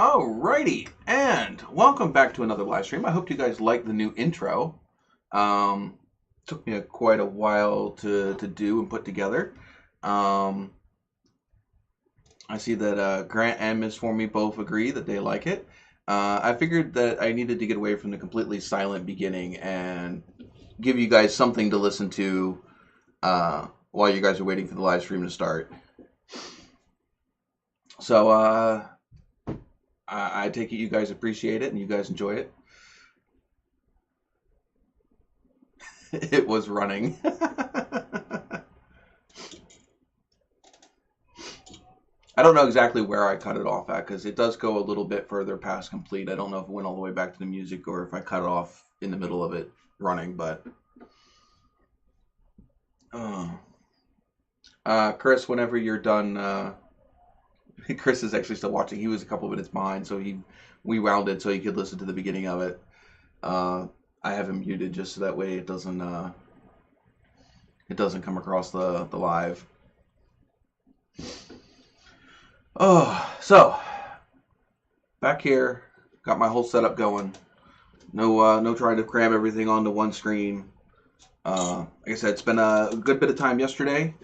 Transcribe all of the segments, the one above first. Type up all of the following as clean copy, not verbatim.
Alrighty, and welcome back to another live stream. I hope you guys like the new intro. Took me quite a while to do and put together. Um, I see that Grant and Miss For Me both agree that they like it. I figured that I needed to get away from the completely silent beginning and give you guys something to listen to while you guys are waiting for the live stream to start. So I take it you guys appreciate it and you guys enjoy it. It was running. I don't know exactly where I cut it off at because it does go a little bit further past complete. I don't know if it went all the way back to the music or if I cut it off in the middle of it running, but Chris, whenever you're done, Chris is actually still watching. He was a couple minutes behind, so we wound it so he could listen to the beginning of it. I have him muted just so that way it doesn't come across the live. Oh, so back here, got my whole setup going. No trying to cram everything onto one screen. Like I said, spent a good bit of time yesterday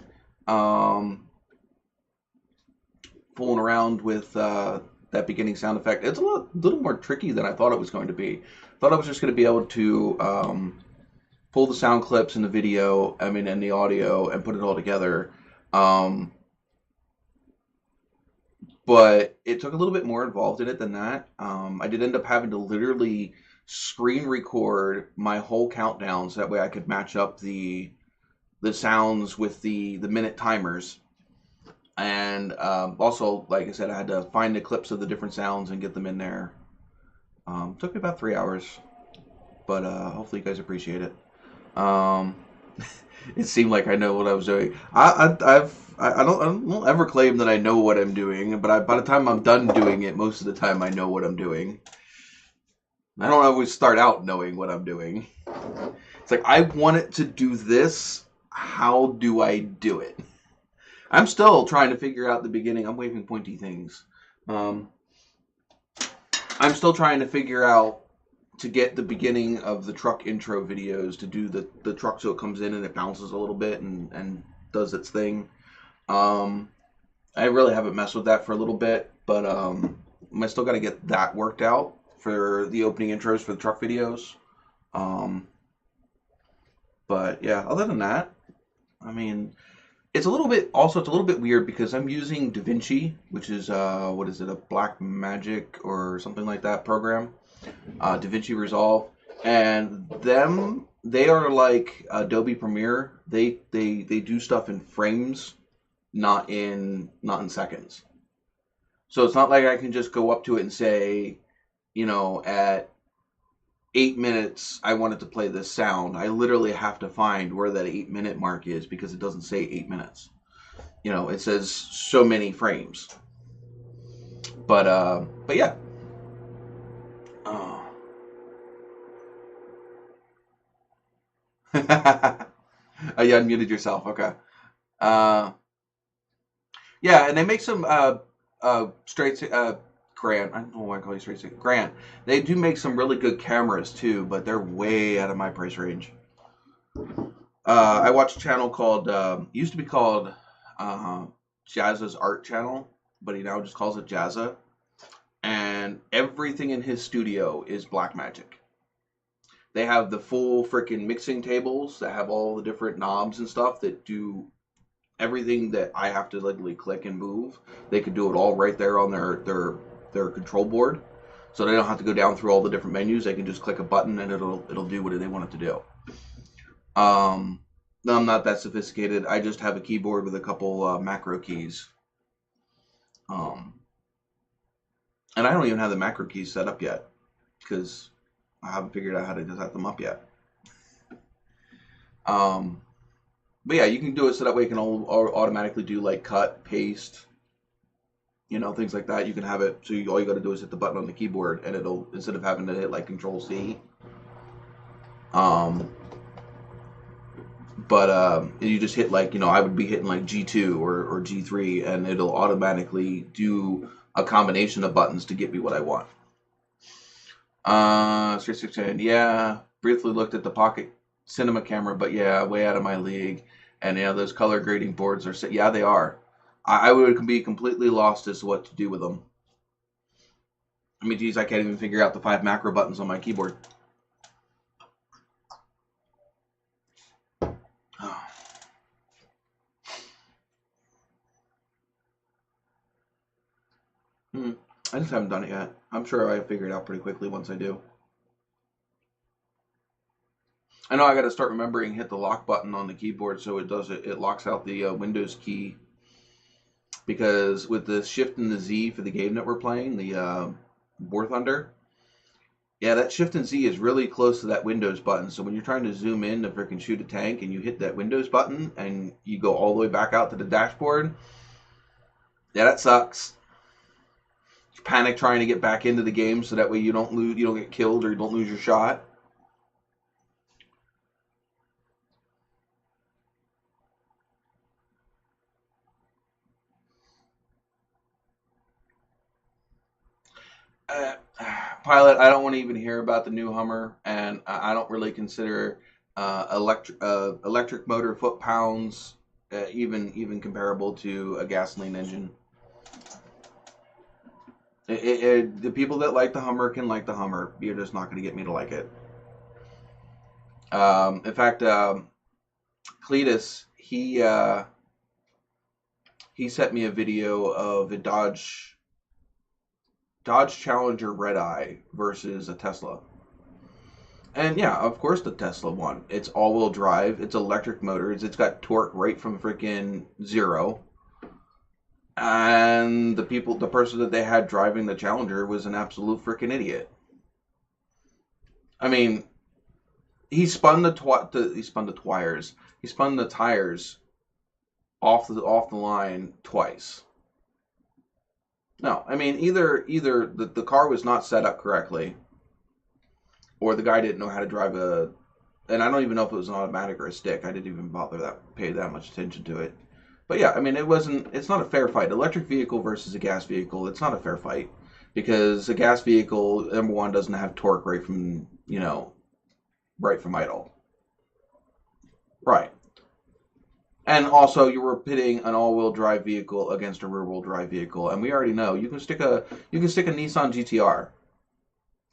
fooling around with that beginning sound effect. It's a little more tricky than I thought it was going to be. Thought I was just going to be able to pull the sound clips and the video, and the audio, and put it all together. But it took a little bit more involved in it than that. I did end up having to literally screen record my whole countdown so that way I could match up the sounds with the minute timers. And also, like I said, I had to find the clips of the different sounds and get them in there. Took me about 3 hours, but hopefully you guys appreciate it. It seemed like I know what I was doing. I don't ever claim that I know what I'm doing, but by the time I'm done doing it, most of the time I know what I'm doing. I don't always start out knowing what I'm doing. It's like, I want it to do this. How do I do it? I'm still trying to figure out the beginning. I'm waving pointy things. I'm still trying to figure out to get the beginning of the truck intro videos to do the truck so it comes in and it bounces a little bit and does its thing. I really haven't messed with that for a little bit, but I still got to get that worked out for the opening intros for the truck videos. But yeah, other than that, it's a little bit weird because I'm using DaVinci, which is what is it, a Black Magic or something like that program, DaVinci Resolve, and they are like Adobe Premiere. They do stuff in frames, not in seconds. So it's not like I can just go up to it and say, at 8 minutes, I wanted to play this sound. I literally have to find where that 8-minute mark is because it doesn't say 8 minutes. It says so many frames. But yeah. Oh. Oh, you unmuted yourself. Okay. Yeah, and they make some straight Grant. I don't know why I call you straight Grant. They do make some really good cameras too, but they're way out of my price range. I watch a channel called used to be called Jazza's Art Channel, but he now just calls it Jazza. And everything in his studio is Blackmagic. They have the full freaking mixing tables that have all the different knobs and stuff that do everything that I have to literally click and move. They could do it all right there on their control board, so they don't have to go down through all the different menus. They can just click a button and it'll do what they want it to do. I'm not that sophisticated. I just have a keyboard with a couple macro keys. And I don't even have the macro keys set up yet because I haven't figured out how to set them up yet. But yeah, you can do it so that way you can automatically do like cut, paste, things like that. You can have it so all you got to do is hit the button on the keyboard and it'll, instead of having to hit like Control C. But you just hit like, I would be hitting like G2 or G3 and it'll automatically do a combination of buttons to get me what I want. 3610, yeah. Briefly looked at the pocket cinema camera, but yeah, way out of my league. And yeah, those color grading boards are, yeah, they are. I would be completely lost as to what to do with them. I mean, geez, I can't even figure out the 5 macro buttons on my keyboard. I just haven't done it yet. I'm sure I figure it out pretty quickly once I do. I know I got to start remembering hit the lock button on the keyboard so it locks out the Windows key. Because with the shift and the Z for the game that we're playing, the War Thunder, yeah, that shift and Z is really close to that Windows button. So when you're trying to zoom in to freaking shoot a tank and you hit that Windows button and you go all the way back out to the dashboard, yeah, that sucks. You panic trying to get back into the game so that way you don't get killed or you don't lose your shot. Pilot, I don't want to even hear about the new Hummer, and I don't really consider electric motor foot pounds even comparable to a gasoline engine. The people that like the Hummer can like the Hummer. You're just not going to get me to like it. In fact, Cletus, he sent me a video of a Dodge Challenger Red Eye versus a Tesla. And yeah, of course the Tesla won. It's all-wheel drive. It's electric motors. It's got torque right from freaking zero. And the person that they had driving the Challenger was an absolute freaking idiot. I mean, he spun the tires off the line twice. No, I mean either the car was not set up correctly, or the guy didn't know how to drive and I don't even know if it was an automatic or a stick. I didn't even pay that much attention to it. But yeah, I mean it's not a fair fight. Electric vehicle versus a gas vehicle, it's not a fair fight because a gas vehicle, number one, doesn't have torque right from idle. Right. And also, you were pitting an all-wheel drive vehicle against a rear-wheel drive vehicle, and we already know you can stick a Nissan GTR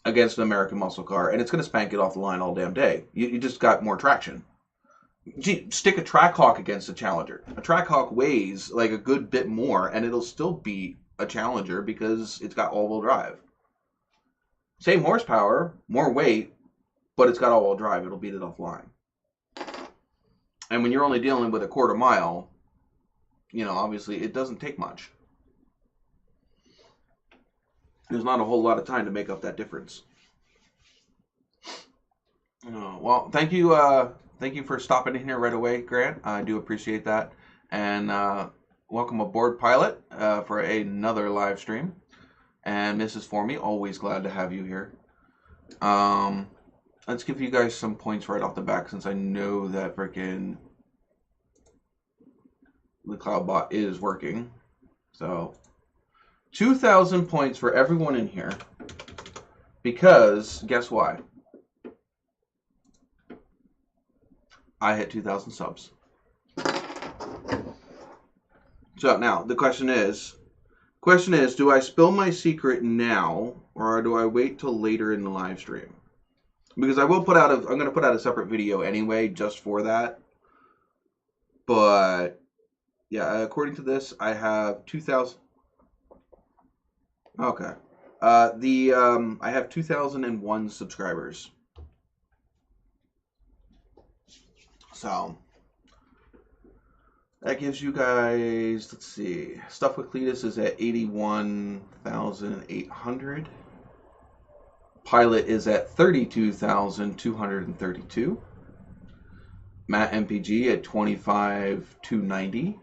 against an American muscle car, and it's going to spank it off the line all damn day. You just got more traction. Gee, stick a Trackhawk against a Challenger. A Trackhawk weighs like a good bit more, and it'll still beat a Challenger because it's got all-wheel drive. Same horsepower, more weight, but it's got all-wheel drive. It'll beat it offline. And when you're only dealing with a quarter mile, obviously it doesn't take much. There's not a whole lot of time to make up that difference. Well, thank you for stopping in here right away, Grant. I do appreciate that. And welcome aboard, Pilot, for another live stream. And Mrs. Formie, always glad to have you here. Let's give you guys some points right off the back since I know that freaking the CloudBot is working. So 2,000 points for everyone in here because guess why? I hit 2,000 subs. So now the question is, do I spill my secret now or do I wait till later in the live stream? Because I'm going to put out a separate video anyway, just for that. But yeah, according to this, I have 2,000. Okay, I have 2,001 subscribers. So that gives you guys. Let's see. Stuff with Cletus is at 81,800. Pilot is at 32,232. Matt MPG at 25,290.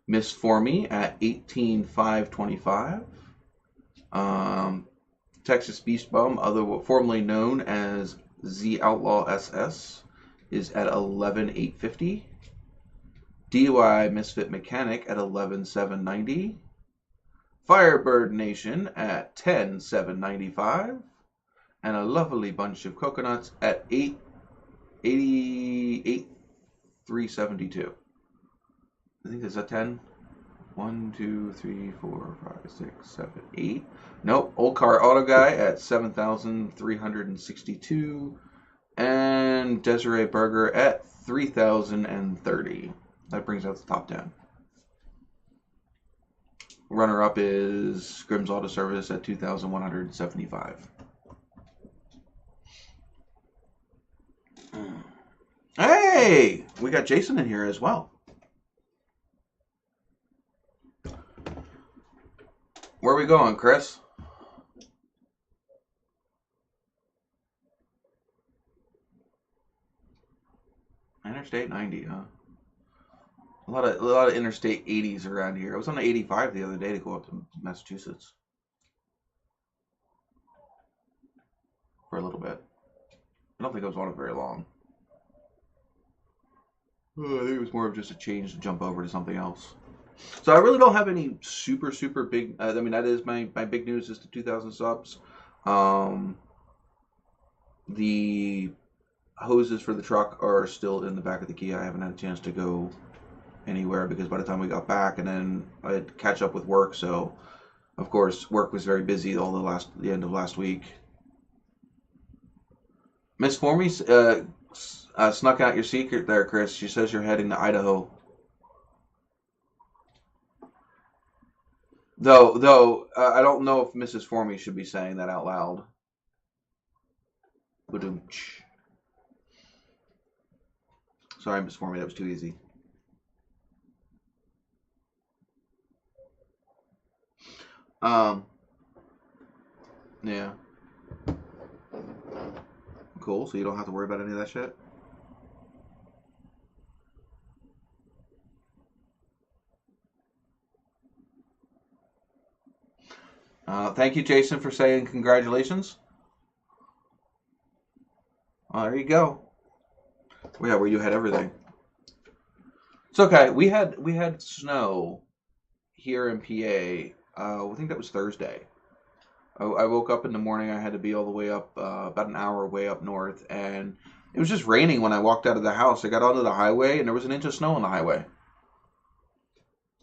Miss Formie at 18,525. Texas Beast Bum, formerly known as Z Outlaw SS, is at 11,850. DUI Misfit Mechanic at 11,790. Firebird Nation at 10,795, and a lovely bunch of coconuts at 8,372. I think that's a 10. 1, 2, 3, 4, 5, 6, 7, 8. Nope. Old Car Auto Guy at 7,362. And Desiree Berger at 3,030. That brings out the top 10. Runner up is Grimm's Auto Service at 2,175. Hey! We got Jason in here as well. Where are we going, Chris? Interstate 90, huh? A lot of Interstate 80s around here. I was on the 85 the other day to go up to Massachusetts for a little bit. I don't think I was on it very long. I think it was more of just a change to jump over to something else. So I really don't have any super big. I mean, that is my big news is the 2,000 subs. The hoses for the truck are still in the back of the Kia. I haven't had a chance to go anywhere because by the time we got back, and then I had to catch up with work. So, of course, work was very busy the end of last week. Miss Formie snuck out your secret there, Chris. She says you're heading to Idaho. Though, I don't know if Mrs. Formie should be saying that out loud. Sorry, Miss Formie, that was too easy. Yeah. Cool, so you don't have to worry about any of that shit? Thank you, Jason, for saying congratulations. There you go. Yeah, where you had everything. It's okay. We had snow here in PA. I think that was Thursday. I woke up in the morning. I had to be all the way up, about an hour way up north, and it was just raining when I walked out of the house. I got onto the highway, and there was an inch of snow on the highway.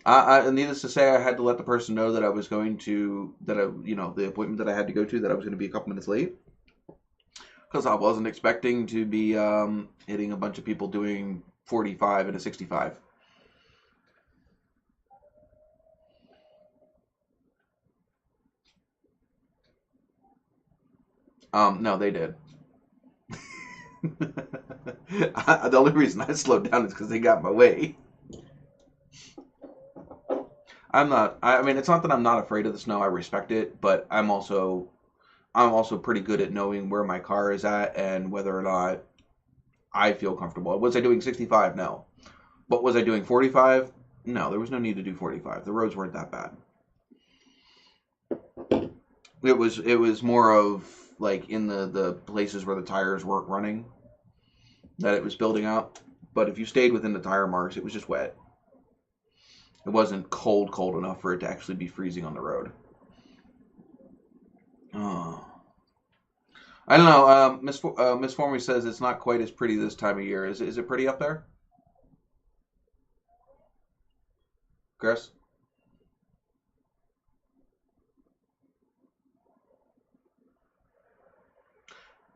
Needless to say, I had to let the person know that I was going to, the appointment that I had to go to, that I was going to be a couple minutes late. Because I wasn't expecting to be hitting a bunch of people doing 45 and a 65. No, they did. The only reason I slowed down is because they got in my way. I mean, it's not that I'm not afraid of the snow. I respect it, but I'm also pretty good at knowing where my car is at and whether or not I feel comfortable. Was I doing 65? No. But was I doing 45? No, there was no need to do 45. The roads weren't that bad. It was more of like in the places where the tires weren't running that it was building up. But if you stayed within the tire marks, it was just wet. It wasn't cold enough for it to actually be freezing on the road. Oh. I don't know. Miss Formie says it's not quite as pretty this time of year. Is it pretty up there, Chris?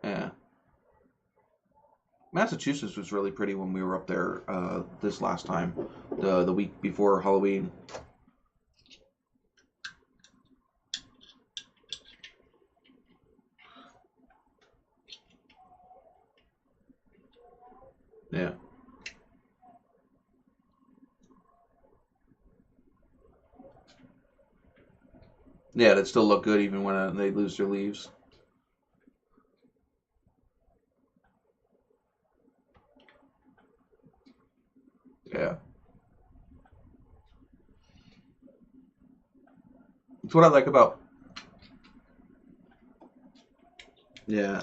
Yeah. Massachusetts was really pretty when we were up there this last time, the week before Halloween. Yeah. Yeah, that still look good even when they lose their leaves. Yeah. It's what I like about. Yeah.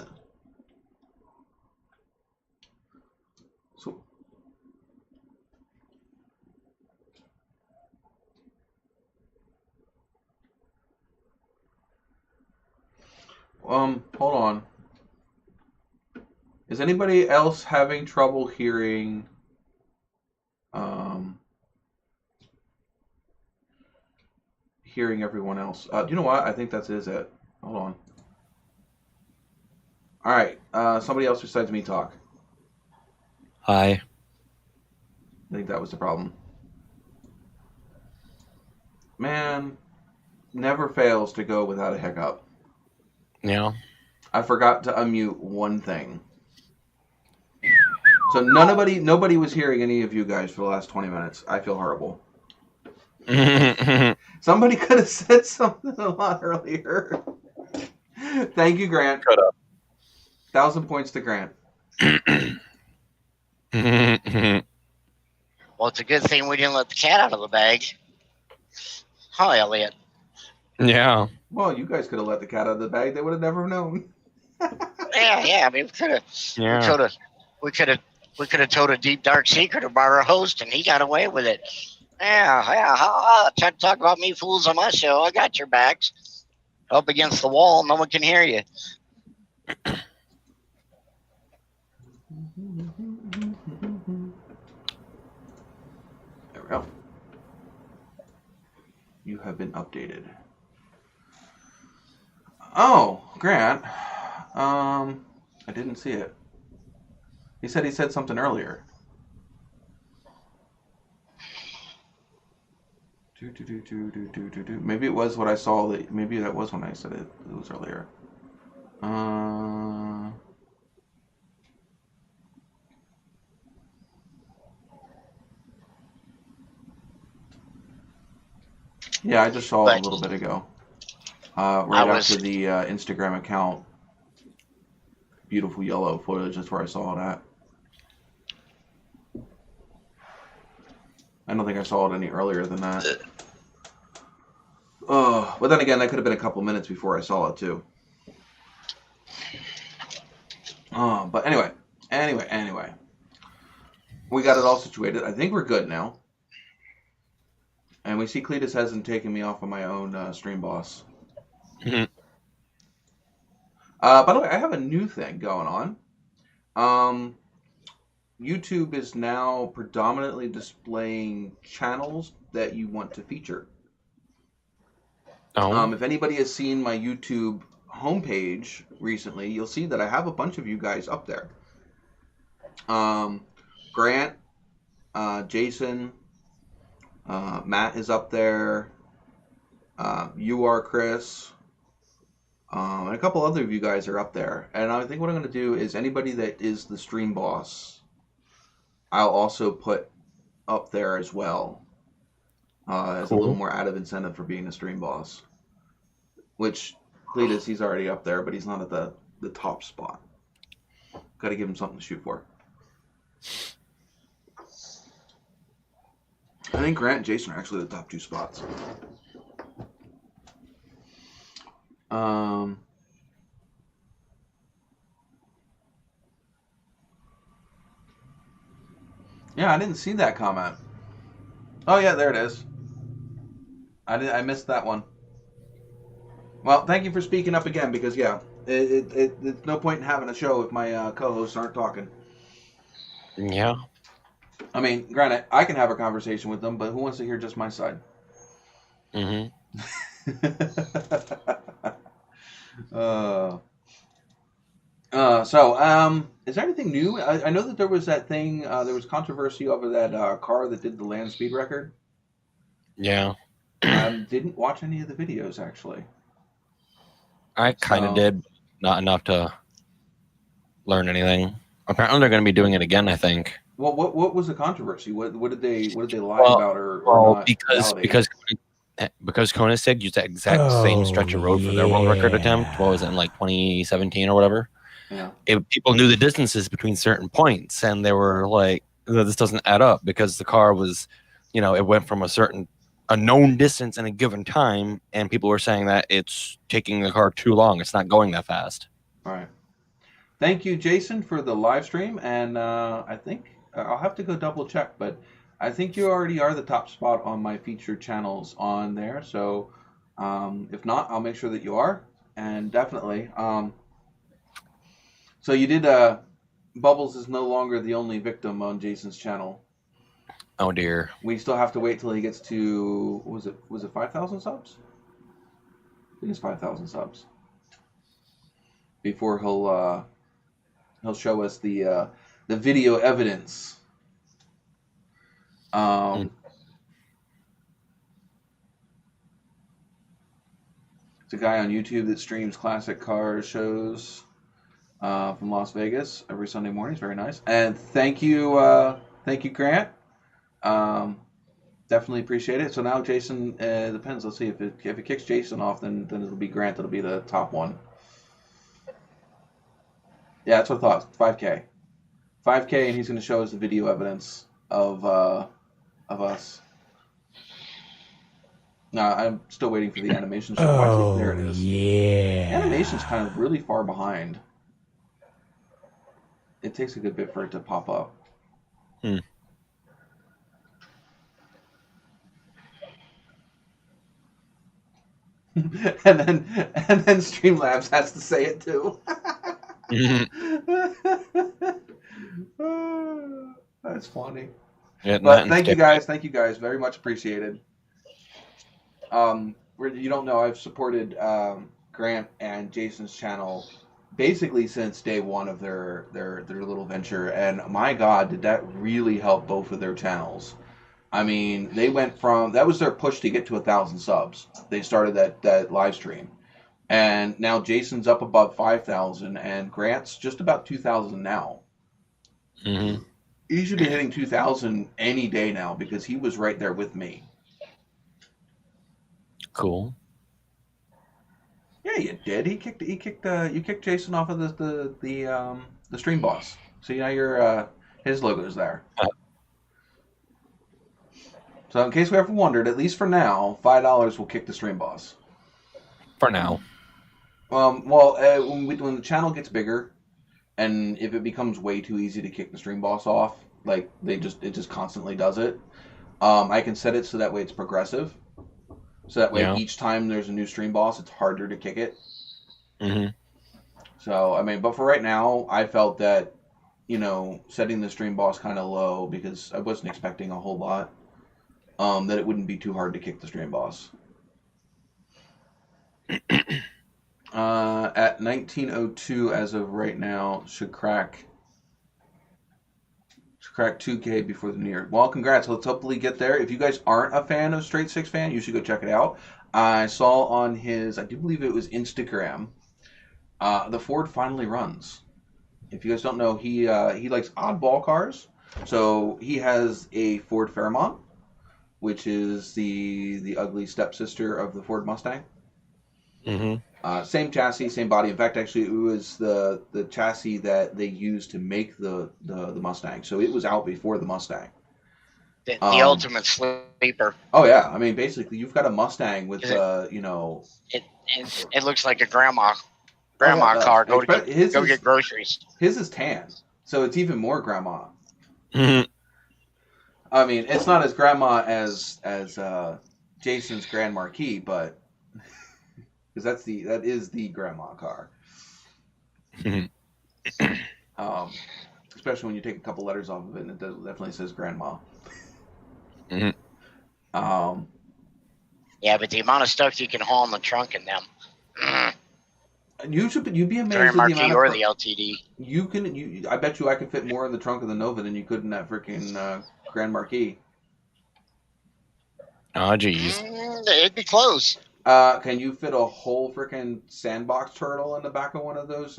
So, Hold on. Is anybody else having trouble hearing? Hearing everyone else. Do you know what? I think that is it. Hold on. All right. Somebody else besides me talk. Hi. I think that was the problem. Man, never fails to go without a hiccup. Yeah. I forgot to unmute one thing. So nobody was hearing any of you guys for the last 20 minutes. I feel horrible. Somebody could have said something a lot earlier. Thank you, Grant. 1,000 points to Grant. Well, it's a good thing we didn't let the cat out of the bag. Huh, Elliot? Yeah. Well, you guys could have let the cat out of the bag. They would have never known. Yeah. I mean, we could have. Yeah. We could have told a deep dark secret about our host, and he got away with it. Yeah. Try to talk about me fools on my show. I got your backs. Up against the wall, no one can hear you. There we go. You have been updated. Oh, Grant. I didn't see it. He said something earlier. Maybe it was what I saw. Maybe that was when I said it. It was earlier. Yeah, I just saw it a little bit ago. Right after the Instagram account, beautiful yellow footage. That's where I saw it at. I don't think I saw it any earlier than that. But then again, that could have been a couple minutes before I saw it too. But anyway, we got it all situated. I think we're good now. And we see Cletus hasn't taken me off of my own stream boss. By the way, I have a new thing going on. YouTube is now predominantly displaying channels that you want to feature. Oh. If anybody has seen my YouTube homepage recently, you'll see that I have a bunch of you guys up there. Grant, Jason, Matt is up there. You are Chris. And a couple other of you guys are up there. And I think what I'm going to do is anybody that is the stream boss, I'll also put up there as well. As a little more added incentive for being a stream boss. Which, Cletus, he's already up there, but he's not at the top spot. Got to give him something to shoot for. I think Grant and Jason are actually the top 2 spots. Yeah, I didn't see that comment. Oh yeah, there it is. I missed that one. Well, thank you for speaking up again, because yeah, it's no point in having a show if my co-hosts aren't talking. Yeah. I mean, granted, I can have a conversation with them, but who wants to hear just my side? Mm-hmm. Is there anything new? I know that there was that thing, there was controversy over that car that did the land speed record. Yeah. Didn't watch any of the videos, actually. I kind of did. Not enough to learn anything. Apparently they're going to be doing it again, I think. Well, what was the controversy? What did they lie about or not? Because Koenigsegg used that exact same stretch of road for their world record attempt. What was it, in like 2017 or whatever? Yeah. People knew the distances between certain points, and they were like, "This doesn't add up," because the car was, it went from a known distance in a given time, and people were saying that it's taking the car too long. It's not going that fast. All right. Thank you, Jason, for the live stream, and I think I'll have to go double check, but I think you already are the top spot on my featured channels on there. So if not, I'll make sure that you are. And definitely. So you did. Bubbles is no longer the only victim on Jason's channel. Oh dear. We still have to wait till he gets to. Was it 5,000 subs? I think it's 5,000 subs before he'll show us the video evidence. It's a guy on YouTube that streams classic car shows from Las Vegas every Sunday morning. It's very nice. And thank you, Grant. Definitely appreciate it. So now Jason, depends. Let's see if it kicks Jason off, then it'll be Grant. It'll be the top one. Yeah, that's what I thought. 5K, and he's going to show us the video evidence of us. No, I'm still waiting for the animation. Oh, there it is. yeah. Animation's kind of really far behind. It takes a good bit for it to pop up. Hmm. and then Streamlabs has to say it too. That's funny. Yeah, But thank you guys, very much appreciated. You don't know, I've supported Grant and Jason's channel basically since day one of their little venture, and my God, did that really help both of their channels. I mean, they went from, that was their push to get to 1,000 subs. They started that live stream. And now Jason's up above 5,000 and Grant's just about 2,000 now. Mm-hmm. He should be hitting 2,000 any day now because he was right there with me. Cool. Yeah, you did. You kicked Jason off of the stream boss. So now your his logo's there. So in case we ever wondered, at least for now, $5 will kick the stream boss. For now. When the channel gets bigger, and if it becomes way too easy to kick the stream boss off, like it just constantly does it, I can set it so that way it's progressive. So that way each time there's a new stream boss, it's harder to kick it. Mm-hmm. So, I mean, but for right now, I felt that, setting the stream boss kind of low because I wasn't expecting a whole lot, that it wouldn't be too hard to kick the stream boss. At 1902 as of right now, should crack 2K before the new year. Well, congrats. Let's hopefully get there. If you guys aren't a fan of Straight Six Fan, you should go check it out. I saw on his, I do believe it was Instagram, the Ford finally runs. If you guys don't know, he likes oddball cars. So he has a Ford Fairmont, which is the ugly stepsister of the Ford Mustang. Mm-hmm. Same chassis, same body. In fact, actually, it was the chassis that they used to make the Mustang. So it was out before the Mustang. The ultimate sleeper. Oh yeah, I mean, basically, you've got a Mustang with It looks like a grandma car. Go get groceries. His is tan, so it's even more grandma. Mm-hmm. I mean, it's not as grandma as Jason's Grand Marquis, but. Because that is the grandma car. Especially when you take a couple letters off of it, and it definitely says grandma. Mm-hmm. Yeah, but the amount of stuff you can haul in the trunk in them. You'd be amazed Grand with the Marquis amount or of the LTD. I bet you I could fit more in the trunk of the Nova than you could in that freaking Grand Marquis. Oh, geez. It'd be close. Can you fit a whole freaking sandbox turtle in the back of one of those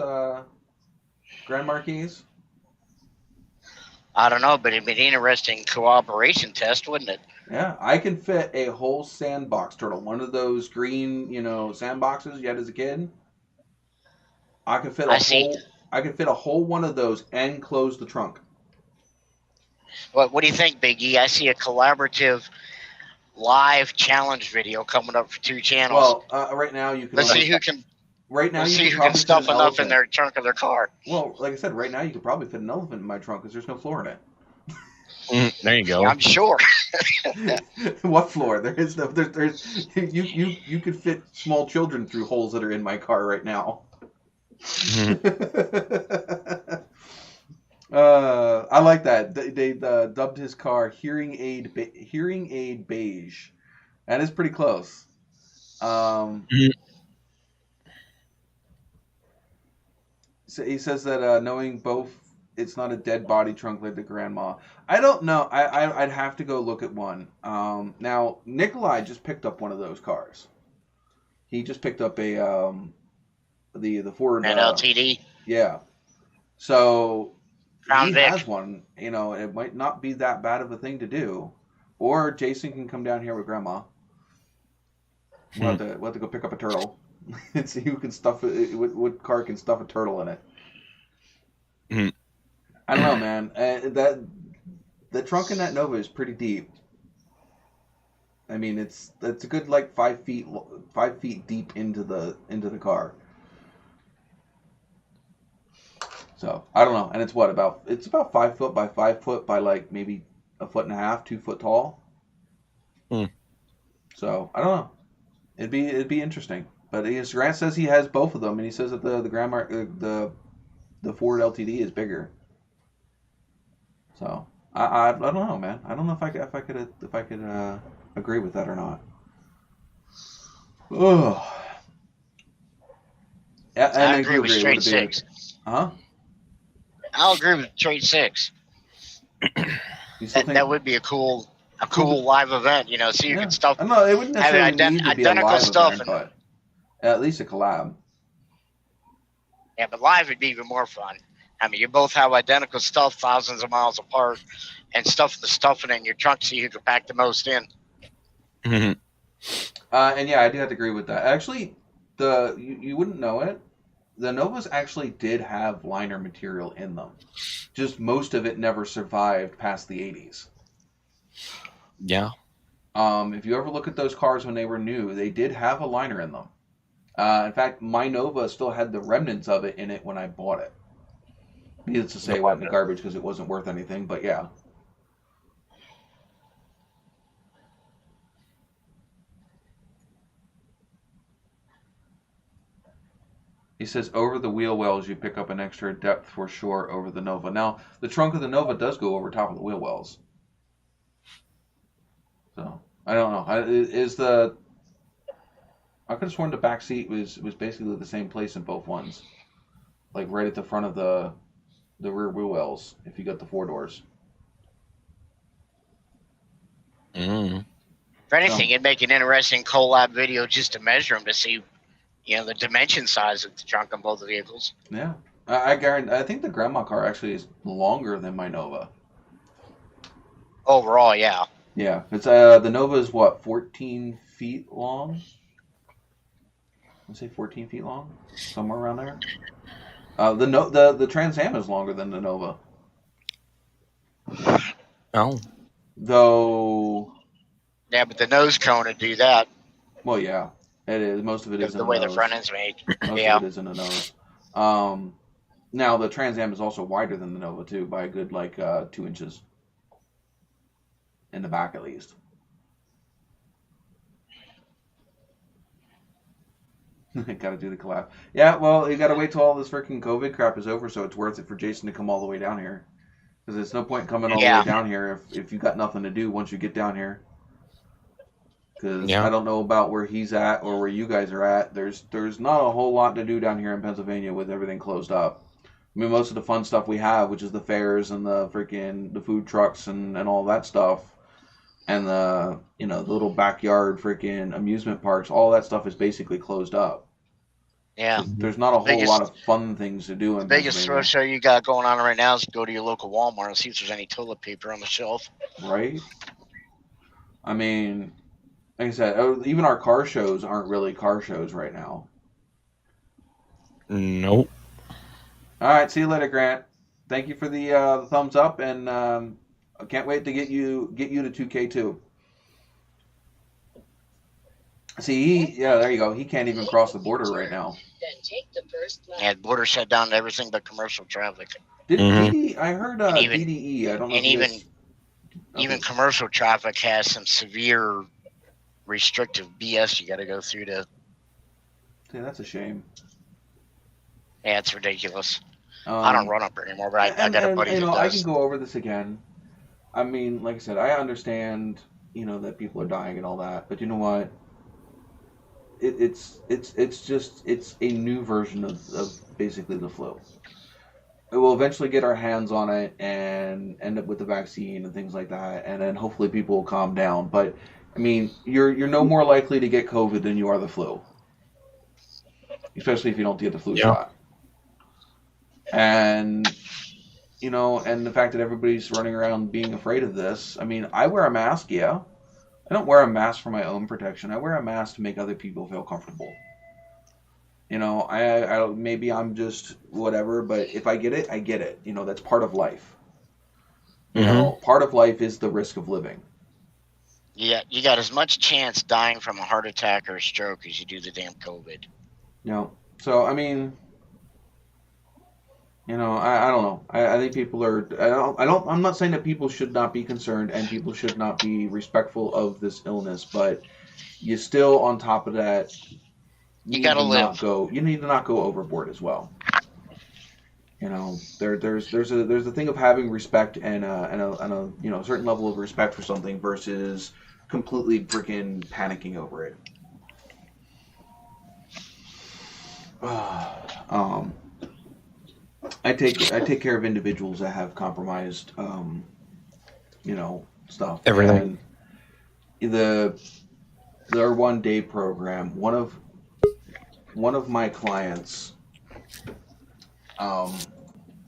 Grand Marquis? I don't know, but it'd be an interesting cooperation test, wouldn't it? Yeah, I can fit a whole sandbox turtle. One of those green, sandboxes you had as a kid. I can fit a whole one of those and close the trunk. What do you think, Big E? I see a collaborative live challenge video coming up for 2 channels. Well, right now you can. Let's see who can. Right now, let's see who can stuff enough in their trunk of their car. Well, like I said, right now you could probably fit an elephant in my trunk because there's no floor in it. There you go. I'm sure. What floor? There is no. There's you could fit small children through holes that are in my car right now. I like that. They dubbed his car hearing aid beige. That is pretty close. So he says that knowing both, it's not a dead body trunk like the grandma. I don't know. I'd have to go look at one. Now Nikolai just picked up one of those cars. He just picked up a the Ford An LTD. Yeah. So Crown he Vic. has one. You know, it might not be that bad of a thing to do. Or Jason can come down here with Grandma. We'll have to go pick up a turtle and see who can stuff it. What car can stuff a turtle in it? I don't know, man. The trunk in that Nova is pretty deep. I mean, it's a good like 5 feet deep into the car. So I don't know, and it's about 5 foot by 5 foot by like maybe a foot and a half, 2 foot tall. So I don't know. It'd be interesting. But Grant says he has both of them, and he says that the Ford LTD is bigger. So I don't know, man. I don't know if I could agree with that or not. Oh. Yeah, and I agree with straight 6. Huh? I'll agree with trade 6. That would be a cool live event, you know. So you can stuff. No, it wouldn't necessarily need to be identical a live stuff, event, but at least a collab. Yeah, but live would be even more fun. I mean, you both have identical stuff, thousands of miles apart, and stuff it in your trunk so you can pack the most in. And yeah, I do have to agree with that. Actually, you wouldn't know it. The Novas actually did have liner material in them. Just most of it never survived past the 80s. Yeah. If you ever look at those cars when they were new, they did have a liner in them. In fact, my Nova still had the remnants of it in it when I bought it. Needless to say, it went in the garbage because it wasn't worth anything, but yeah. He says, over the wheel wells, you pick up an extra depth for sure over the Nova. Now, the trunk of the Nova does go over top of the wheel wells. So, I don't know. I could have sworn the back seat was basically the same place in both ones. Like right at the front of the rear wheel wells, if you got the 4 doors. If anything, it'd make an interesting collab video just to measure them to see, you know, the dimension size of the trunk on both vehicles. Yeah. I guarantee. I think the grandma car actually is longer than my Nova. Overall, yeah. Yeah. It's the Nova is what, 14 feet long? Let's say 14 feet long, somewhere around there. The Trans Am is longer than the Nova. Oh. Though. Yeah, but the nose cone would do that. Well, yeah, it is. Most of it is the way the front end's made. Most of it is in the nose. Now the Trans Am is also wider than the Nova too, by a good 2 inches. In the back, at least. Got to do the collab. Yeah, well, you got to wait till all this freaking COVID crap is over, so it's worth it for Jason to come all the way down here. Because there's no point coming all the way down here if you got nothing to do once you get down here. Because I don't know about where he's at or where you guys are at. There's not a whole lot to do down here in Pennsylvania with everything closed up. I mean, most of the fun stuff we have, which is the fairs and the food trucks and all that stuff, and the little backyard freaking amusement parks, all that stuff is basically closed up. Yeah. There's not a whole lot of fun things to do. The biggest throw show you got going on right now is go to your local Walmart and see if there's any toilet paper on the shelf. Right? I mean, like I said, even our car shows aren't really car shows right now. Nope. All right, see you later, Grant. Thank you for the thumbs up, and I can't wait to get you to 2K too. See, there you go. He can't even cross the border right now. Yeah, the border shut down to everything but commercial traffic. Did DD? I heard DDE. I don't know. Even commercial traffic has some severe restrictive BS you got to go through to. Yeah, that's a shame. Yeah, it's ridiculous. I don't run up there anymore, but I got a buddy that does. I can go over this again. I mean, like I said, I understand, that people are dying and all that, but you know what? It's a new version of basically the flu. We'll eventually get our hands on it and end up with the vaccine and things like that, and then hopefully people will calm down. But I mean, you're no more likely to get COVID than you are the flu, especially if you don't get the flu shot. And and the fact that everybody's running around being afraid of this. I mean, I wear a mask, yeah. I don't wear a mask for my own protection. I wear a mask to make other people feel comfortable. I maybe I'm just whatever, but if I get it, I get it. That's part of life. Part of life is the risk of living. Yeah, you got as much chance dying from a heart attack or a stroke as you do the damn COVID. So I mean, I don't know. I think people are. I'm not saying that people should not be concerned and people should not be respectful of this illness, but you still, on top of that, you gotta live. You need to not go overboard as well. There's a thing of having respect and a certain level of respect for something versus completely freaking panicking over it. I take care of individuals that have compromised, stuff. Everything. And their 1-day program. One of my clients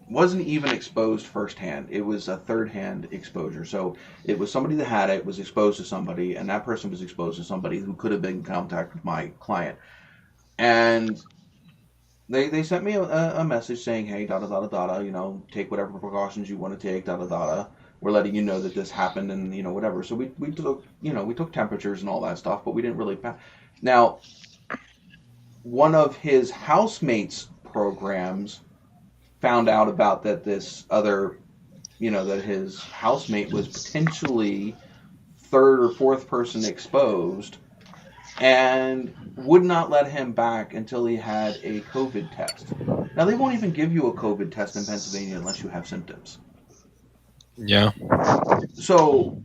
wasn't even exposed firsthand. It was a third-hand exposure. So it was somebody that had it, was exposed to somebody, and that person was exposed to somebody who could have been in contact with my client. And they sent me a message saying, hey, da-da-da-da-da, take whatever precautions you want to take, da-da-da-da. We're letting you know that this happened and, whatever. So we took temperatures and all that stuff, but we didn't really... Now, one of his housemates' programs found out about that this other, that his housemate was potentially third or fourth person exposed and would not let him back until he had a COVID test. Now, they won't even give you a COVID test in Pennsylvania unless you have symptoms. Yeah. So,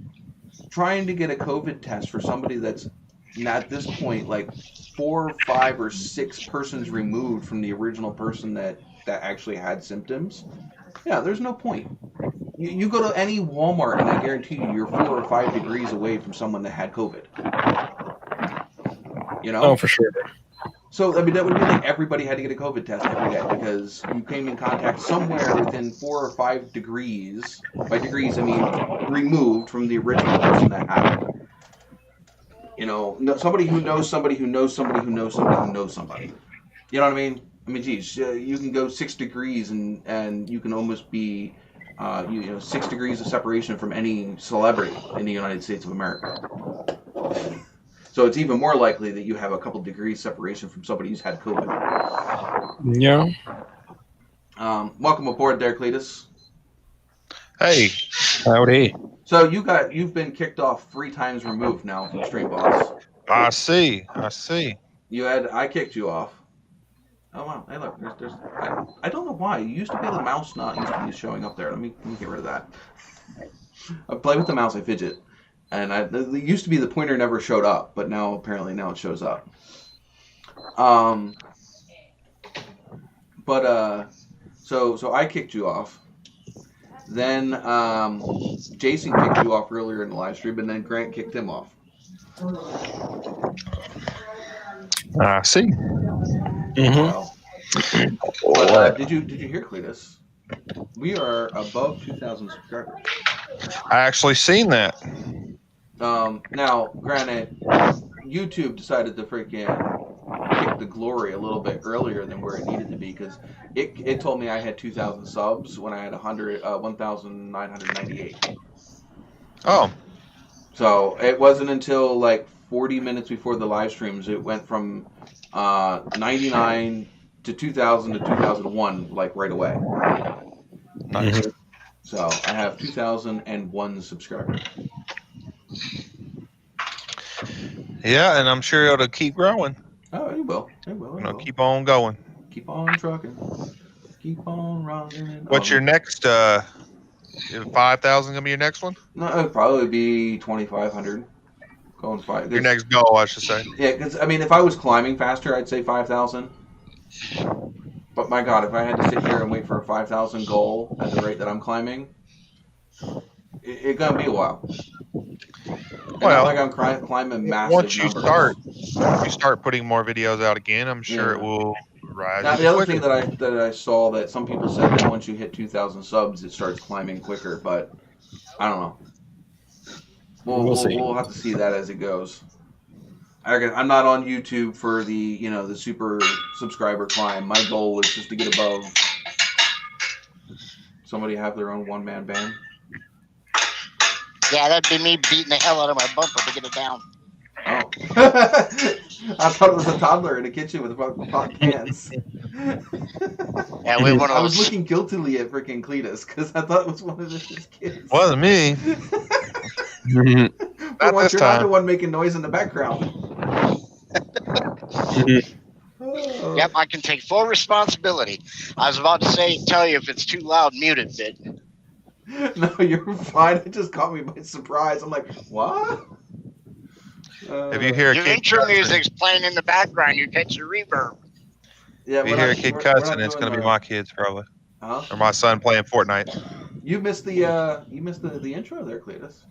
trying to get a COVID test for somebody that's at this point like 4, 5, or 6 persons removed from the original person that actually had symptoms, yeah, there's no point. You go to any Walmart and I guarantee you're 4 or 5 degrees away from someone that had COVID. Oh, for sure. So, I mean, that would be like everybody had to get a COVID test every day because you came in contact somewhere within 4 or 5 degrees. By degrees, I mean removed from the original person that had it. Somebody who knows somebody who knows somebody who knows somebody who knows somebody. You know what I mean? I mean, geez, you can go 6 degrees and you can almost be, 6 degrees of separation from any celebrity in the United States of America. So it's even more likely that you have a couple degrees separation from somebody who's had COVID. Yeah. Welcome aboard there, Cletus. Hey, howdy. So you've been kicked off 3 times removed now from Stream Boss. I see. I kicked you off. Oh wow! Hey look, I don't know why. You used to be the mouse not used to be showing up there. Let me get rid of that. I play with the mouse, I fidget. And it used to be the pointer never showed up, but now apparently it shows up. So I kicked you off. Then Jason kicked you off earlier in the live stream, and then Grant kicked him off. I see. Mm-hmm. But did you hear, Cletus? We are above 2,000 subscribers. I actually seen that. Now, granted, YouTube decided to freaking kick the glory a little bit earlier than where it needed to be because it told me I had 2,000 subs when I had 1,998. Oh. So it wasn't until like 40 minutes before the live streams it went from 99 to 2,000 to 2001 like right away. Nice. So I have 2,001 subscribers. Yeah, and I'm sure it'll keep growing. Oh, it will. It will. It will. Keep on going. Keep on trucking. Keep on rocking. What's your next? 5,000 gonna be your next one? No, it'd probably be 2,500. Going 5. Your next goal, I should say. Yeah, because I mean, if I was climbing faster, I'd say 5,000. But my God, if I had to sit here and wait for a 5,000 goal at the rate that I'm climbing, it's gonna be a while. Well, like I'm climbing massive once you numbers. start putting more videos out again, I'm sure it will rise. Now, the other thing that I saw that some people said that once you hit 2,000 subs, it starts climbing quicker, but I don't know. We'll see. We'll have to see that as it goes. I'm not on YouTube for the the super subscriber climb. My goal is just to get above. Somebody have their own one-man band. Yeah, that'd be me beating the hell out of my bumper to get it down. Oh. I thought it was a toddler in a kitchen with pot pans. Yeah, we one of those. I was looking guiltily at freaking Cletus because I thought it was one of his kids. Wasn't me. Not this time. You're not the one making noise in the background. Oh. Yep, I can take full responsibility. I was about to tell you if it's too loud, mute it, bit. No, you're fine. It just caught me by surprise. I'm like, what? If you hear your intro music's playing in the background, you get your reverb. Yeah, if you hear a kid cussing, it's going to be my kids probably, or my son playing Fortnite. You missed the intro there, Cletus.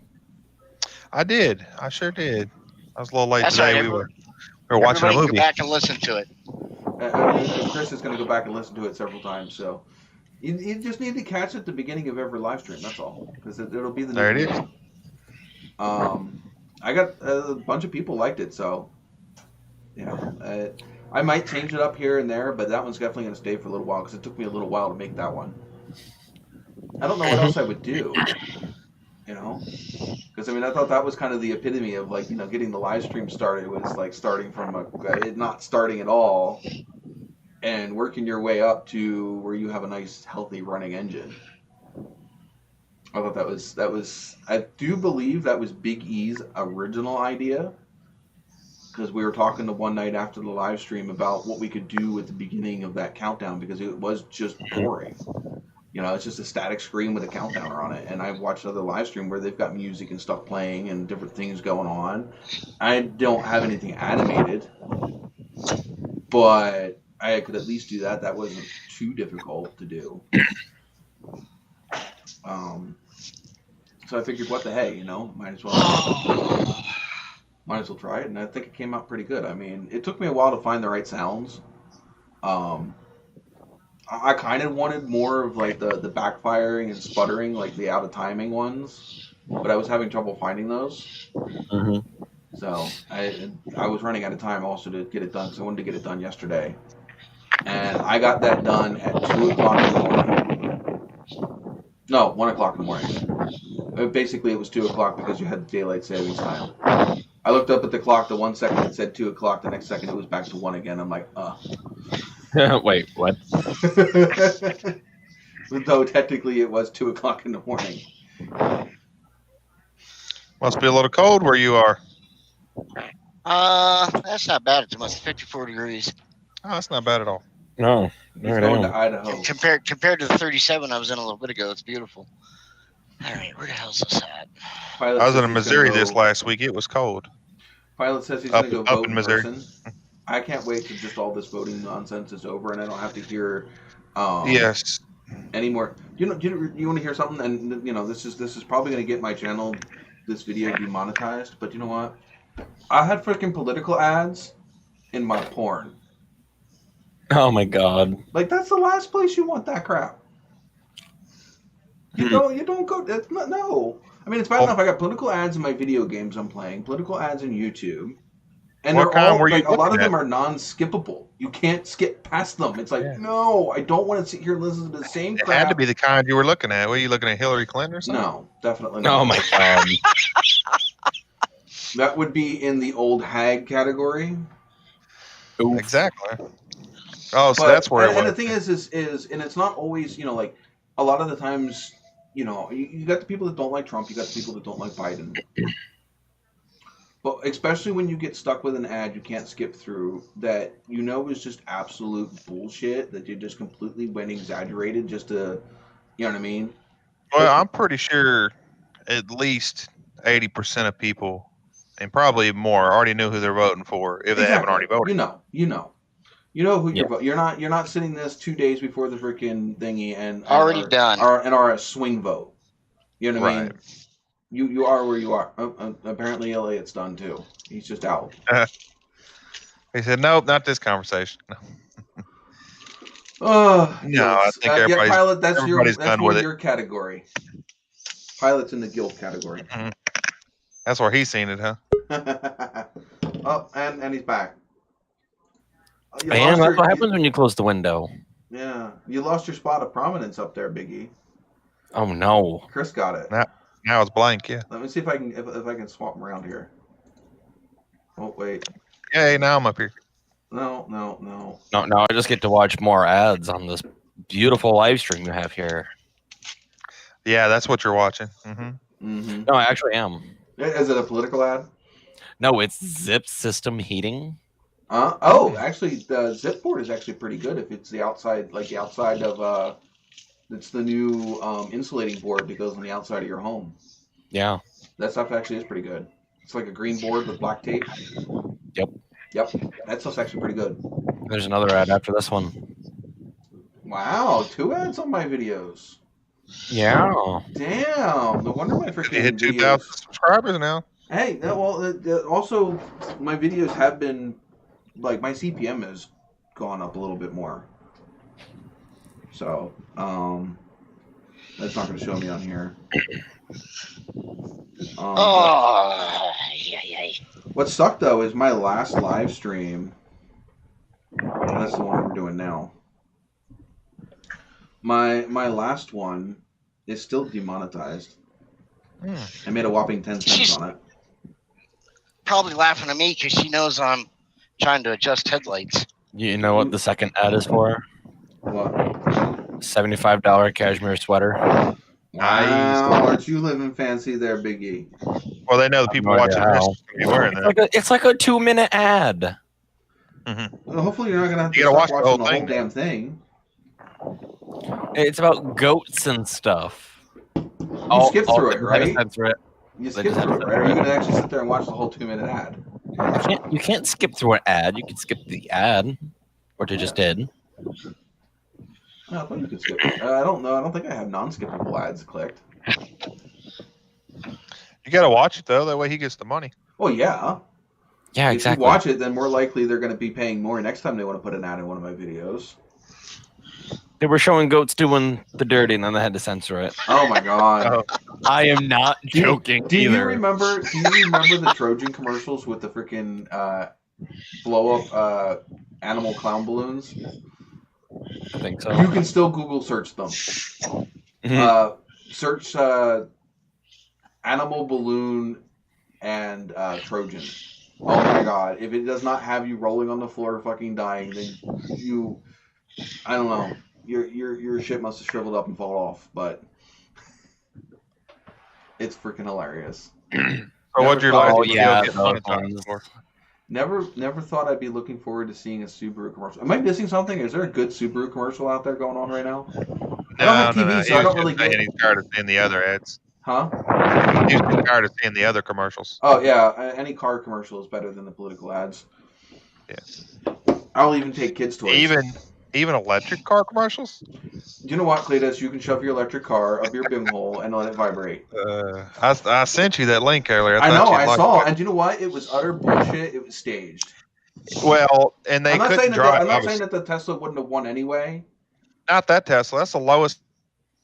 I did. I sure did. I was a little late That's today. Right, we were watching a movie. Go back and listen to it. Chris is going to go back and listen to it several times. So you just need to catch it at the beginning of every live stream. That's all, because it'll be the. There it is. I got a bunch of people liked it, so I might change it up here and there, but that one's definitely going to stay for a little while because it took me a little while to make that one. I don't know what else I would do, because I mean I thought that was kind of the epitome of like getting the live stream started was like starting from it not starting at all and working your way up to where you have a nice healthy running engine. I thought that was I do believe that was Big E's original idea, because we were talking the one night after the live stream about what we could do at the beginning of that countdown, because it was just boring. It's just a static screen with a countdowner on it. And I've watched other live stream where they've got music and stuff playing and different things going on. I don't have anything animated, but I could at least do that. That wasn't too difficult to do. So I figured, what the hey, might as well try it. And I think it came out pretty good. I mean, it took me a while to find the right sounds. I kind of wanted more of like the backfiring and sputtering, like the out of timing ones, but I was having trouble finding those. Mm-hmm. So I was running out of time also to get it done, because I wanted to get it done yesterday, and I got that done at 2 o'clock in the morning. No, 1 o'clock in the morning. Basically, it was 2 o'clock because you had the daylight savings time. I looked up at the clock. The 1 second it said 2 o'clock. The next second it was back to 1 again. I'm like, Wait, what? Though technically it was 2 o'clock in the morning. Must be a little cold where you are. That's not bad. It's almost 54 degrees. Oh, that's not bad at all. No, It's going to Idaho. Compared to the 37 I was in a little bit ago, it's beautiful. All right, where the hell's this at? I was in Missouri this last week. It was cold. Pilot says he's going to go vote in Missouri. Person. I can't wait till just all this voting nonsense is over and I don't have to hear yes anymore. You want to hear something? And this is probably going to get my channel, this video, demonetized. But you know what? I had freaking political ads in my porn. Oh my God! Like, that's the last place you want that crap. You don't go. It's not, no. I mean, it's bad enough I got political ads in my video games I'm playing, political ads in YouTube. And what they're all, like, a lot of them are non-skippable. You can't skip past them. It's like, no, I don't want to sit here and listen to the same crap. It had to be the kind you were looking at. Were you looking at Hillary Clinton or something? No, definitely not. Oh my God. That would be in the old hag category. Oof. Exactly. Oh, so that's where it was. And the thing is, and it's not always, like, a lot of the times you know, you got the people that don't like Trump, you got the people that don't like Biden. But especially when you get stuck with an ad you can't skip through that you know is just absolute bullshit that you just completely went exaggerated just to, you know what I mean? Well, I'm pretty sure at least 80% of people, and probably more, already knew who they're voting for if they haven't already voted. You know who you're voting. You're not sitting this 2 days before the freaking thingy and Already done. Are a swing vote. You know what I mean? Right. You are where you are. Apparently, Elliot's done too. He's just out. He said, "Nope, not this conversation." No, I think everybody's, Pilot. That's done with your category. Pilot's in the guilt category. Mm-hmm. That's where he's seen it, huh? Oh, and he's back. And that's what happens when you close the window. Yeah, you lost your spot of prominence up there, Biggie. Oh no, Chris got it. Now it's blank. Yeah. Let me see if I can if I can swap them around here. Oh wait. Yay! Now I'm up here. No. I just get to watch more ads on this beautiful live stream you have here. Yeah, that's what you're watching. No, I actually am. Is it a political ad? No, it's Zip System Heating. Actually, the Zip board is actually pretty good if it's the outside of it's the new insulating board that goes on the outside of your home. Yeah. That stuff actually is pretty good. It's like a green board with black tape. Yep. That stuff's actually pretty good. There's another ad after this one. Wow, 2 ads on my videos. Yeah. Damn. No wonder my freaking You hit 2,000 subscribers now. Hey, also my videos have been like my CPM has gone up a little bit more. So, that's not going to show me on here. What sucked though is my last live stream. That's the one we're doing now. My last one is still demonetized. I made a whopping 10 cents on it. Probably laughing at me because she knows I'm trying to adjust headlights. You know what the second ad is for? What? $75 cashmere sweater. Wow, aren't you living fancy there, Biggie? Well, they know the people watching this are going to be wearing that. It's like a 2-minute ad. Well, hopefully you're not going to have to stop watching the whole damn thing. It's about goats and stuff. You skip through it, right? You skip through it, right? Or are you going to actually sit there and watch the whole 2-minute ad? You can't skip through an ad. You can skip the ad, which I just did. I thought you could skip it. I don't know. I don't think I have non-skippable ads clicked. You got to watch it, though. That way he gets the money. Well, yeah. Yeah, if exactly. you watch it, then more likely they're going to be paying more next time they want to put an ad in one of my videos. They were showing goats doing the dirty, and then they had to censor it. Oh, my God. I am not joking do either. You remember the Trojan commercials with the freaking blow-up animal clown balloons? I think so. You can still Google search them. Search animal balloon and Trojan. Oh my God! If it does not have you rolling on the floor, fucking dying, then I don't know. Your shit must have shriveled up and fallen off. But it's freaking hilarious. What'd your life Never thought I'd be looking forward to seeing a Subaru commercial. Am I missing something? Is there a good Subaru commercial out there going on right now? I don't have TV, so I don't really get it. He's tired of seeing the other ads. Huh? He's tired of seeing the other commercials. Oh, yeah. Any car commercial is better than the political ads. Yeah. I'll even take kids' toys. Even electric car commercials? Do you know what, Cletus? You can shove your electric car up your bim hole and let it vibrate. I sent you that link earlier. I know, I saw. And do you know what? It was utter bullshit. It was staged. Well, and they couldn't drive. I'm not saying that the Tesla wouldn't have won anyway. Not that Tesla. That's the lowest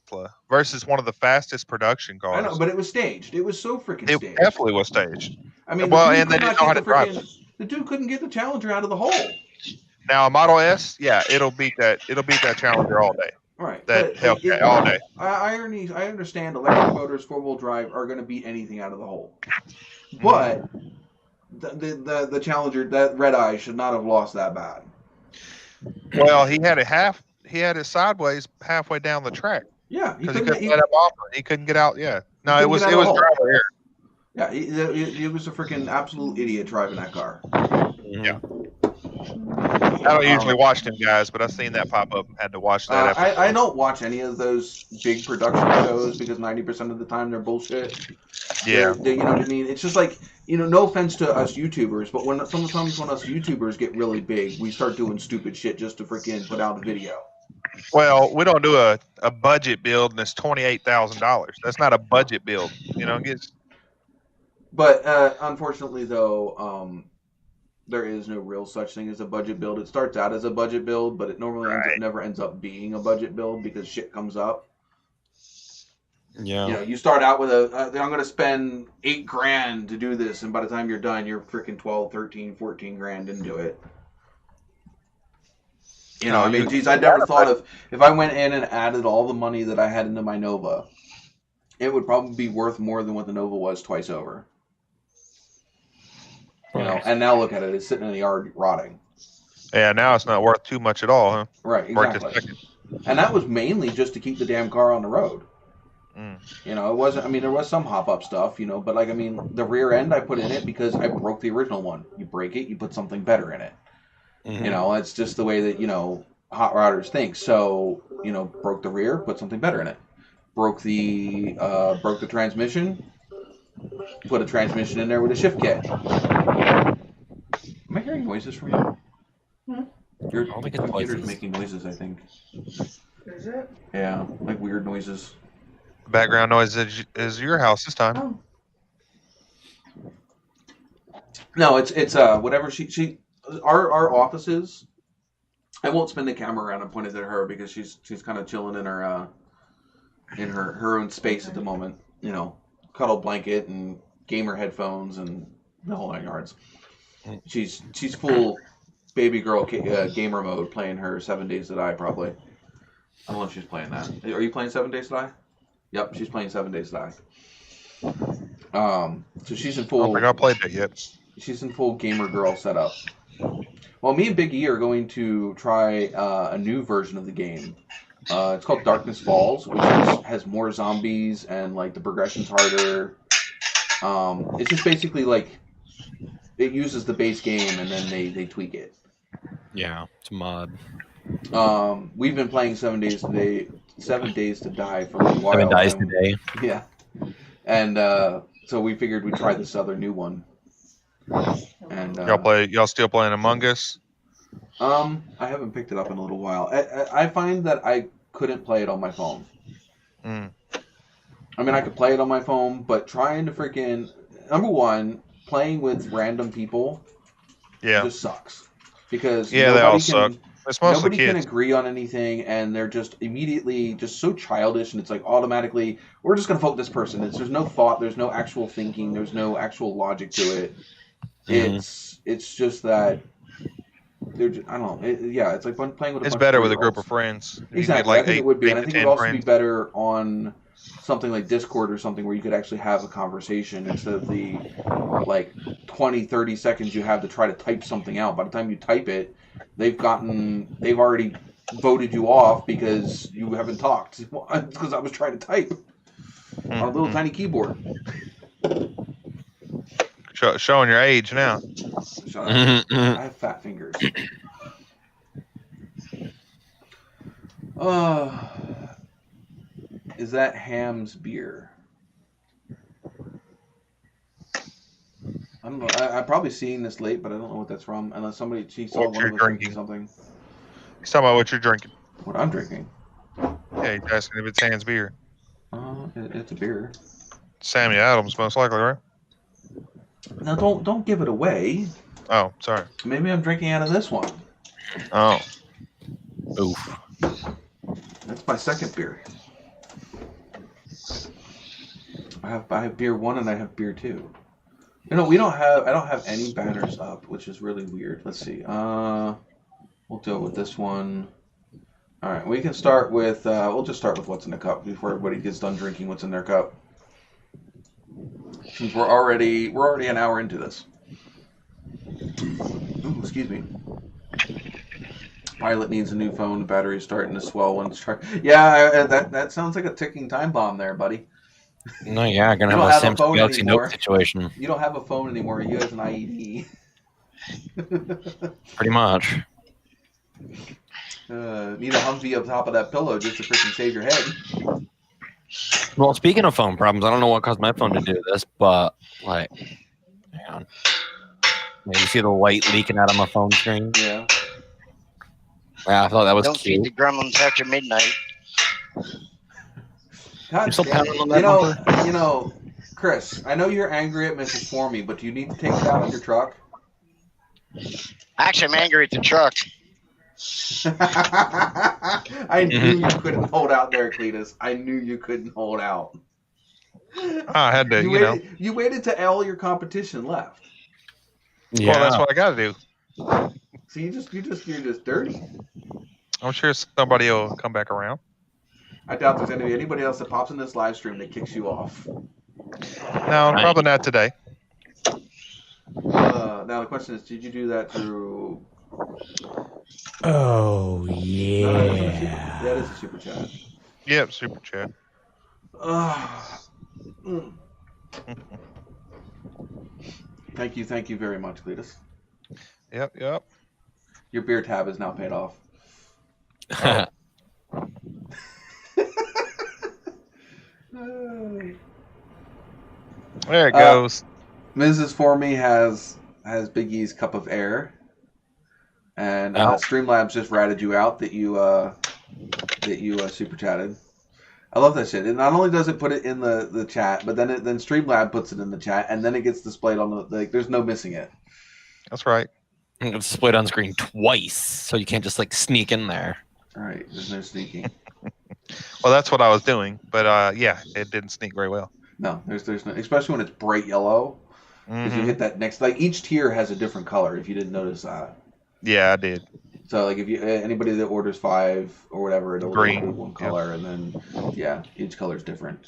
Tesla versus one of the fastest production cars. I know, but it was staged. It was so freaking staged. It definitely was staged. I mean, and they didn't know how to drive it. The dude couldn't get the Challenger out of the hole. Now a Model S, yeah, it'll beat that Challenger all day. Right. That Hellcat all day. I understand electric motors, 4-wheel drive are going to beat anything out of the hole, but the Challenger, that red eye should not have lost that bad. Well, he had it sideways halfway down the track. Yeah, because he couldn't let up off it. He couldn't get out. Yeah, no, it was hole. driver error. Yeah, he was a freaking absolute idiot driving that car. Yeah. I don't usually watch them guys, but I've seen that pop up and had to watch that. I don't watch any of those big production shows because 90% of the time they're bullshit. Yeah. You know what I mean? It's just like, no offense to us YouTubers, but sometimes when us YouTubers get really big, we start doing stupid shit just to freaking put out a video. Well, we don't do a budget build and it's $28,000. That's not a budget build. But unfortunately, though, there is no real such thing as a budget build. It starts out as a budget build, but it normally never ends up being a budget build because shit comes up. Yeah. You start out with I'm going to spend $8,000 to do this, and by the time you're done, you're freaking 12, 13, 14 grand into it. I mean, geez, I never thought if I went in and added all the money that I had into my Nova, it would probably be worth more than what the Nova was twice over. And now look at it; it's sitting in the yard rotting. Yeah, now it's not worth too much at all, huh? Right, exactly. And that was mainly just to keep the damn car on the road. It wasn't. I mean, there was some hop-up stuff, but the rear end I put in it because I broke the original one. You break it, you put something better in it. It's just the way that hot rodders think. So broke the rear, put something better in it. Broke the transmission. Put a transmission in there with a shift kit. Am I hearing noises from you? Your computer's making noises, I think. Is it? Yeah, like weird noises. Background noise is your house this time. Oh. No, it's whatever our offices. I won't spin the camera around and point it at her because she's kind of chilling in her own space at the moment. Cuddle blanket and gamer headphones and the whole 9 yards. She's full baby girl gamer mode, playing her 7 Days to Die probably. I don't know if she's playing that. Are you playing 7 Days to Die? Yep, she's playing 7 Days to Die. So she's in full. I don't think I played that yet. She's in full gamer girl setup. Well, me and Big E are going to try a new version of the game. It's called Darkness Falls, which has more zombies and the progression's harder. It's just basically it uses the base game and then they tweak it. Yeah, it's a mod. We've been playing 7 Days to Die for a while. 7 Days Today. Yeah, and so we figured we'd try this other new one. And y'all still playing Among Us? I haven't picked it up in a little while. I find that I couldn't play it on my phone. I mean, I could play it on my phone, but trying to freaking number one, playing with random people, just sucks because they all suck. It's mostly nobody kids. can agree on anything, and they're just immediately just so childish, and it's automatically we're just gonna vote this person. There's no thought, there's no actual thinking, there's no actual logic to it. It's just that I don't know. It's like playing with. It's better with a group of friends. Exactly, I think it would be, and I think it would also be better on something like Discord or something where you could actually have a conversation instead of the 20, 30 seconds you have to try to type something out. By the time you type it, they've already voted you off because you haven't talked. Because I was trying to type on a little tiny keyboard. Showing your age now. Shut up. I have fat fingers. Is that Ham's beer? I don't know. I'm probably seeing this late, but I don't know what that's from. Unless saw one of us drinking something. He's talking about what you're drinking. What I'm drinking. Yeah, he's asking if it's Ham's beer. It's a beer. Sammy Adams, most likely, right? Now, don't give it away. Oh, sorry. Maybe I'm drinking out of this one. Oh. Oof. That's my second beer. I have beer 1 and I have beer 2. I don't have any banners up, which is really weird. Let's see. We'll go with this one. All right, we can start with. We'll just start with what's in the cup before everybody gets done drinking what's in their cup. Since we're already an hour into this. Ooh, excuse me. Pilot needs a new phone. The battery's starting to swell when it's charged. Yeah, that sounds like a ticking time bomb there, buddy. No, yeah, gonna You have don't a have a Samsung phone Galaxy anymore. Note situation. You don't have a phone anymore. You have an IED. Pretty much. Need a Humvee up top of that pillow just to freaking save your head. Well, speaking of phone problems, I don't know what caused my phone to do this, but like, hang on. Yeah, you see the light leaking out of my phone screen? Yeah. Yeah, I thought that was Don't cute. feed the gremlins after midnight. God, You're still pounding on that bumper? you know, Chris, I know you're angry at Mrs. Formey, but do you need to take it out on your truck? Actually, I'm angry at the truck. I knew you couldn't hold out there, Cletus. I knew you couldn't hold out. I had to, You waited till all your competition left. Yeah. Well, that's what I got to do. So you're just dirty. I'm sure somebody will come back around. I doubt there's anybody else that pops in this live stream that kicks you off. No, probably not today. Now the question is, did you do that through? Oh yeah. That is a super chat. Yep, super chat. Thank you very much, Cletus. Yep. Your beer tab is now paid off. There it goes. Mrs. Formey has Big E's cup of air, and Streamlabs just ratted you out that you super chatted. I love that shit. It not only does it put it in the chat, but then Streamlab puts it in the chat, and then it gets displayed on the there's no missing it. That's right. It's displayed on screen twice, so you can't just like sneak in there. All right, there's no sneaking. Well, that's what I was doing, but yeah, it didn't sneak very well. No, there's no, especially when it's bright yellow. Because you hit that next, like each tier has a different color. If you didn't notice that. Yeah, I did. So like if you anybody that orders 5 or whatever, it'll Green. be one color, and then each color is different.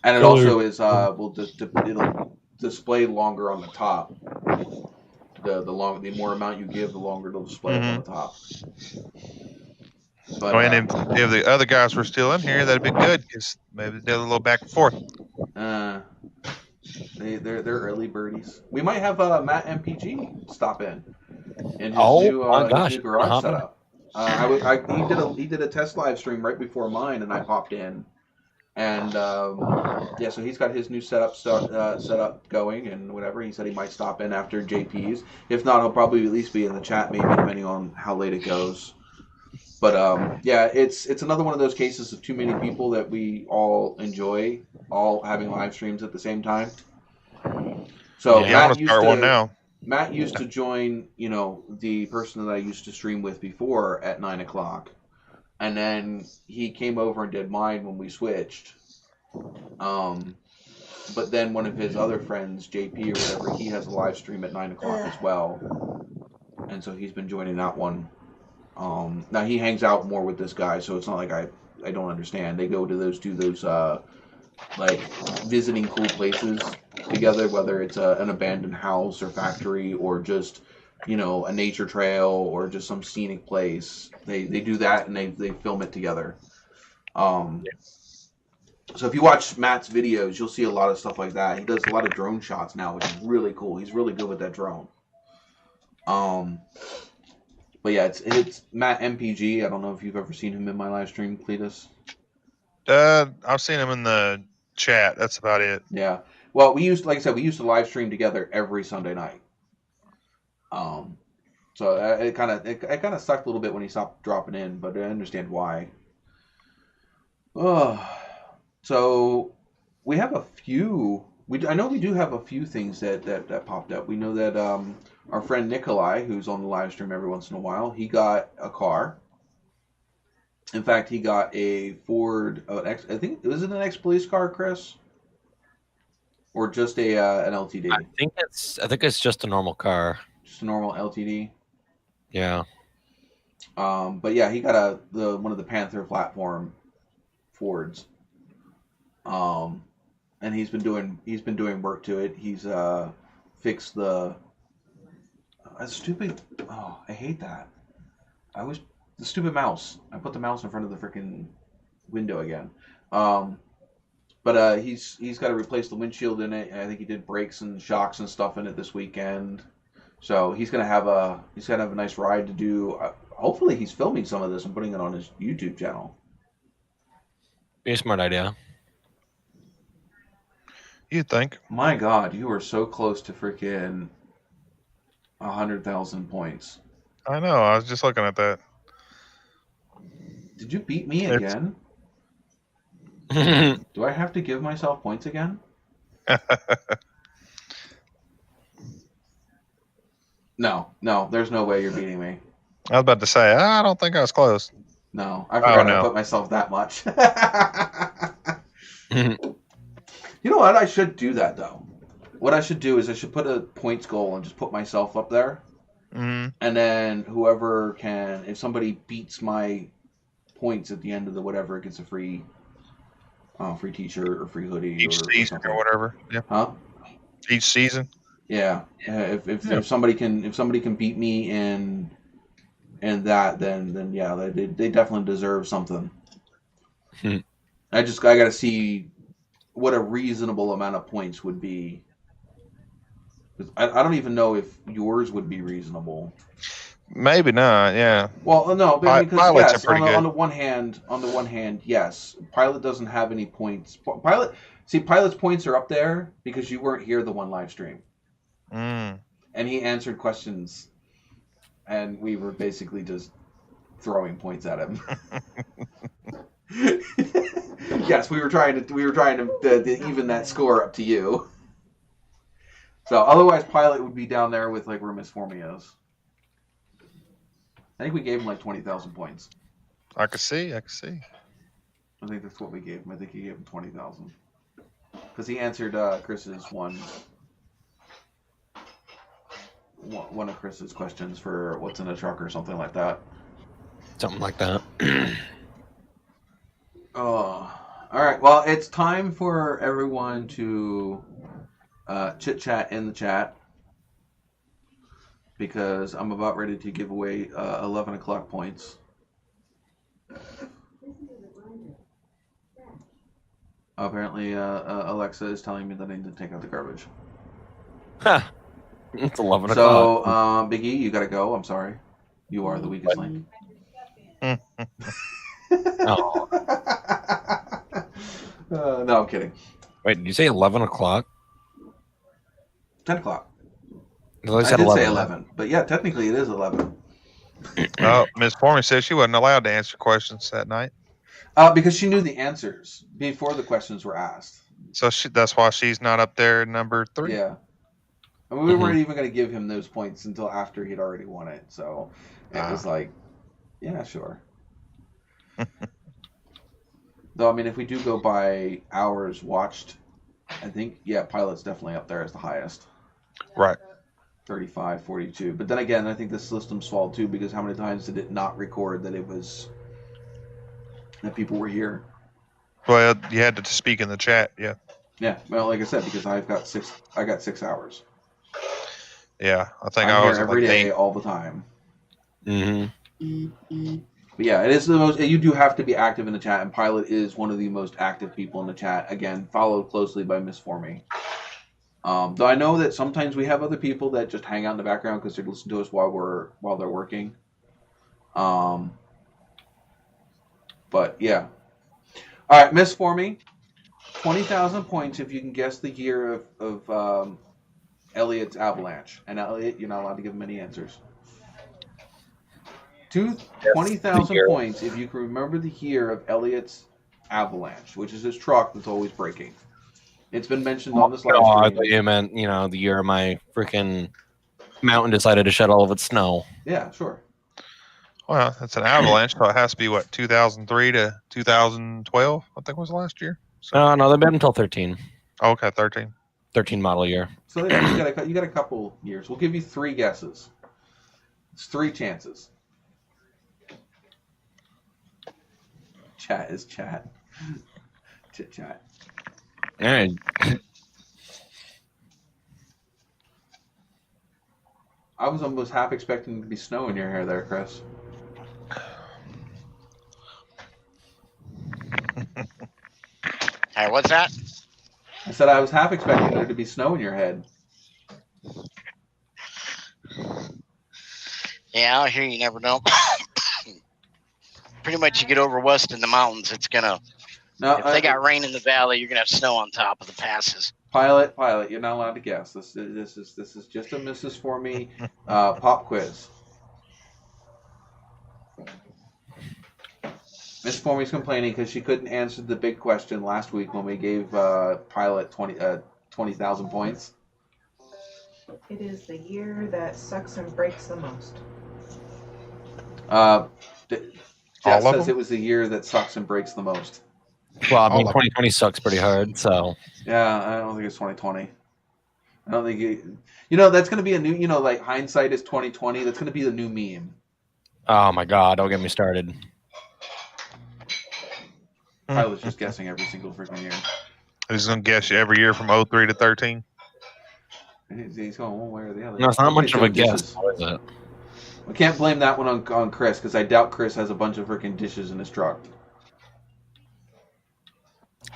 And it also is it'll display longer on the top. The more amount you give, the longer it'll display up on the top. But, and if the other guys were still in here, that'd be good because maybe they're a little back and forth. They're early birdies. We might have Matt MPG stop in and his new garage setup. He did a test live stream right before mine, and I popped in, and so he's got his new setup going and whatever. He said he might stop in after JP's. If not, he'll probably at least be in the chat, maybe depending on how late it goes. But it's another one of those cases of too many people that we all enjoy all having live streams at the same time. So I want to start one now. Matt used to join, the person that I used to stream with before at 9 o'clock, and then he came over and did mine when we switched. But then one of his other friends, JP or whatever, he has a live stream at 9 o'clock as well, and so he's been joining that one. Now he hangs out more with this guy, so it's not like I don't understand. They go to those like visiting cool places together, whether it's an abandoned house or factory or just a nature trail or just some scenic place. They do that and they film it together. So if you watch Matt's videos, you'll see a lot of stuff like that. He does a lot of drone shots now, which is really cool. He's really good with that drone. But yeah, it's Matt MPG. I don't know if you've ever seen him in my live stream, Cletus. I've seen him in the chat. That's about it. Yeah. Well, we used to live stream together every Sunday night. So it kind of sucked a little bit when he stopped dropping in, but I understand why. So we have a few. I know we do have a few things that popped up. We know that our friend Nikolai, who's on the live stream every once in a while, he got a car. In fact, he got a Ford. I think was it an ex-police car, Chris, or just an LTD? I think it's just a normal car. Just a normal LTD. Yeah. But yeah, he got one of the Panther platform Fords. And he's been doing work to it. He's fixed the stupid. Oh, I hate that. wish the stupid mouse. I put the mouse in front of the freaking window again. But he's got to replace the windshield in it, and I think he did brakes and shocks and stuff in it this weekend. So he's gonna have a nice ride to do. Hopefully, he's filming some of this and putting it on his YouTube channel. Be a smart idea. You'd think. My God, you were so close to freaking 100,000 points. I know. I was just looking at that. Did you beat me It's- again? Do I have to give myself points again? No, there's no way you're beating me. I was about to say, I don't think I was close. No, I forgot no. I put myself that much. You know what? I should do that, though. What I should do is I should put a points goal and just put myself up there. Mm-hmm. And then whoever can, if somebody beats my points at the end of the whatever, gets a free t-shirt or free hoodie. Each season something. or whatever. Yeah. Huh? Each season. Yeah. If somebody can beat me in that, then yeah, they definitely deserve something. I got to see what a reasonable amount of points would be. I don't even know if yours would be reasonable. Maybe not. Yeah. Well, no, but because Pilot's yes, are pretty good. on the one hand, yes, Pilot doesn't have any points. Pilot's points are up there because you weren't here the one live stream, Mm. and he answered questions, and we were basically just throwing points at him. Yes, we were trying to even that score up to you. So otherwise, Pilot would be down there with like where Miss Formia is. I think we gave him like 20,000 points. I could see. I think that's what we gave him. I think he gave him 20,000 because he answered Chris's one of Chris's questions for what's in a truck or something like that. Something like that. Oh, all right. Well, it's time for everyone to chit chat in the chat because I'm about ready to give away 11 o'clock points. Apparently, Alexa is telling me that I need to take out the garbage. Ha! It's 11 So, o'clock. Big E, you gotta go. I'm sorry. You are the weakest link. Oh. No, I'm kidding. Wait, did you say 11 o'clock? 10 o'clock. I I said did say 11, but yeah, technically it is 11. Oh, Miss Foreman said she wasn't allowed to answer questions that night. Because she knew the answers before the questions were asked. So that's why she's not up there number 3. Yeah. And we weren't even going to give him those points until after he'd already won it. So it was like, yeah, sure. Though, I mean, if we do go by hours watched, I think, yeah, Pilot's definitely up there as the highest. Right. 35, 42. But then again, I think the system's fault too, because how many times did it not record that that people were here? Well, you had to speak in the chat. Yeah. Yeah. Well, like I said, because I got 6 hours. Yeah. I think I'm I was here every like day, 8. all the time. Mm-hmm. But yeah, it is the most. You do have to be active in the chat, and Pilot is one of the most active people in the chat. Again, followed closely by Miss Formie. Though I know that sometimes we have other people that just hang out in the background because they listen to us while they're working. But yeah. All right, Miss Formie, 20,000 points if you can guess the year of Elliot's avalanche. And Elliot, you're not allowed to give him any answers. 20,000 points if you can remember the year of Elliot's avalanche, which is his truck that's always breaking. It's been mentioned on this live I stream. thought you meant, the year my freaking mountain decided to shed all of its snow. Yeah, sure. Well, it's an avalanche, so it has to be, 2003 to 2012, I think was last year. So, No, they've been until 13. okay, 13. 13 model year. So yeah, you got a couple years. We'll give you 3 guesses. It's 3 chances. Chat is chat. Chit chat. All right. I was almost half expecting to be snow in your hair there, Chris. Hey, what's that? I said I was half expecting there to be snow in your head. Yeah, out here you never know. Pretty much, you get over west in the mountains, it's gonna. No, If they got rain in the valley, you're gonna have snow on top of the passes. pilot, you're not allowed to guess. This is just a Mrs. For Me pop quiz. Miss Formy's complaining because she couldn't answer the big question last week when we gave Pilot 20,000 points. It is the year that sucks and breaks the most. Jess All of says them? it was the year that sucks and breaks the most. Well, I mean, All of 2020 sucks pretty hard, so. Yeah, I don't think it's 2020. I don't think that's going to be a new. Like hindsight is 2020. That's going to be the new meme. Oh my God! Don't get me started. Pilot's just guessing every single freaking year. He's gonna guess you every year from 03 to 13. He's going one way or the other. No, it's not much of a Dishes. guess, is it? We can't blame that one on Chris because I doubt Chris has a bunch of freaking dishes in his truck.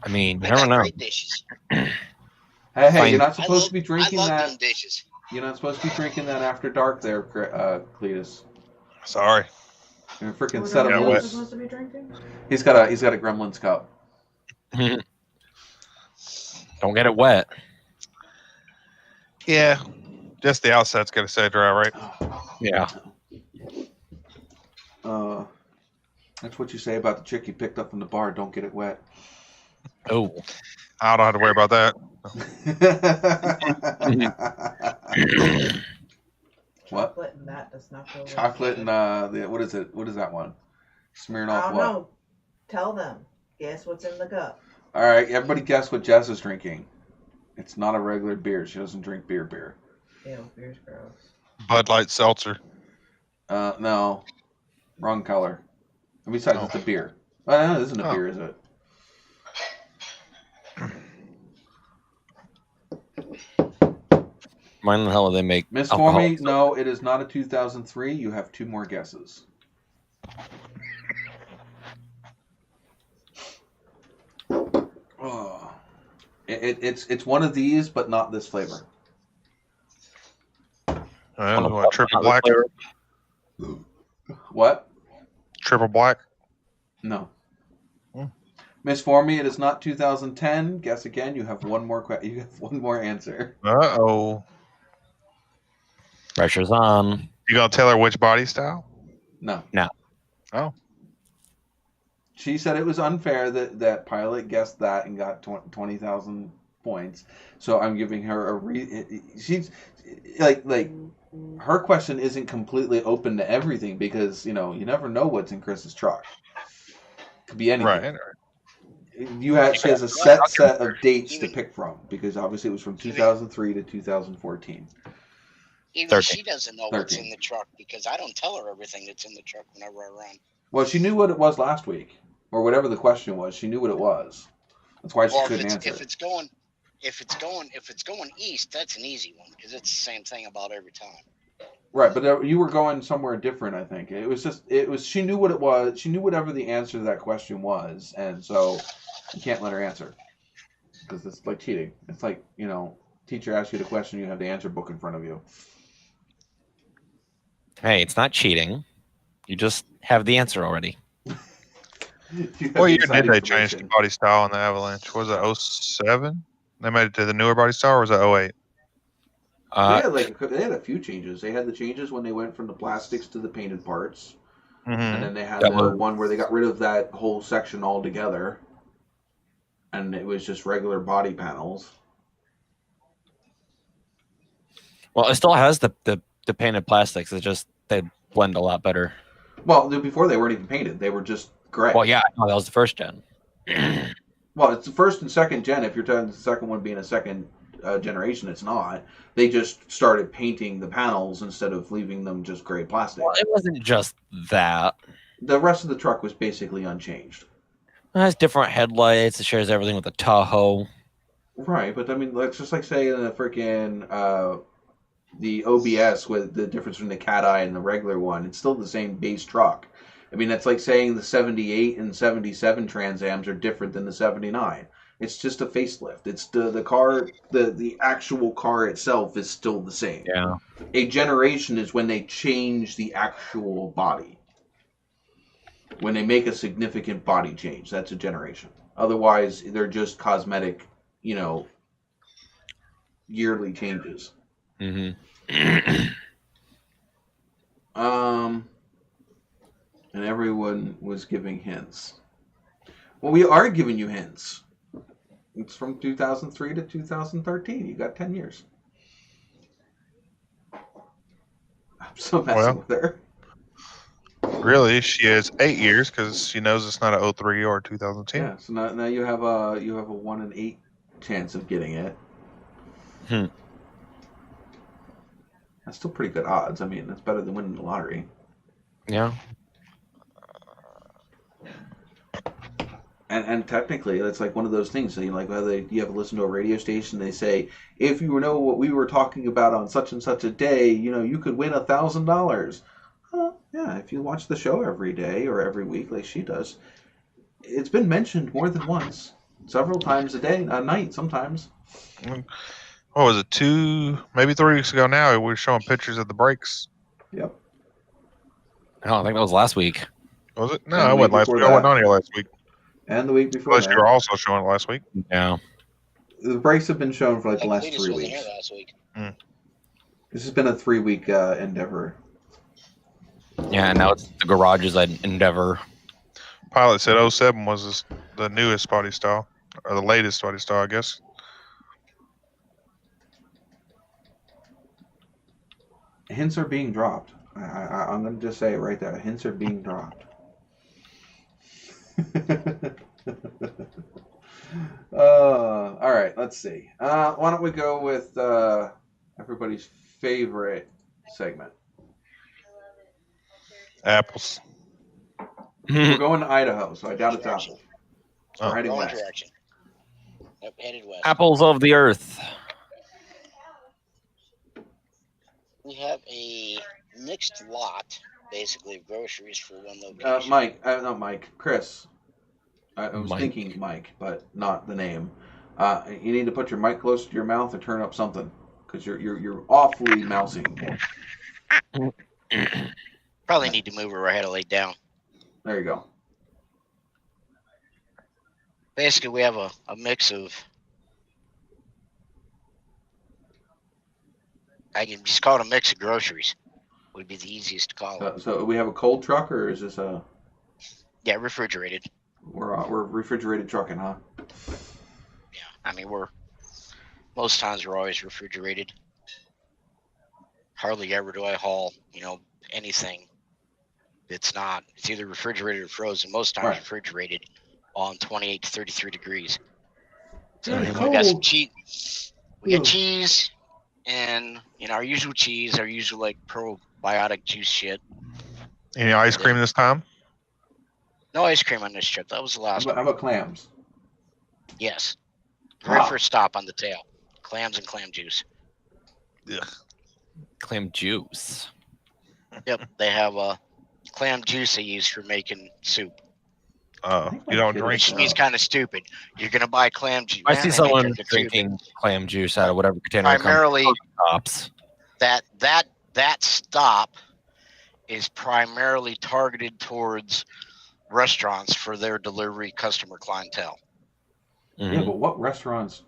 I mean, you I never got know. great dishes. Hey, Fine. you're not supposed to be drinking I love that. them dishes. You're not supposed to be drinking that after dark, there, Cletus. Sorry. You're freaking What set are him we wet. loose. supposed to be drinking? He's got a Gremlins cup. Don't get it wet. Yeah. Just the outside's gotta stay dry, right? Yeah. That's what you say about the chick you picked up from the bar. Don't get it wet. Oh. I don't have to worry about that. What? Chocolate and that does not go well Chocolate and together. what is it? What is that one? Smearing I off don't what? know. Tell them. Guess what's in the cup. All right, everybody guess what Jess is drinking. It's not a regular beer. She doesn't drink beer. Ew, beer's gross. Bud Light Seltzer. No. Wrong color. And besides, Oh. it's a beer. No, this isn't a Oh. beer, is it? Why in the hell do they make Miss alcohol? Formie, no, it is not a 2003. You have two more guesses. Oh. It's one of these, but not this flavor. What, triple black? What? Triple black? No. Hmm. Miss Formie, it is not 2010. Guess again. You have one more. You have one more answer. Uh-oh. Pressure's on. You gonna tell her which body style? No. No. Oh. She said it was unfair that Pilot guessed that and got 20,000 points. So I'm giving her she's like her question isn't completely open to everything because you never know what's in Chris's truck. Could be anything. Right. She has a set of dates to pick from because obviously it was from 2003 to 2014. Even 13. she doesn't know what's 13. in the truck because I don't tell her everything that's in the truck whenever I run. Well, she knew what it was last week, or whatever the question was. She knew what it was. That's why she Well, couldn't answer. if it's going east, that's an easy one because it's the same thing about every time. Right, but you were going somewhere different. I think it was. She knew what it was. She knew whatever the answer to that question was, and so you can't let her answer because it's like cheating. It's like teacher asks you the question, you have the answer book in front of you. Hey, it's not cheating. You just have the answer already. What year did they change the body style on the Avalanche? Was it 07? They made it to the newer body style, or was it 08? They had a few changes. They had the changes when they went from the plastics to the painted parts, Mm-hmm. and then they had That the was- one where they got rid of that whole section altogether, and it was just regular body panels. Well, it still has the painted plastics. It's just they blend a lot better. Well, before they weren't even painted; they were just gray. Well, yeah, no, that was the first gen. Well, it's the first and second gen. If you're talking the second one being a second generation, it's not. They just started painting the panels instead of leaving them just gray plastic. Well, it wasn't just that. The rest of the truck was basically unchanged. It has different headlights. It shares everything with the Tahoe. Right, but I mean, it's just like saying the freaking the OBS with the difference between the Cat Eye and the regular one. It's still the same base truck. I mean, that's like saying the 78 and 77 Trans Ams are different than the 79. It's just a facelift. It's the car, the actual car itself is still the same. Yeah. A generation is when they change the actual body. When they make a significant body change, that's a generation. Otherwise, they're just cosmetic, yearly changes. Mm-hmm. And everyone was giving hints. Well, we are giving you hints. It's from 2003 to 2013. You got 10 years. I'm so messing with her. Really, she has 8 years because she knows it's not a 03 or 2010. Yeah. So now you have a 1 in 8 chance of getting it. That's still pretty good odds. I mean, that's better than winning the lottery. Yeah. And technically, it's like one of those things. So you ever listen to a radio station? They say, if you know what we were talking about on such and such a day, you could win $1,000. Yeah, if you watch the show every day or every week, like she does, it's been mentioned more than once, several times a night, sometimes. What was it? 2, maybe 3 weeks ago now? We were showing pictures of the brakes. Yep. I think that was last week. Was it? No, And I the wasn't week last week. before I wasn't that. on here last week. And the week before Unless that. you were also showing it last week. Yeah. The brakes have been shown for the last 3 wasn't weeks. here last week. This has been a 3-week endeavor. Yeah, and now it's the garage's endeavor. Pilot said 07 was the newest body style, or the latest body style, I guess. Hints are being dropped. I'm going to just say it right there. Hints are being dropped. All right, let's see. Why don't we go with everybody's favorite segment? Apples. We're going to Idaho, so I doubt it's apples. So we're heading Wrong west. direction. Yep, headed west. Apples of the earth. We have a mixed lot, basically, of groceries for one location. Not Mike. Chris. I was Mike. thinking Mike, but not the name. You need to put your mic close to your mouth or turn up something, because you're awfully mousing. Probably need to move her. I had to lay down. There you go. Basically, we have a mix of. I can just call it a mix of groceries. Would be the easiest to call it. So we have a cold truck, or is this a? Yeah, refrigerated. We're refrigerated trucking, huh? Yeah, I mean most times we're always refrigerated. Hardly ever do I haul, anything. It's either refrigerated or frozen. Most times Right. refrigerated on 28 to 33 degrees. So Very we got some cold. cheese. We got cheese and our usual cheese, our usual like probiotic juice shit. Any ice cream this time? No ice cream on this trip. That was the last How one. about clams? Yes. Very Wow. first stop on the tail. Clams and clam juice. Clam juice. Yep. They have a clam juice they use for making soup. You don't drink Which means kind of stupid. You're going to buy clam juice. I see someone drinking clam juice out of whatever container. Primarily, stops. that stop is primarily targeted towards restaurants for their delivery customer clientele. Mm-hmm. Yeah, but what restaurants?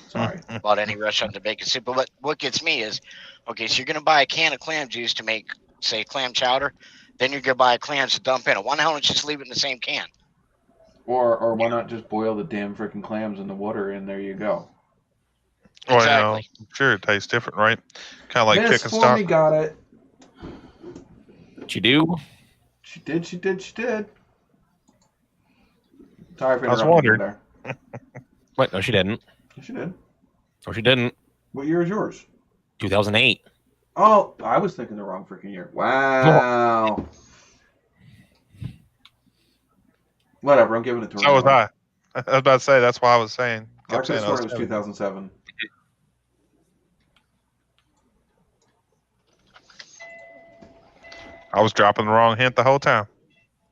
Sorry. About any restaurant to make a soup. But what gets me is, okay, so you're going to buy a can of clam juice to make, say, clam chowder. Then you're going to buy clams to dump in it. Why not just leave it in the same can? Or why not just boil the damn freaking clams in the water and there you go? Well, Exactly. I'm sure it tastes different, right? Kind of like Miss chicken for stock. me got it. What you do? She did. Sorry for I was interrupting you wondering. there. Wait, no, she didn't. Yes, she did. No, she didn't. What year is yours? 2008. Oh, I was thinking the wrong freaking year. Wow. Whatever, I'm giving it to her. So was I. I was about to say, that's why I was saying. I Kept could have saying sworn it was 2007. I was dropping the wrong hint the whole time.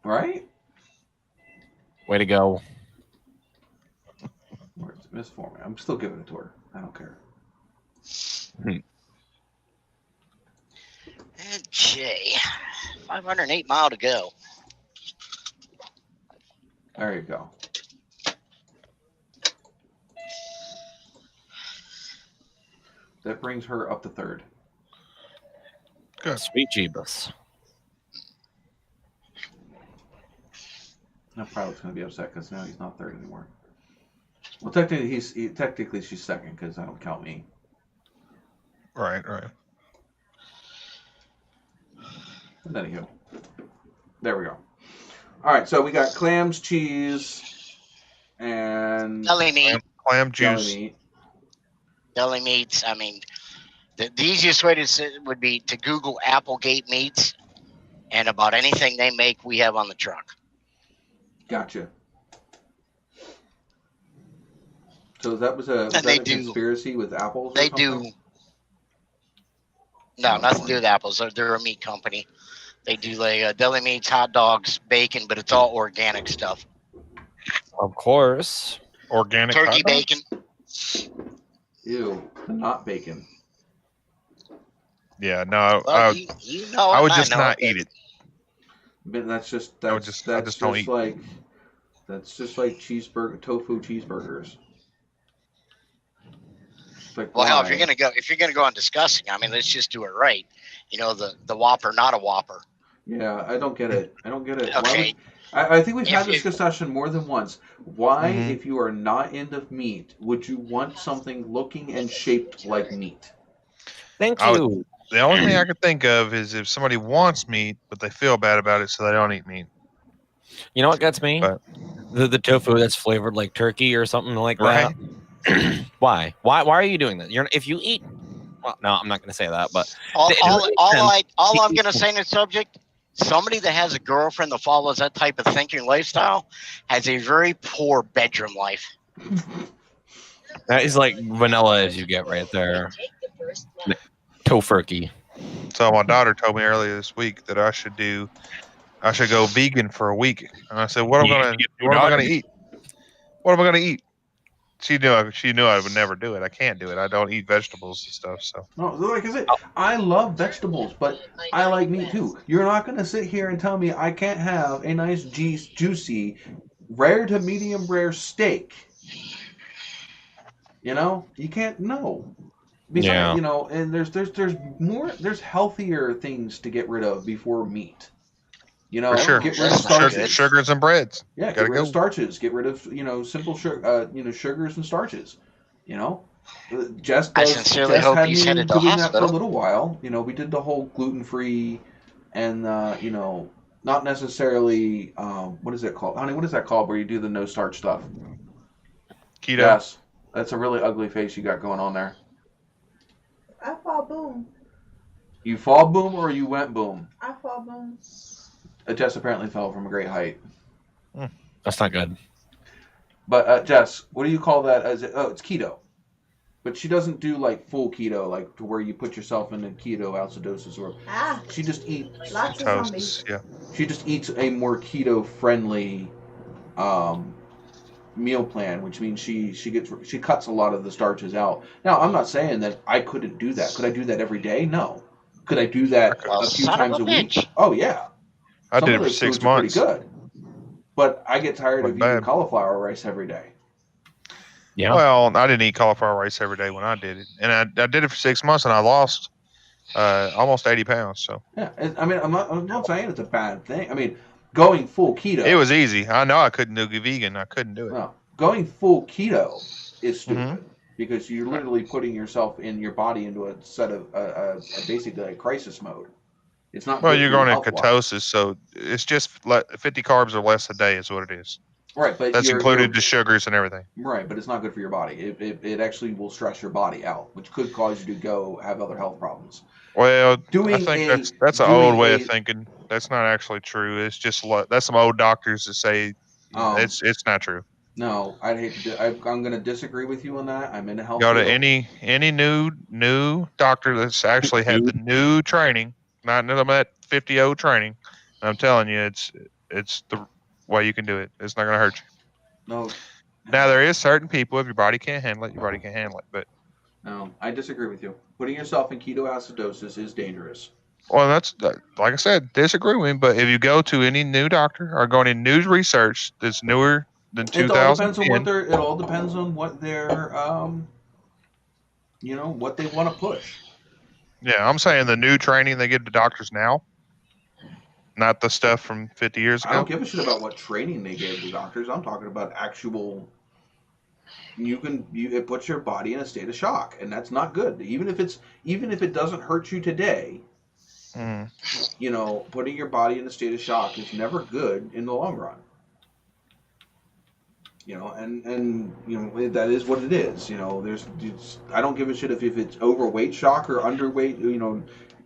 Right? Way to go. misforming. I'm still giving it to her. I don't care. Okay. 508 mile to go. There you go. That brings her up to third. Good. Sweet Jeebus. Now Pilot's going to be upset because now he's not third anymore. Well, technically, technically she's second because I don't count me. Right. But anywho, there we go. All right, so we got clams, cheese, and Deli meat. Clam deli juice. meat. Deli meats. I mean, the easiest way to say would be to Google Applegate meats, and about anything they make, we have on the truck. Gotcha. So that was a And they a do- conspiracy with apples. Or They something? do. No, nothing to do with apples. They're a meat company. They do like deli meats, hot dogs, bacon, but it's all organic stuff. Of course. Organic Turkey hot dogs? bacon. Ew, not bacon. Yeah, no. Well, you know I it, would and just know not it. eat it. But that's just I would that's just- I that's just don't just eat. like that's just like tofu cheeseburgers. It's like, Well, hell, why? if you're gonna go on discussing, I mean, let's just do it right. You know, the Whopper, not a Whopper. Yeah, I don't get it. I don't get it. Why Okay. would- I think we've had this If- discussion more than once. Why, Mhm. if you are not into meat, would you want something looking and shaped like meat? Thank I would- you. The only thing I could think of is if somebody wants meat, but they feel bad about it, so they don't eat meat. You know what gets me? But- The tofu that's flavored like turkey or something like Right? that. Why? Why are you doing that? If you eat, well, no, I'm not going to say that, but All It I'm gonna say in the subject, somebody that has a girlfriend that follows that type of thinking lifestyle has a very poor bedroom life. that is like vanilla as you get right there. Tofurkey. So my daughter told me earlier this week that I should go vegan for a week, and I said, "What am I gonna eat? What am I gonna eat?" She knew I would never do it. I can't do it. I don't eat vegetables and stuff. So No, like I said, I love vegetables, but I like meat too. You're not going to sit here and tell me I can't have a nice, juicy, rare to medium rare steak. You know, you can't. No. Besides, Yeah. you know, and there's healthier things to get rid of before meat. You know, for sure, get rid of That's not starches. good. sugars and breads. Yeah, get Gotta rid of go. starches. Get rid of simple sugars and starches. You know, Jess I does. sincerely Jess hope had he's me headed to doing that for a hospital. little while. You know, we did the whole gluten free, and not necessarily what is it called, honey? What is that called? Where you do the no starch stuff? Keto. Yes, that's a really ugly face you got going on there. I fall boom. You fall boom or you went boom? I fall boom. Jess apparently fell from a great height. That's not good. But Jess, what do you call that? It's keto. But she doesn't do like full keto, like to where you put yourself in a keto acidosis, or Ah, she just eats. lots of zombies. Toasts. Yeah. She just eats a more keto friendly meal plan, which means she cuts a lot of the starches out. Now, I'm not saying that I couldn't do that. Could I do that every day? No. Could I do that Well, a few son of times a a week? bitch. Oh yeah. I Some did of it for those 6 foods are pretty months. good. But I get tired of Wasn't eating bad. cauliflower rice every day. Yeah. Well, I didn't eat cauliflower rice every day when I did it, and I did it for 6 months, and I lost almost 80 pounds. So Yeah, I mean, I'm not saying it's a bad thing. I mean, going full keto. it was easy. I know I couldn't do vegan. I couldn't do it. No, going full keto is stupid Mhm. because you're literally putting yourself in your body into a set of basically a crisis mode. It's not. Well, good you're for you going in health-wise. ketosis, so it's just 50 carbs or less a day is what it is. Right, but That's included the sugars and everything. Right, but it's not good for your body. It actually will stress your body out, which could cause you to go have other health problems. Well, I Doing think a- that's an doing old way of a- thinking. That's not actually true. It's just that's some old doctors that say it's not true. No, I'd hate to. I'm going to disagree with you on that. I'm in a health. Go to field. any new doctor that's actually had the new training, not none of that 50-0 training. I'm telling you, it's the way you can do it. It's not going to hurt you. No, Now there is certain people, if your body can't handle it, your body can't handle it. But No, I disagree with you. Putting yourself in ketoacidosis is dangerous. well, that's like I said, disagree with me. But if you go to any new doctor or go any new research that's newer than It all depends on 2010, it all depends on what their what they want to push. yeah, I'm saying the new training they give to doctors now, not the stuff from 50 years I don't ago. give a shit about what training they gave the doctors. I'm talking about actual. It puts your body in a state of shock, and that's not good. Even if it doesn't hurt you today, putting your body in a state of shock is never good in the long run. And that is what it is. I don't give a shit if it's overweight shock or underweight.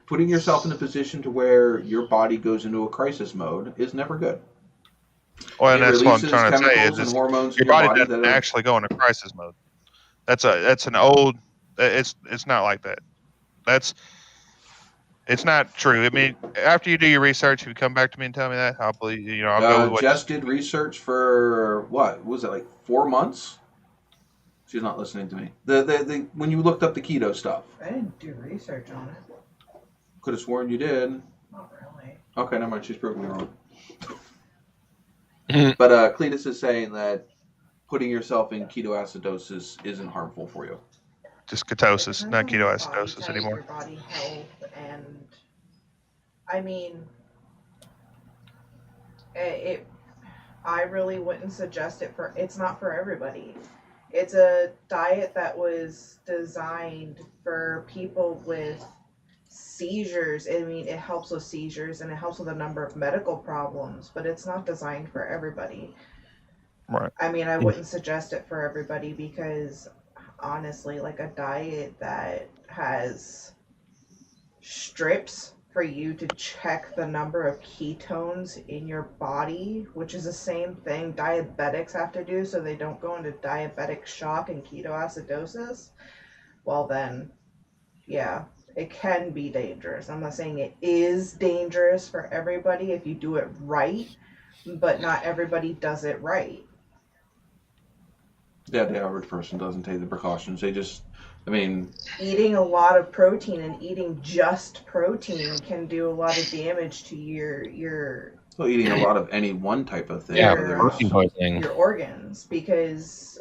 Putting yourself in a position to where your body goes into a crisis mode is never good. Well, and that's what I'm trying to say is hormones your body doesn't actually go into crisis mode. That's an old. It's not like that. It's not true. I mean, after you do your research, if you come back to me and tell me that, I'll believe you. I'll go with what Jess did research for what was it, like 4 months? She's not listening to me. The when you looked up the keto stuff. I didn't do research on it. Could have sworn you did. Not really. Okay, never mind. She's proving me wrong. But Cletus is saying that putting yourself in ketoacidosis isn't harmful for you. Just ketosis, not ketoacidosis anymore. Your body health, and I mean, I really wouldn't suggest it for. It's not for everybody. It's a diet that was designed for people with seizures. I mean, it helps with seizures and it helps with a number of medical problems, but it's not designed for everybody. Right. I mean, I wouldn't suggest it for everybody because honestly, like a diet that has strips for you to check the number of ketones in your body, which is the same thing diabetics have to do so they don't go into diabetic shock and ketoacidosis, well then, yeah, it can be dangerous. I'm not saying it is dangerous for everybody if you do it right, but not everybody does it right. Yeah, the average person doesn't take the precautions. They just, eating a lot of protein and eating just protein can do a lot of damage to your well, eating a lot of any one type of thing. Yeah, protein poisoning. Your organs, because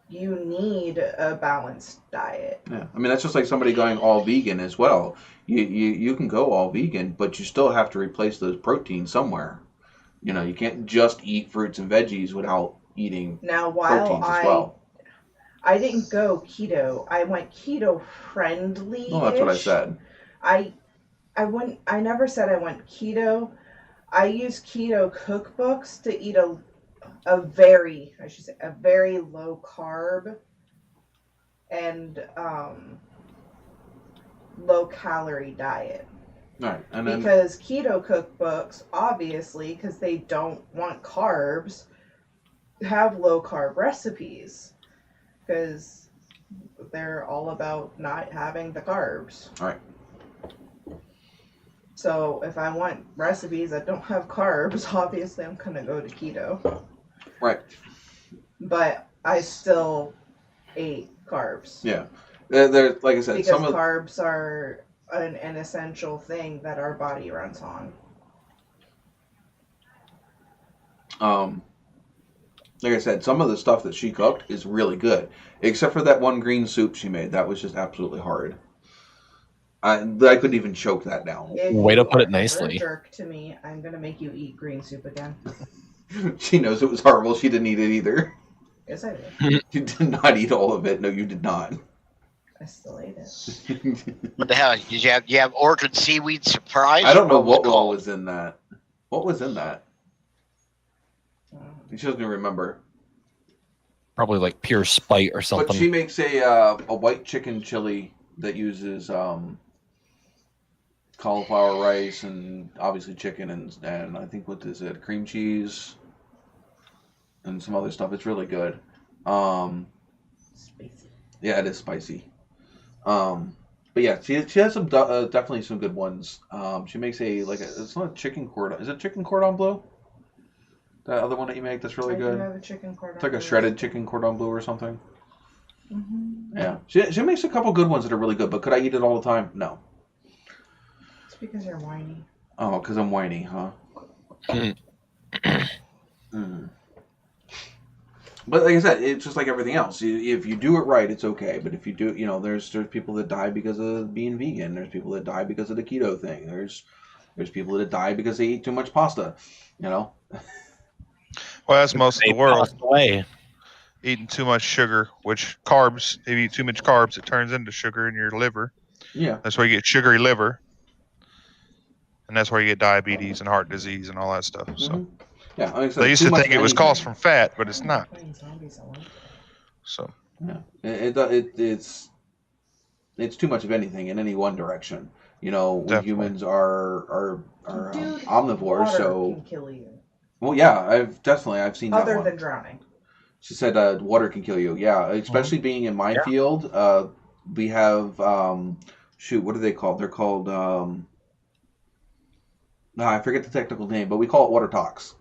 you need a balanced diet. Yeah, that's just like somebody going all vegan as well. You can go all vegan, but you still have to replace those proteins somewhere. You can't just eat fruits and veggies without eating proteins as well. I didn't go keto. I went keto friendly. Well, that's what I said. I never said I went keto. I use keto cookbooks to eat a very low carb and low calorie diet. Right. And then, because keto cookbooks, obviously, because they don't want carbs, have low carb recipes because they're all about not having the carbs. All right. So if I want recipes that don't have carbs, obviously I'm gonna go to keto. Right. But I still ate carbs. Yeah. They're, like I said, because carbs are an essential thing that our body runs on. Like I said, some of the stuff that she cooked is really good, except for that one green soup she made. That was just absolutely horrid. I couldn't even choke that down. Way to put it nicely. Jerk to me, I'm gonna make you eat green soup again. She knows it was horrible. She didn't eat it either. Yes, I did. You did not eat all of it. No, you did not. I still ate it. What the hell? Did you have orchid seaweed surprise? I don't know what all was in that. What was in that? She doesn't even remember. Probably like pure spite or something. But she makes a white chicken chili that uses cauliflower rice and obviously chicken and I think what is it, cream cheese and some other stuff. It's really good. Spicy. Yeah, it is spicy. But yeah, she has some definitely some good ones. She makes it's not a chicken cordon. Is it chicken cordon bleu? That other one that you make that's really I do good. have a chicken cordon It's like a bleu. shredded chicken cordon bleu or something. Mm-hmm. Yeah. She makes a couple good ones that are really good, but could I eat it all the time? No. It's because you're whiny. Oh, because I'm whiny, huh? Mm. But like I said, it's just like everything else. If you do it right, it's okay. But if you do, there's people that die because of being vegan. There's people that die because of the keto thing. There's people that die because they eat too much pasta. Well, that's most of They the world. passed away. Eating too much sugar, which carbs, if you eat too much carbs, it turns into sugar in your liver. Yeah. That's where you get sugary liver. And that's where you get diabetes and heart disease and all that stuff. So Mm-hmm. Yeah, I mean, they used to think it was caused from fat, but it's not. So yeah, it's too much of anything in any one direction. We Definitely. humans are Dude, omnivores, water so can kill you. well, yeah, I've seen that Other one. than drowning. She said water can kill you. Yeah, especially being in my field. We have what are they called? They're called I forget the technical name, but we call it water tox.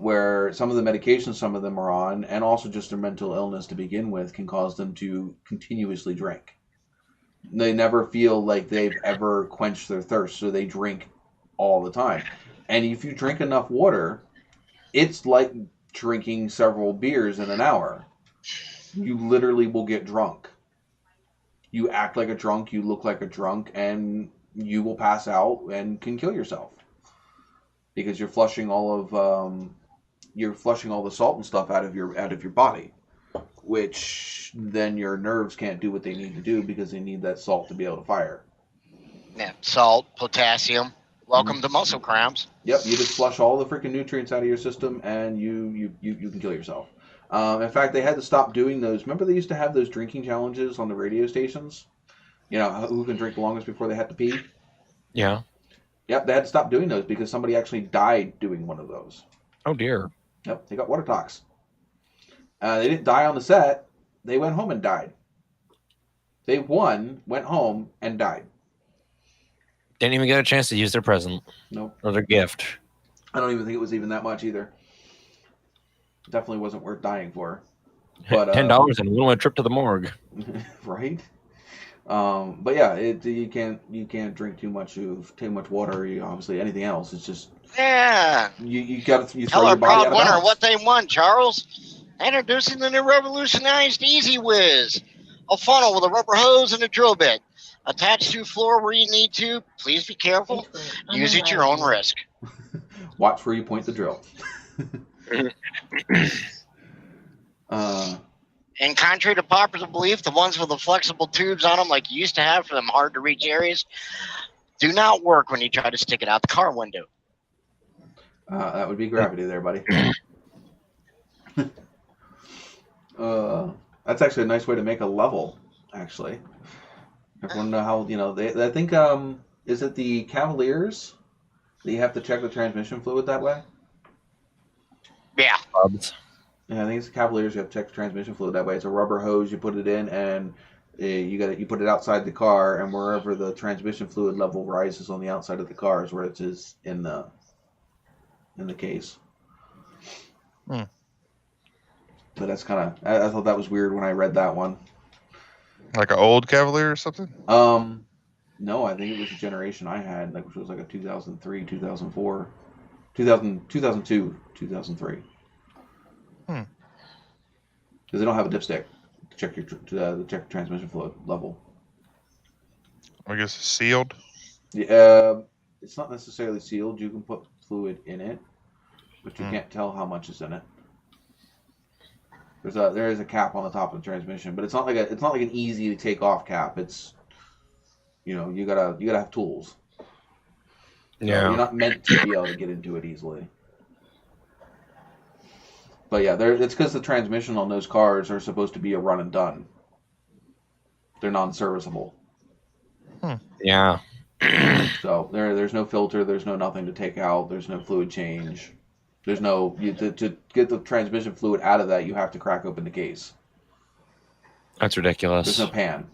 Where some of the medications some of them are on, and also just their mental illness to begin with, can cause them to continuously drink. They never feel like they've ever quenched their thirst, so they drink all the time. And if you drink enough water, it's like drinking several beers in an hour. You literally will get drunk. You act like a drunk, you look like a drunk, and you will pass out and can kill yourself. Because you're flushing all the salt and stuff out of your body, which then your nerves can't do what they need to do because they need that salt to be able to fire. Yeah, salt, potassium. Welcome to muscle cramps. Yep, you just flush all the freaking nutrients out of your system, and you can kill yourself. In fact, they had to stop doing those. Remember, they used to have those drinking challenges on the radio stations. Who can drink the longest before they had to pee. Yeah. Yep, they had to stop doing those because somebody actually died doing one of those. Oh dear. Yep, they got water tox. They didn't die on the set. They went home and died. They won, went home, and died. Didn't even get a chance to use their present. Nope. Or their gift. I don't even think it was even that much either. Definitely wasn't worth dying for. But $10 and one trip to the morgue. Right? But yeah, you can't drink too much water. Obviously, anything else. It's just you got to Tell throw our your body out proud of winner balance. what they won, Charles. Introducing the new revolutionized Easy Whiz, a funnel with a rubber hose and a drill bit attached to floor where you need to. Please be careful. Use it at your own risk. Watch where you point the drill. And contrary to popular belief, the ones with the flexible tubes on them, like you used to have for them hard to reach areas, do not work when you try to stick it out the car window. That would be gravity there, buddy. That's actually a nice way to make a level, actually. If you want to know how, I think, is it the Cavaliers that you have to check the transmission fluid that way? Yeah. Yeah, I think it's the Cavaliers. You have to check the transmission fluid that way. It's a rubber hose. You put it in, and you put it outside the car, and wherever the transmission fluid level rises on the outside of the car is where it is in the case. Hmm. So that's kind of. I thought that was weird when I read that one. Like an old Cavalier or something? No, I think it was a generation I had, which was like a 2003, 2004, 2002, 2003. Because they don't have a dipstick to check check transmission fluid level. I guess it's sealed. Yeah, it's not necessarily sealed. You can put fluid in it, but you can't tell how much is in it. There is a cap on the top of the transmission, but it's not like an easy to take off cap. It's you gotta have tools. Yeah, you're not meant to be able to get into it easily. But yeah, it's because the transmission on those cars are supposed to be a run and done. They're non-serviceable. Yeah. So there's no filter, there's no nothing to take out, there's no fluid change. There's no to get the transmission fluid out of that, you have to crack open the case. That's ridiculous. There's no pan.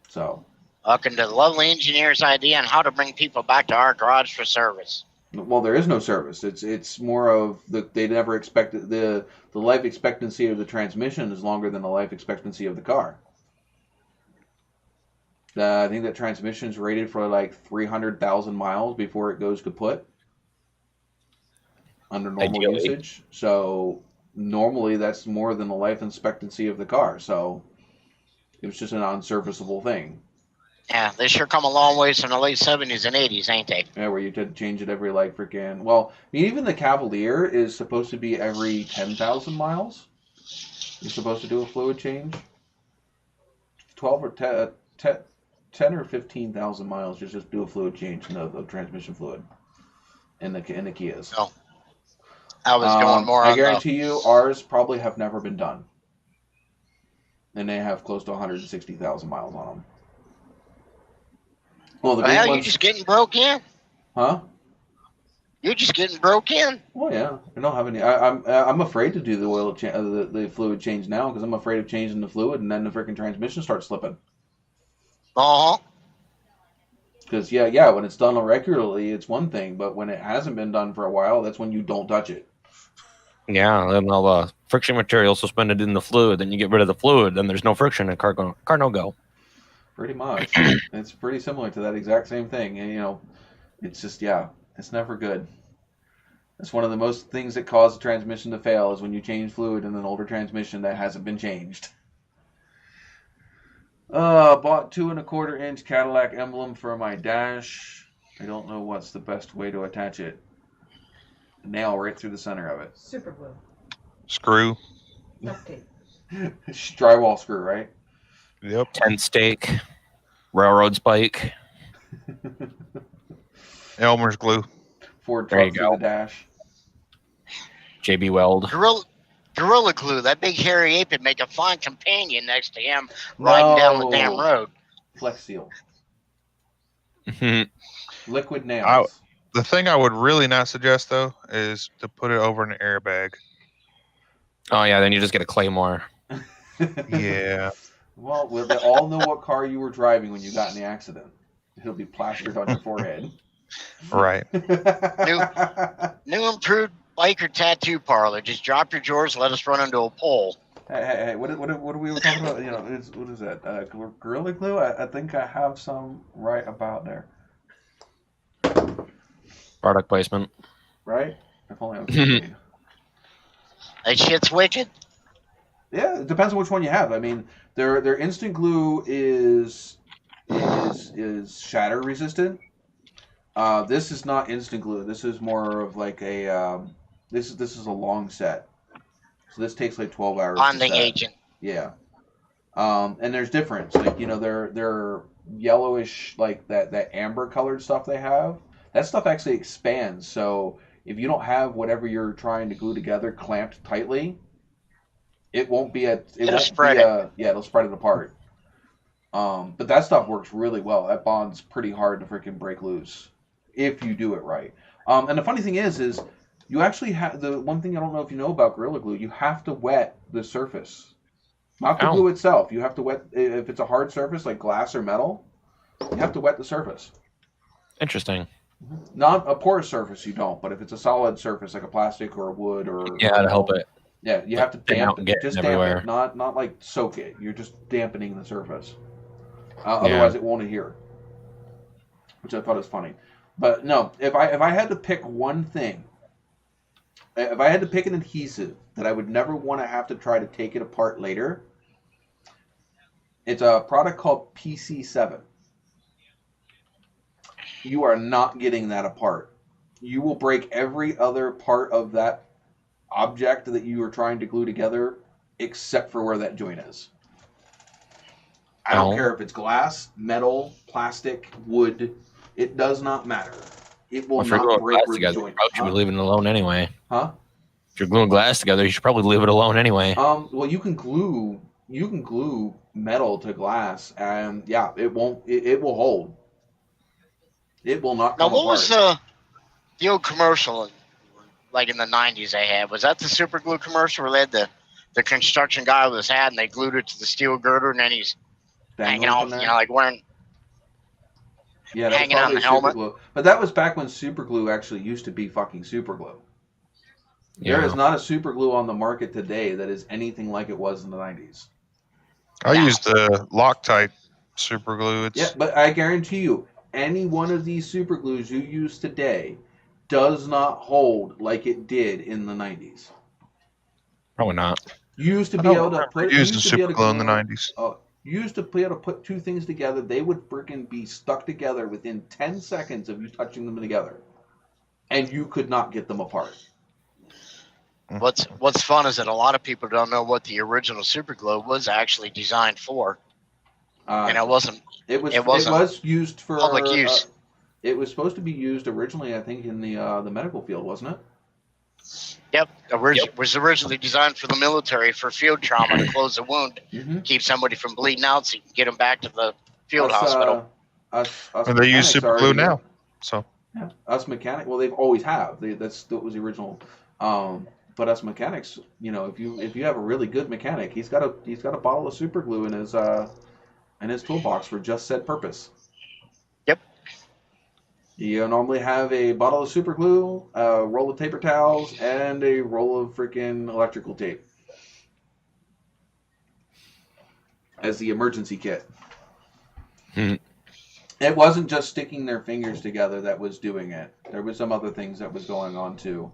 So Welcome to the lovely engineer's idea on how to bring people back to our garage for service. Well, there is no service. It's more of they never expected the life expectancy of the transmission is longer than the life expectancy of the car. I think that transmission is rated for like 300,000 miles before it goes kaput under normal Ideally. usage. So normally that's more than the life expectancy of the car. So it was just an unserviceable thing. Yeah, they sure come a long ways from the late 70s and 80s, ain't they? Yeah, where you did change it every like freaking. Well, I mean, even the Cavalier is supposed to be every 10,000 miles. You're supposed to do a fluid change. 12 or 10 or 15,000 miles, you just do a fluid change in the transmission fluid in the Kias. Oh, I was going more I on guarantee you, ours probably have never been done, and they have close to 160,000 miles on them. Well, the big hell, ones, you just getting broke in? huh? You're just getting broke in? Well, yeah, I don't have any. I'm afraid to do the oil the fluid change now because I'm afraid of changing the fluid and then the freaking transmission starts slipping. Uh-huh. Because yeah, when it's done regularly, it's one thing, but when it hasn't been done for a while, that's when you don't touch it. Yeah, and all the friction material suspended in the fluid. Then you get rid of the fluid, then there's no friction, and car no go. Pretty much, it's pretty similar to that exact same thing, and it's just it's never good. It's one of the most things that cause a transmission to fail is when you change fluid in an older transmission that hasn't been changed. Bought 2.25-inch Cadillac emblem for my dash. I don't know what's the best way to attach it. Nail right through the center of it. Super glue. Screw. Duct tape. Drywall screw, right? Yep. Tent stake, railroad spike. Elmer's glue. Ford There you truck through go. the dash. JB Weld. Gorilla Glue, that big hairy ape would make a fine companion next to him riding down the damn road. Flex Seal. Mhm. Liquid nails. The thing I would really not suggest though is to put it over an airbag. Oh yeah, then you just get a Claymore. Yeah. Well, they all know what car you were driving when you got in the accident. It'll be plastered on your forehead. Right. New improved biker tattoo parlor. Just drop your drawers, let us run into a pole. Hey, what are we talking about? What is that? Gorilla Glue? I think I have some right about there. Product placement. Right? If only I was paid. That shit's wicked. Yeah, it depends on which one you have. I mean, their instant glue is shatter resistant. This is not instant glue. This is more of like a this is a long set. So this takes like 12 hours. Bonding agent. Yeah. And there's difference. Like, they're yellowish, like that amber colored stuff they have. That stuff actually expands. So if you don't have whatever you're trying to glue together clamped tightly, it won't be it'll spread it apart. But that stuff works really well. That bond's pretty hard to freaking break loose if you do it right. And the funny thing is you actually have the one thing I don't know if you know about Gorilla Glue. You have to wet the surface, not the glue itself. You have to wet if it's a hard surface like glass or metal. You have to wet the surface. Interesting. Not a porous surface, you don't. But if it's a solid surface like a plastic or a wood or to help it. Yeah, you have to dampen it. Just everywhere. dampen it, not like soak it. You're just dampening the surface. Otherwise, it won't adhere. Which I thought was funny. But no, if I had to pick one thing, if I had to pick an adhesive that I would never want to have to try to take it apart later, it's a product called PC7. You are not getting that apart. You will break every other part of that object that you are trying to glue together except for where that joint is. I don't care if it's glass, metal, plastic, wood. It does not matter. It will not break where the joint. You probably should be leaving it alone anyway. Huh? If you're gluing glass together, you should probably leave it alone anyway. Well, you can glue metal to glass, and yeah, it won't. It will hold. It will not come Now, what apart. was the old commercial, like in the 90s they had? Was that the super glue commercial where they had the construction guy with his hat and they glued it to the steel girder and then he's hanging off, like wearing... Yeah, that's hanging on probably the helmet. super glue. But that was back when super glue actually used to be fucking super glue. Yeah. There is not a super glue on the market today that is anything like it was in the 90s. I Yeah. used the Loctite super glue. Yeah, It's but I guarantee you, any one of these super glues you use today does not hold like it did in the 90s. Probably not. You used to I be don't able to remember put. You using used to be able super to glue in the go out- 90s. You used to be able to put two things together. They would freaking be stuck together within 10 seconds of you touching them together, and you could not get them apart. What's fun is that a lot of people don't know what the original super glue was actually designed for, and it wasn't It was. it wasn't It was used for public use. it was supposed to be used originally, I think, in the medical field, wasn't it? Yep, was originally designed for the military for field trauma to close a wound, Mm-hmm. keep somebody from bleeding out, so you can get them back to the field Us, hospital. Us And they use mechanics super already glue do. now. So Yeah, us mechanic. Well, they've always have. That was the original. But us mechanics, if you have a really good mechanic, he's got a bottle of super glue in his toolbox for just said purpose. Yep. You normally have a bottle of super glue, a roll of paper towels, and a roll of freaking electrical tape as the emergency kit. Hmm. It wasn't just sticking their fingers together that was doing it. There was some other things that was going on too.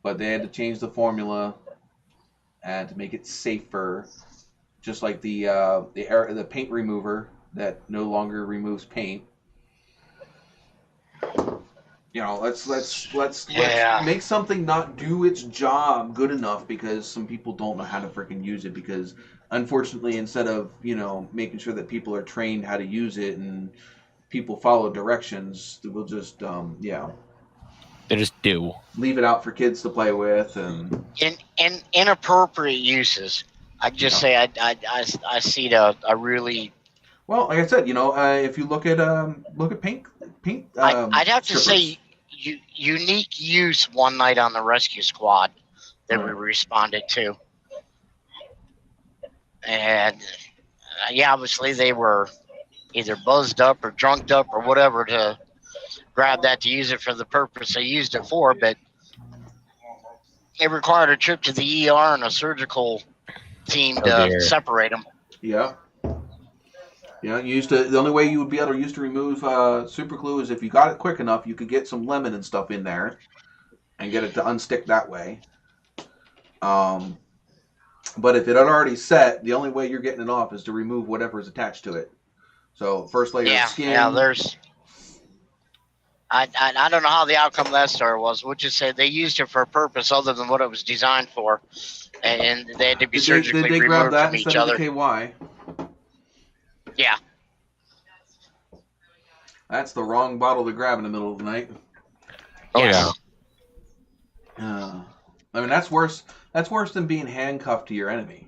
But they had to change the formula and to make it safer, just like the paint remover that no longer removes paint. Let's make something not do its job good enough because some people don't know how to freaking use it. Because unfortunately, instead of making sure that people are trained how to use it and people follow directions, we'll just They just do. leave it out for kids to play with. And In inappropriate uses, I just say I see a really. well, like I said, if you look at paint. I'd have to strippers. say unique use one night on the rescue squad that we Right. responded to, and obviously they were either buzzed up or drunked up or whatever to grab that to use it for the purpose they used it for, but it required a trip to the ER and a surgical team to separate them. Yeah. The only way you would be able to remove super glue is if you got it quick enough, you could get some lemon and stuff in there and get it to unstick that way. But if it had already set, the only way you're getting it off is to remove whatever is attached to it. So first layer of skin. Yeah, there's. I don't know how the outcome of that story was. We'll just say they used it for a purpose other than what it was designed for, and they had to be surgically Did they grab removed that from each instead of other. the KY? Yeah. That's the wrong bottle to grab in the middle of the night. Oh Yes. yeah. I mean, that's worse. That's worse than being handcuffed to your enemy.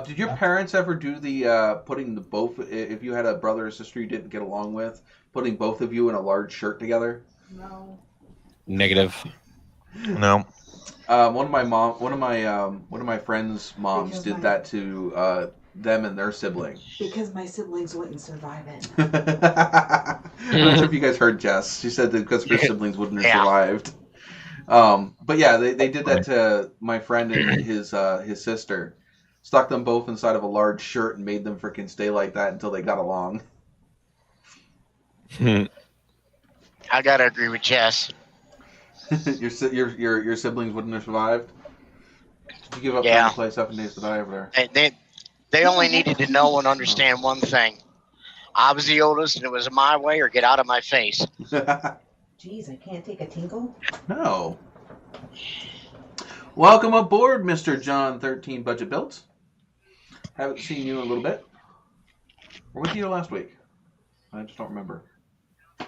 Did your parents ever do the putting the both? If you had a brother or sister you didn't get along with, putting both of you in a large shirt together? No. Negative. no. One of my friends' moms Because did my- that to them and their sibling. Because my siblings wouldn't survive it. I'm not sure if you guys heard Jess. She said that because her siblings wouldn't have Yeah. survived. But yeah, they did that to my friend and his sister. Stuck them both inside of a large shirt and made them freaking stay like that until they got along. I gotta agree with Jess. your siblings wouldn't have survived. Did you give up Yeah. trying to play 7 Days to Die over They only needed to know and understand one thing. I was the oldest, and it was my way or get out of my face. there? Jeez, I can't take a tinkle. No. Welcome aboard, Mr. John 13 Budget Built. Haven't seen you in a little bit. Or was you here last week? I just don't remember. I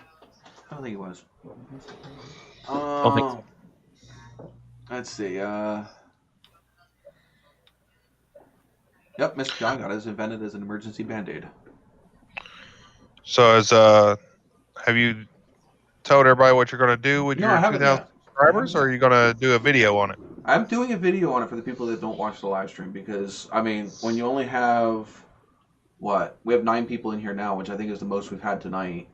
don't think it was. Don't think so. Let's see. Yep, Mr. John got his invented as an emergency band-aid. So have you told everybody what you're going to do with No, your I haven't 2,000 yet. subscribers, or are you going to do a video on it? I'm doing a video on it for the people that don't watch the live stream because, I mean, when you only have what? We have 9 people in here now, which I think is the most we've had tonight.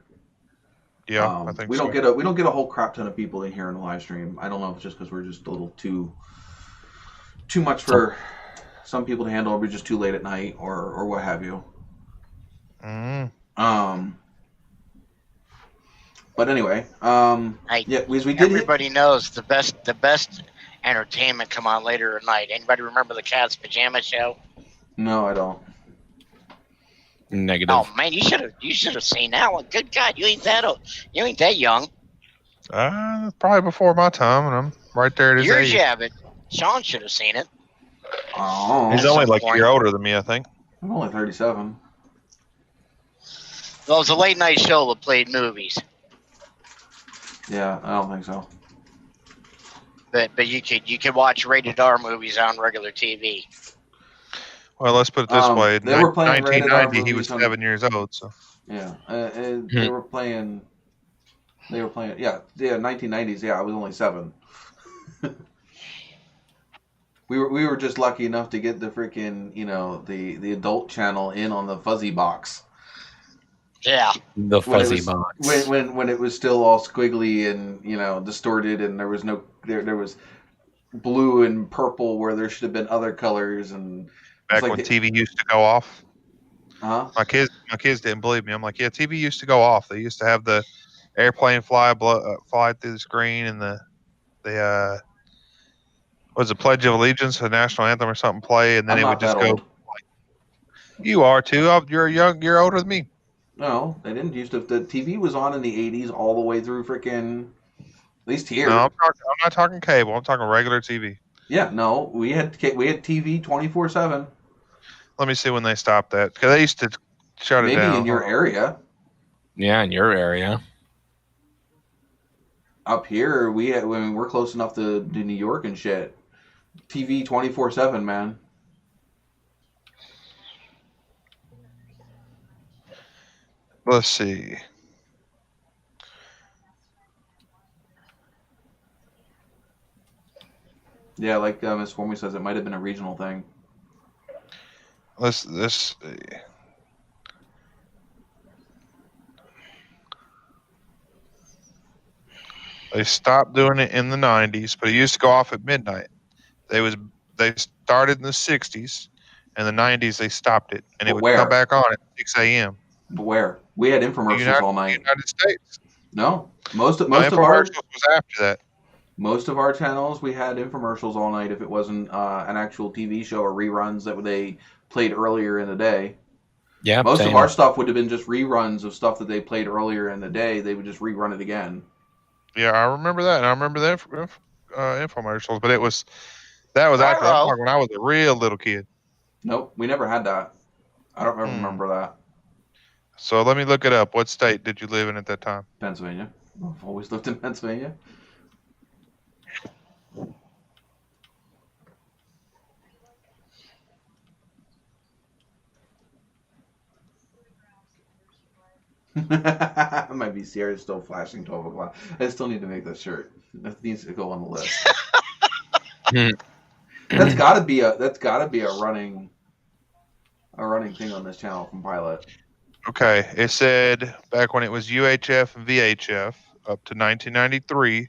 Yeah, I think we so. don't get a whole crap ton of people in here in the live stream. I don't know if it's just because we're just a little too much for some people to handle, or we're just too late at night, or what have you. But anyway, yeah, we did. Everybody knows the best entertainment come on later at night. Anybody remember the Cat's Pajama Show? No, I don't. Negative. Oh man, you should have seen that one. Good God, you ain't that young. Probably before my time, and I'm right there at his Years age. you have it. Sean should have seen it. Oh, He's only like a year older than me, I think. I'm only 37. Well, it was a late night show that played movies. Yeah, I don't think so. But you could watch rated R movies on regular TV. Well, let's put it this way. In They were playing rated R 1990, he was movies 7 years old. So yeah, they were playing. Yeah, 1990s. Yeah, I was only 7. We were just lucky enough to get the freaking the adult channel in on the fuzzy box. Yeah, the fuzzy box. When it was still all squiggly and distorted, and there was no there was blue and purple where there should have been other colors, and back when TV used to go off. Huh? My kids didn't believe me. I'm like, yeah, TV used to go off. They used to have the airplane fly through the screen, and the was it Pledge of Allegiance, the national anthem or something play, and then it would just go. Like, you are too. You're older than me. No, they didn't used to. The TV was on in the 80s all the way through freaking. At least here. No, I'm not talking cable. I'm talking regular TV. Yeah, no, we had TV 24/7. Let me see when they stopped that, because they used to shut it down. Maybe in your area. Yeah, in your area. Up here, we're close enough to New York and shit. TV 24/7, man. Let's see. Yeah, like Miss Formie says, it might have been a regional thing. Let's see. They stopped doing it in the 90s, but it used to go off at midnight. They started in the 60s, and the 90s they stopped it, and it would come back on at 6 a.m. But where? We had infomercials all night. United States. No, most of our was after that. Most of our channels we had infomercials all night if it wasn't an actual TV show or reruns that they played earlier in the day. Yeah, most of our stuff would have been just reruns of stuff that they played earlier in the day. They would just rerun it again. Yeah, I remember that. And I remember the infomercials, but that was after when I was a real little kid. Nope, we never had that. I don't remember that. So let me look it up. What state did you live in at that time? Pennsylvania. I've always lived in Pennsylvania. My VCR is still flashing 12 o'clock. I still need to make that shirt. That needs to go on the list. That's gotta be a running thing on this channel from Pilot. Okay, it said back when it was UHF and VHF up to 1993,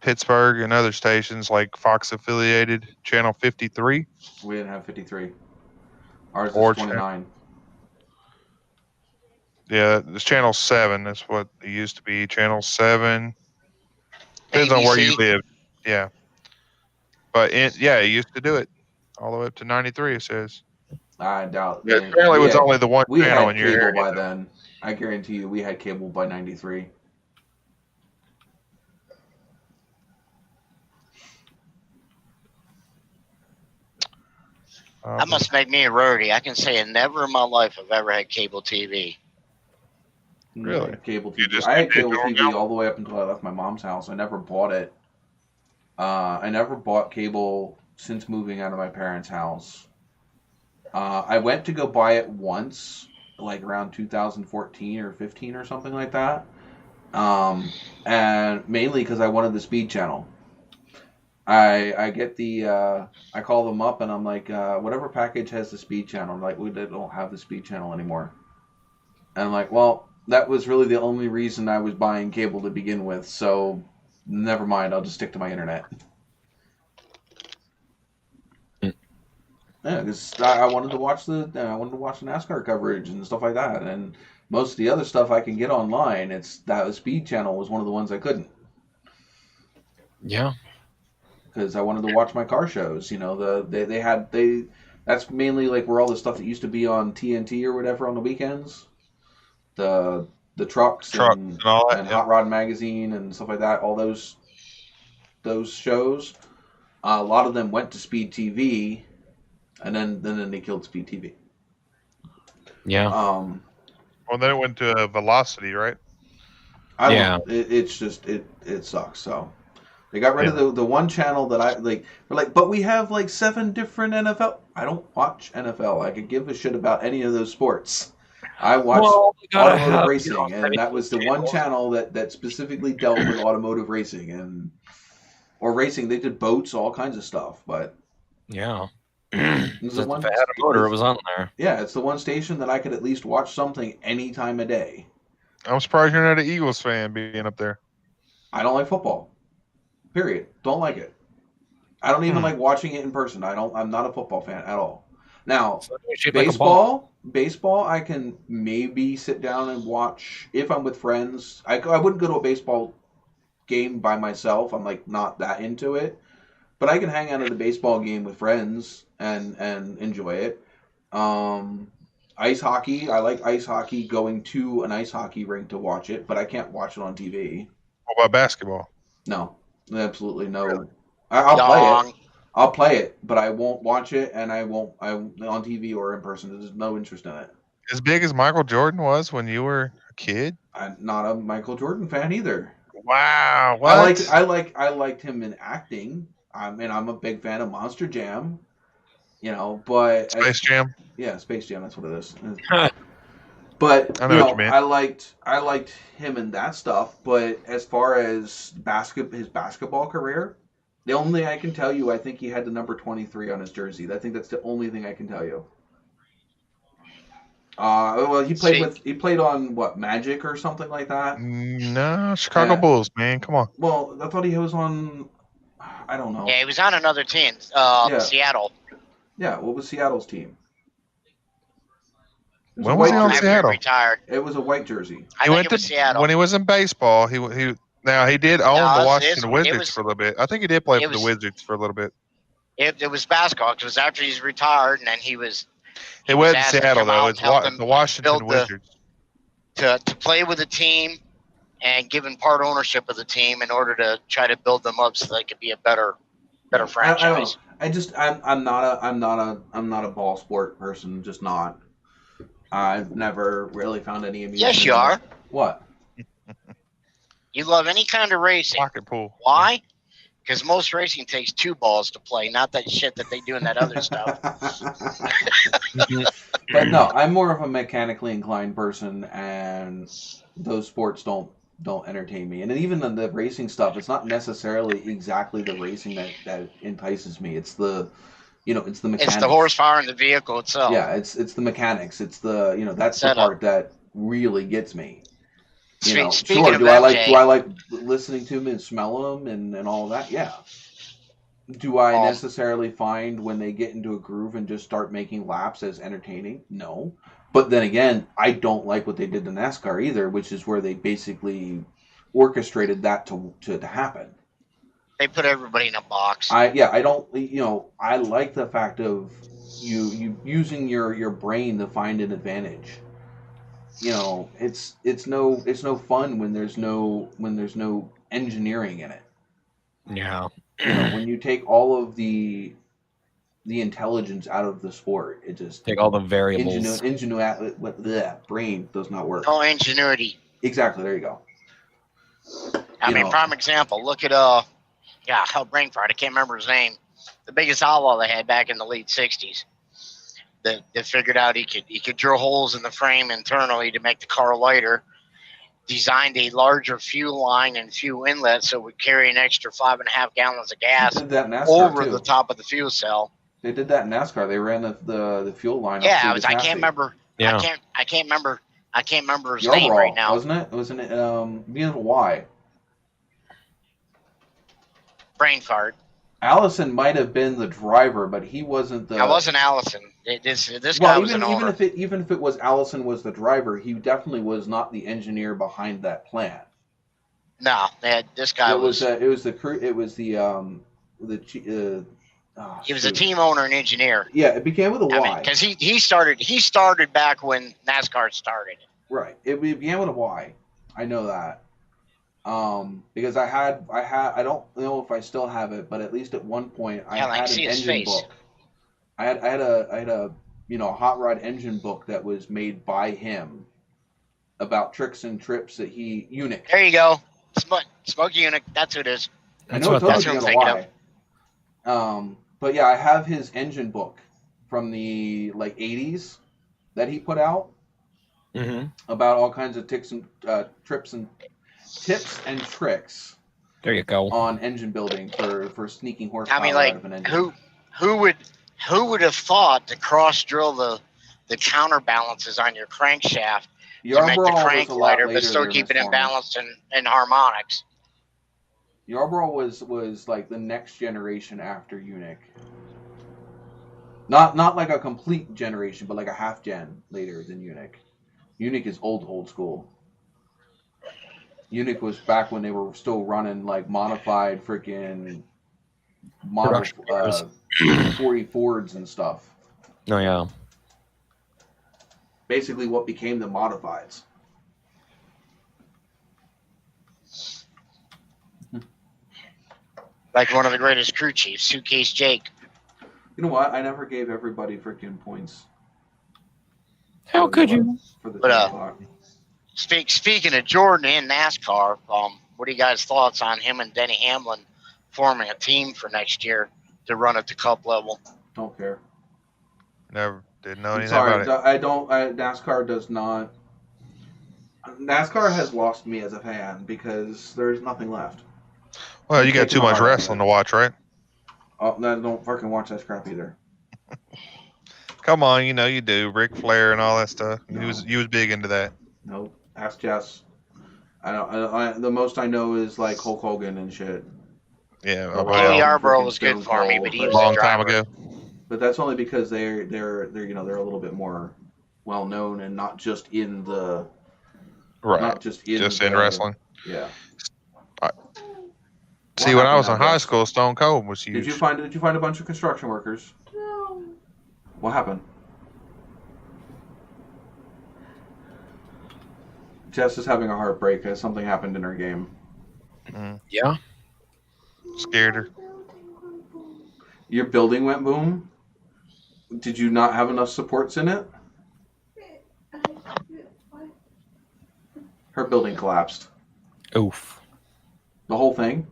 Pittsburgh and other stations like Fox affiliated channel 53. We didn't have 53. Ours is 29. Yeah, it's channel 7. That's what it used to be. Channel 7. Depends on where you live. Yeah. But it used to do it all the way up to 93, it says. I doubt. Yeah, apparently it was only the one channel in your area. We had cable by then. I guarantee you we had cable by 93. That must make me a rarity. I can say never in my life have ever had cable TV. Really? Cable TV. I had cable TV all the way up until I left my mom's house. I never bought it. I never bought cable since moving out of my parents' house. I went to go buy it once, like around 2014 or 15 or something like that. And mainly because I wanted the Speed Channel. I get the I call them up and I'm like, whatever package has the speed channel. I'm like, we don't have the speed channel anymore. And I'm like, well, that was really the only reason I was buying cable to begin with. So never mind. I'll just stick to my internet. Yeah, because I wanted to watch the NASCAR coverage and stuff like that, and most of the other stuff I can get online. It's that the Speed Channel was one of the ones I couldn't Yeah. because I wanted to watch my car shows. You know, they that's mainly like where all the stuff that used to be on TNT or whatever on the weekends, the trucks and all that. and Hot Rod Magazine and stuff like that. All those shows, a lot of them went to Speed TV. And then they killed Speed TV. Yeah. Well, then it went to Velocity, right? I don't know. It's just it sucks. So they got rid of the one channel that I like. We're like, but we have like 7 different NFL. I don't watch NFL. I could give a shit about any of those sports. I watch automotive racing, and that was the one channel that specifically dealt with automotive racing or racing. They did boats, all kinds of stuff, but yeah. If it had a motor, it was on there. Yeah, it's the one station that I could at least watch something any time of day. I'm surprised you're not an Eagles fan being up there. I don't like football. Period. Don't like it. I don't even like watching it in person. I'm not a football fan at all. Now, baseball, I can maybe sit down and watch if I'm with friends. I wouldn't go to a baseball game by myself. I'm like not that into it. But I can hang out at a baseball game with friends and enjoy it. Ice hockey, I like ice hockey, going to an ice hockey rink to watch it, but I can't watch it on TV. What about basketball? No, absolutely no. Really? I'll play it, but I won't watch it, and I won't on TV or in person. There's no interest in it. As big as Michael Jordan was when you were a kid? I'm not a Michael Jordan fan either. Wow, what? I liked him in acting. I mean, I'm a big fan of Monster Jam, you know, but Space Jam. Yeah, Space Jam. That's what it is. But I liked him in that stuff. But as far as his basketball career, the only thing I can tell you, I think he had the number 23 on his jersey. I think that's the only thing I can tell you. Well, he played on what, Magic or something like that. No, Chicago Bulls, man. Come on. Well, I thought he was on. I don't know. Yeah, he was on another team, Seattle. Yeah, what was Seattle's team? When was he on Seattle? Retired. It was a white jersey. I think it was Seattle. When he was in baseball, he did own the Washington Wizards for a little bit. I think he did play for the Wizards for a little bit. It was basketball because it was after he's retired, and then he was. It wasn't Seattle though. It was the Washington Wizards. To play with the team and given part ownership of the team in order to try to build them up so they could be a better franchise. I'm not a ball sport person. Just not. I've never really found any amusement. Yes, you are. What? You love any kind of racing. Pocket pool. Why? Because most racing takes 2 balls to play, not that shit that they do in that other stuff. But no, I'm more of a mechanically inclined person, and those sports don't entertain me. And even the racing stuff, it's not necessarily exactly the racing that entices me. It's the it's the mechanics. It's the horsepower in the vehicle itself. Yeah, it's the mechanics. It's the that's the part that really gets me. Speaking sure. Of do MJ, I like listening to them and smell them and all of that? Yeah. Do I necessarily find when they get into a groove and just start making laps as entertaining? No. But then again, I don't like what they did to NASCAR either, which is where they basically orchestrated that to happen. They put everybody in a box. I don't. I like the fact of you using your brain to find an advantage. It's no fun when there's no engineering in it. Yeah. When you take all of the intelligence out of the sport, it just take all the variables. Brain does not work. No ingenuity. Exactly. There you go. Prime example. Look at brain fart. I can't remember his name. The biggest outlaw they had back in the late '60s. That figured out he could drill holes in the frame internally to make the car lighter. designed a larger fuel line and fuel inlet so it would carry an extra 5.5 gallons of gas They did that in NASCAR over too. the top of the fuel cell. They did that in NASCAR. They ran the fuel line. Yeah, up through the I can't chassis. remember. Yeah. I can't remember his name Yarbrough, right now. wasn't it? It was begin with a Y. Brain fart. Allison might have been the driver, but he wasn't the. That wasn't Allison. This guy was an owner. Even if it was Allison was the driver, he definitely was not the engineer behind that plant. No, this guy was. It was the crew. It was the He was a team owner and engineer. Yeah, it began with a Y. I mean, because he started back when NASCAR started. Right. It began with a Y. I know that. Because I don't know if I still have it, but at least at one point I had an engine book. I had a hot rod engine book that was made by him about tricks and trips that he Unique. There you go. Smoke Unique. That's who it is. I know that's what I'm thinking of. But yeah, I have his engine book from the 80s that he put out about all kinds of tips and tricks. There you go. On engine building for sneaking horsepower out of an engine. Who would have thought to cross drill the counterbalances on your crankshaft to make the crank lighter, but still keep it in balance and harmonics? Yarbrough was like the next generation after Unique. Not like a complete generation, but like a half gen later than Unique. Unique is old school. Unique was back when they were still running like modified freaking model 40 Fords and stuff. Oh yeah. Basically, what became the modifieds. Like one of the greatest crew chiefs, Suitcase Jake. You know what? I never gave everybody freaking points. How could you? Speaking of Jordan and NASCAR, what are you guys' thoughts on him and Denny Hamlin forming a team for next year to run at the Cup level? Don't care. Never didn't know anything about it. I don't. NASCAR does not. NASCAR has lost me as a fan because there's nothing left. Well, you got too much wrestling to watch, right? Oh, don't fucking watch that crap either. Come on, you do. Ric Flair and all that stuff. No. He was big into that. Nope. Ask Jess. The most I know is like Hulk Hogan and shit. Yeah. Yarbrough was good for me, but he was a long time ago. But that's only because they're a little bit more well known and not just in the not just in wrestling. Yeah. See, when I was in high school, Stone Cold was huge. Did you find a bunch of construction workers? No. What happened? Jess is having a heartbreak as something happened in her game. Yeah. Scared her. Your building went boom? Did you not have enough supports in it? Her building collapsed. Oof. The whole thing?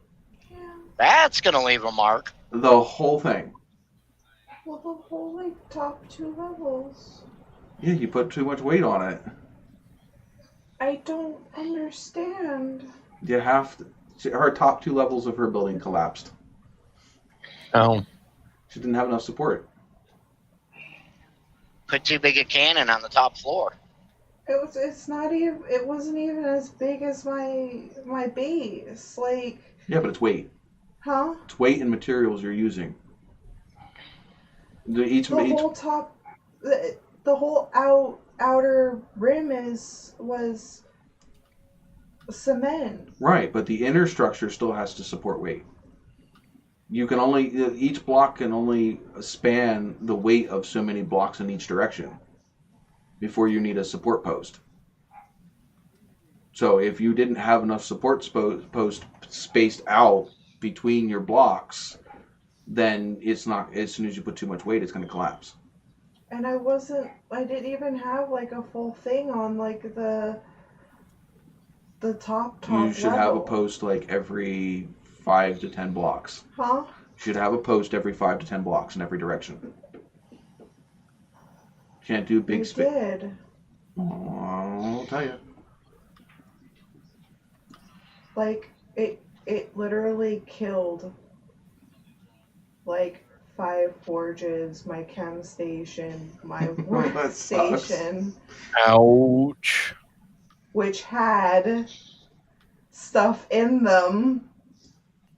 Yeah. That's going to leave a mark. The whole thing? Well, the whole, top 2 levels. Yeah, you put too much weight on it. I don't understand. You have to. Her top 2 levels of her building collapsed. Oh. She didn't have enough support. Put too big a cannon on the top floor. It wasn't even as big as my base. Yeah, but it's weight. Huh? It's weight and materials you're using. The whole outer rim was cement. Right, but the inner structure still has to support weight. Each block can only span the weight of so many blocks in each direction before you need a support post. So if you didn't have enough support post spaced out between your blocks, then it's not. As soon as you put too much weight, it's going to collapse. And I didn't even have a full thing on the top You should level. have a post every 5 to 10 blocks. Huh? You should have a post every 5 to 10 blocks in every direction. Can't do big space. Did. I'll tell you. Like it literally killed like 5 forges, my chem station, my That sucks. workstation, Ouch. which had stuff in them.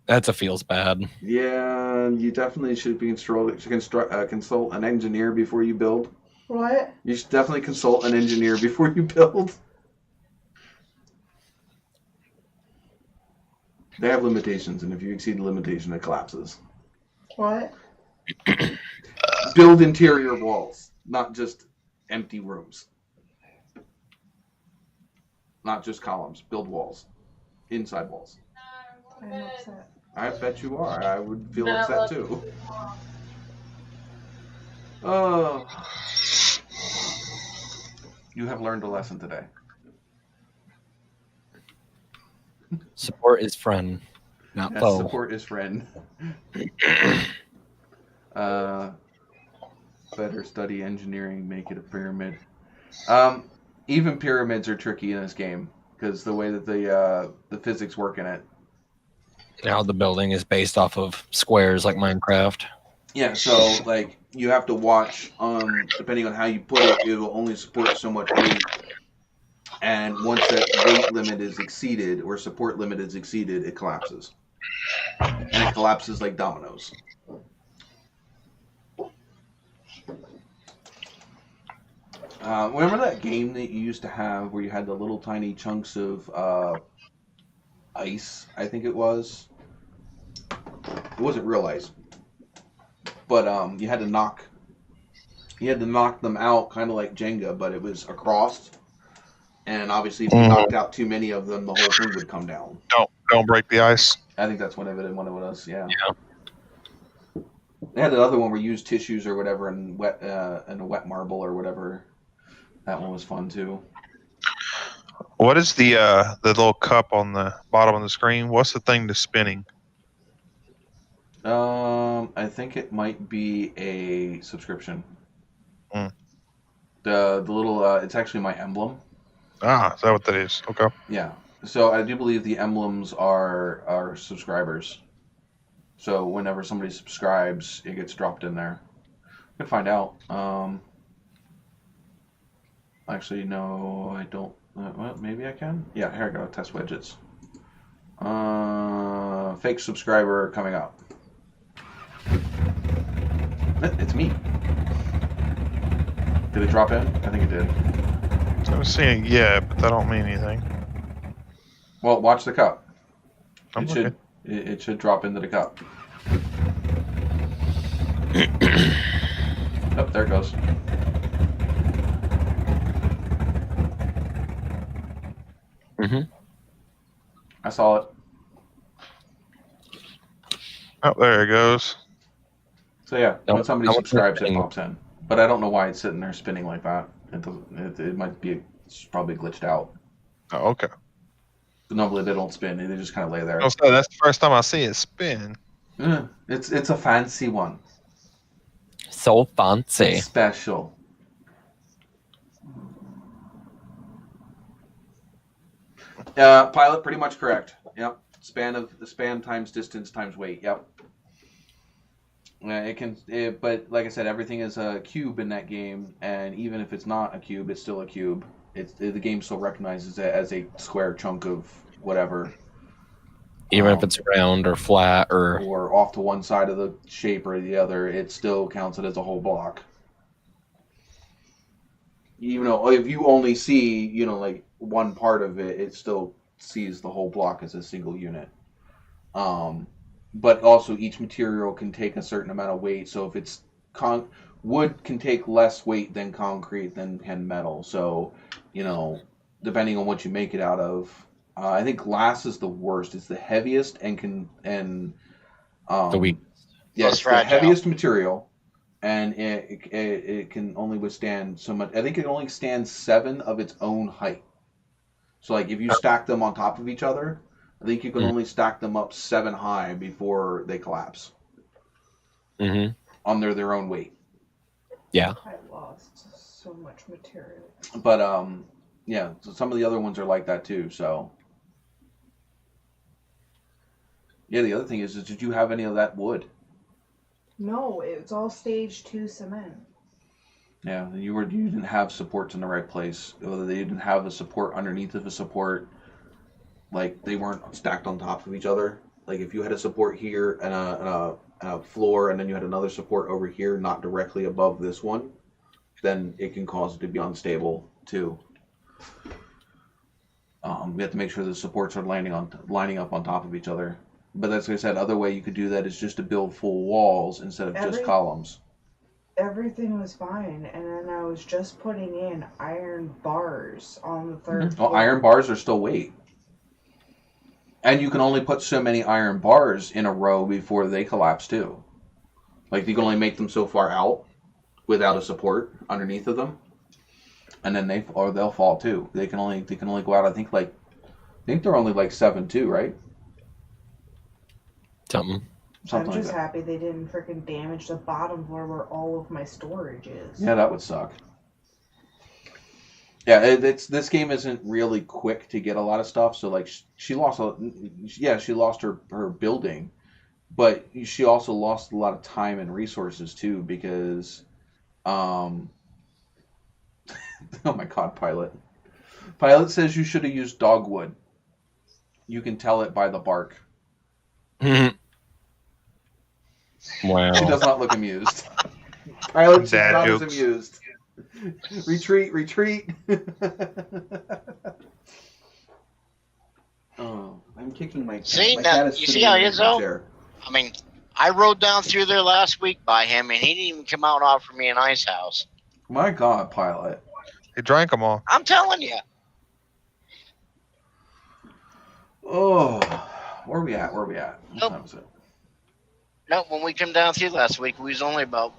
That's a feels bad. Yeah, you definitely should be consult an engineer before you build. What? You should definitely consult an engineer before you build. They have limitations, and if you exceed the limitation, it collapses. What? Build interior walls, not just empty rooms. Not just columns. Build walls. Inside walls. I'm upset. I bet you are. I would feel upset too. Oh. You have learned a lesson today. Support is friend, not Yes, foe. support is friend. Better study engineering, make it a pyramid. Even pyramids are tricky in this game because the way that the physics work in it. Now the building is based off of squares like Minecraft. Yeah, so like you have to watch depending on how you put it, it will only support so much weight. And once that weight limit is exceeded or support limit is exceeded, it collapses. And it collapses like dominoes. Remember that game that you used to have where you had the little tiny chunks of ice, I think it was? It wasn't real ice. But you had to knock them out kind of like Jenga, but it was across. And obviously if you knocked out too many of them, the whole thing would come down. Don't break the ice. I think that's one of it was, yeah. They had another one where you used tissues or whatever and a wet marble or whatever. That one was fun too. What is the little cup on the bottom of the screen? What's the thing that's spinning? I think it might be a subscription. The little it's actually my emblem. Ah, is that what that is? Okay. Yeah. So I do believe the emblems are subscribers. So whenever somebody subscribes, it gets dropped in there. I can find out. Actually, no, I don't. Well, maybe I can. Yeah, here I go. Test widgets. Fake subscriber coming up. It's me. Did it drop in? I think it did. I'm seeing but that don't mean anything. Well, watch the cup. I'm looking. It should drop into the cup. Oh, there it goes. I saw it. Oh, there it goes. So yeah, when somebody subscribes, it spinning. pops in. But I don't know why it's sitting there spinning like that. It might be it's probably glitched out. Oh, okay. But normally they don't spin; they just kind of lay there. That's the first time I see it spin. It's a fancy one. So fancy. It's special. Pilot, pretty much correct. Yep. Span times distance times weight. Yep. But like I said, everything is a cube in that game, and even if it's not a cube, it's still a cube. The game still recognizes it as a square chunk of whatever. Even if it's round or flat or off to one side of the shape or the other, it still counts it as a whole block. Even though if you only see, like one part of it, it still sees the whole block as a single unit. But also each material can take a certain amount of weight. So if it's wood can take less weight than concrete than can metal. So, depending on what you make it out of. I think glass is the worst. It's the heaviest and the weak. Yeah, it's the heaviest material, and it can only withstand so much. I think it only stands 7 of its own height. So like if you stack them on top of each other, I think you can only stack them up 7 high before they collapse. Under their own weight. Yeah. I lost so much material. But yeah, so some of the other ones are like that too. So Yeah, the other thing is did you have any of that wood? No, it's all stage 2 cement. Yeah, you didn't have supports in the right place. They didn't have a support underneath of a support. Like they weren't stacked on top of each other. Like if you had a support here and a floor, and then you had another support over here, not directly above this one, then it can cause it to be unstable too. We have to make sure the supports are lining up on top of each other. But that's like I said. Other way you could do that is just to build full walls instead of just columns. Everything was fine, and then I was just putting in iron bars on the third floor. Well, iron bars are still weight. And you can only put so many iron bars in a row before they collapse too. Like you can only make them so far out without a support underneath of them, and then they'll fall too. They can only go out. I think they're only like 7'2", right? Something I'm just like that. happy they didn't freaking damage the bottom floor where all of my storage is. Yeah, that would suck. Yeah, this game isn't really quick to get a lot of stuff. So like she lost her building, but she also lost a lot of time and resources too because, oh my God, Pilot says you should have used dogwood. You can tell it by the bark. Wow. She does not look amused. Pilot, she's Dad not as jokes. amused. Retreat. Oh, I'm kicking my cat. See, My now, cat is you sitting see how in it is, the though? chair. I mean, I rode down through there last week by him, and he didn't even come out and offer me an ice house. My God, Pilot. He drank them all. I'm telling you. Oh, where are we at? What Nope. time is it? No, when we come down through last week, we was only about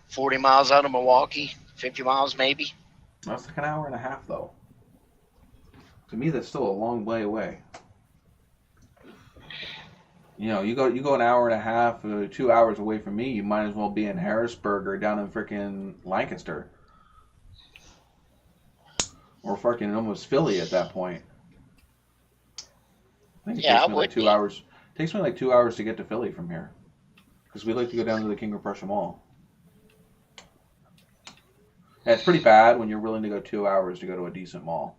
40 miles out of Milwaukee, 50 miles maybe. That's like an hour and a half, though. To me, that's still a long way away. You know, you go an hour and a half, 2 hours away from me, you might as well be in Harrisburg or down in frickin' Lancaster. Or fucking almost Philly at that point. I think it takes me like 2 hours. It takes me like 2 hours to get to Philly from here. Because we like to go down to the King of Prussia Mall. Yeah, it's pretty bad when you're willing to go 2 hours to go to a decent mall.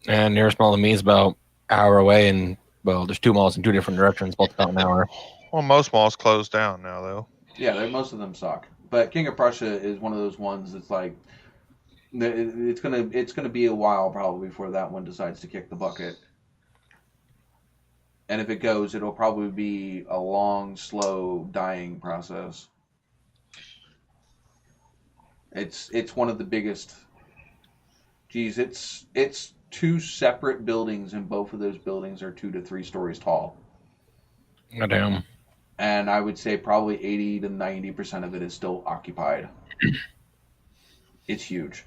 And nearest mall to me is about an hour away, and well, there's two malls in two different directions, both about an hour. Well, most malls closed down now, though. Yeah, most of them suck. But King of Prussia is one of those ones that's like it's gonna be a while probably before that one decides to kick the bucket. And if it goes, it'll probably be a long, slow, dying process. It's one of the biggest. Geez, it's two separate buildings, and both of those buildings are 2 to 3 stories tall. Oh, damn. And I would say probably 80 to 90% of it is still occupied. It's huge.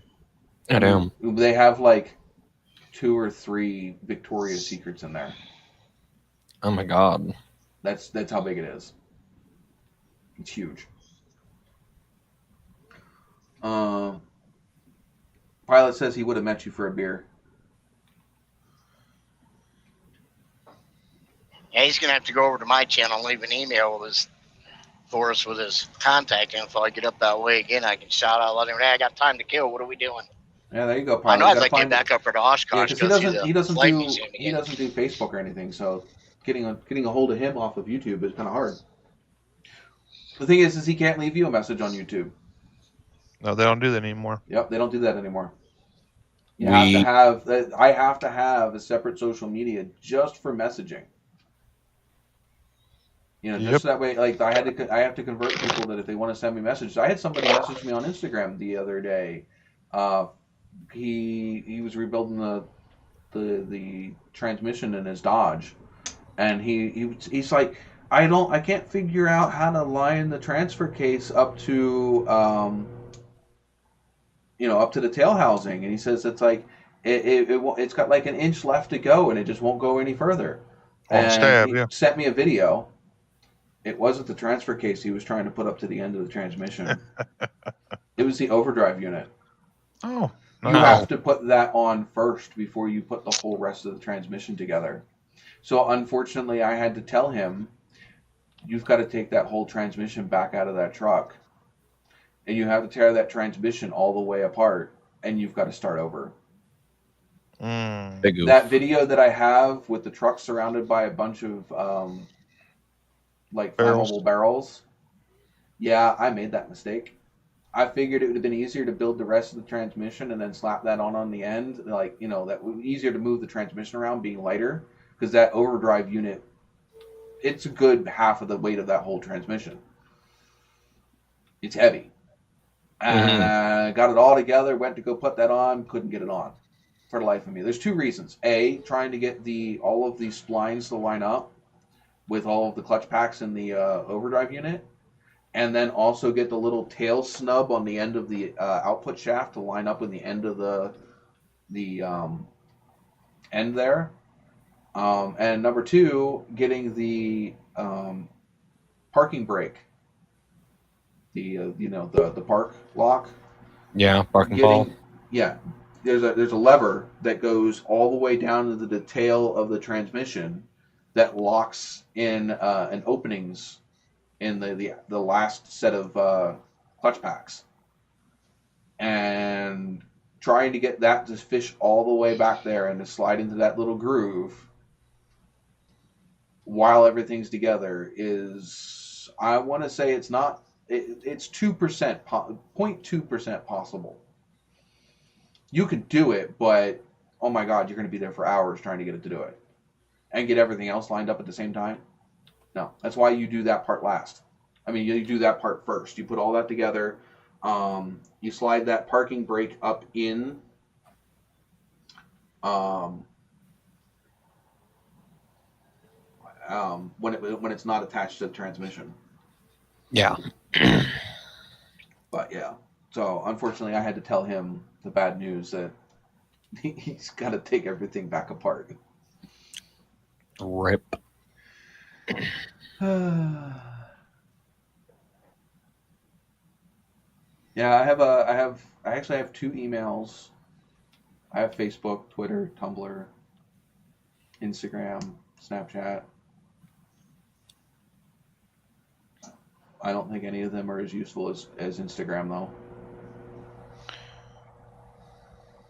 Oh, damn. They have like 2 or 3 Victoria's Secrets in there. Oh my God. That's how big it is. It's huge. Pilot says he would have met you for a beer. Yeah, he's going to have to go over to my channel and leave an email for us with his contact info. I get up that way again, I can shout out, let him know, hey, I got time to kill. What are we doing? Yeah, there you go, Pilot. I know I'd like to get back up for the Oshkosh. Yeah, because he doesn't do Facebook or anything, so getting a hold of him off of YouTube is kind of hard. The thing is he can't leave you a message on YouTube. No, they don't do that anymore. Yep, they don't do that anymore. I have to have a separate social media just for messaging. You know, just that way. Like I have to convert people that if they want to send me messages. I had somebody message me on Instagram the other day. He was rebuilding the transmission in his Dodge, and he's like, I can't figure out how to line the transfer case up to up to the tail housing, and he says it's like it's got like an inch left to go, and it just won't go any further. And he sent me a video. It wasn't the transfer case he was trying to put up to the end of the transmission. It was the overdrive unit. Oh, you have to put that on first before you put the whole rest of the transmission together. So unfortunately, I had to tell him, you've got to take that whole transmission back out of that truck, and you have to tear that transmission all the way apart, and you've got to start over. Big oof. That video that I have with the truck surrounded by a bunch of like flammable barrels. Yeah, I made that mistake. I figured it would have been easier to build the rest of the transmission and then slap that on the end. Like, you know, that would be easier to move the transmission around being lighter, because that overdrive unit, it's a good half of the weight of that whole transmission. It's heavy. Got it all together, went to go put that on, couldn't get it on for the life of me. There's two reasons. A, trying to get all of the splines to line up with all of the clutch packs in the overdrive unit, and then also get the little tail snub on the end of the output shaft to line up with the end of the end there. And number two, getting the parking brake, the park lock. Yeah, parking ball. Yeah, there's a lever that goes all the way down to the tail of the transmission that locks in an openings in the last set of clutch packs, and trying to get that to fish all the way back there and to slide into that little groove while everything's together is, I want to say it's 2%, 0.2% possible. You can do it, but oh my God, you're going to be there for hours trying to get it to do it and get everything else lined up at the same time. No, that's why you do that part last. I mean, you do that part first. You put all that together. You slide that parking brake up in. When it's not attached to the transmission. Yeah. But yeah. So unfortunately, I had to tell him the bad news that he's got to take everything back apart. Rip. Yeah, I actually have 2 emails. I have Facebook, Twitter, Tumblr, Instagram, Snapchat. I don't think any of them are as useful as Instagram, though. I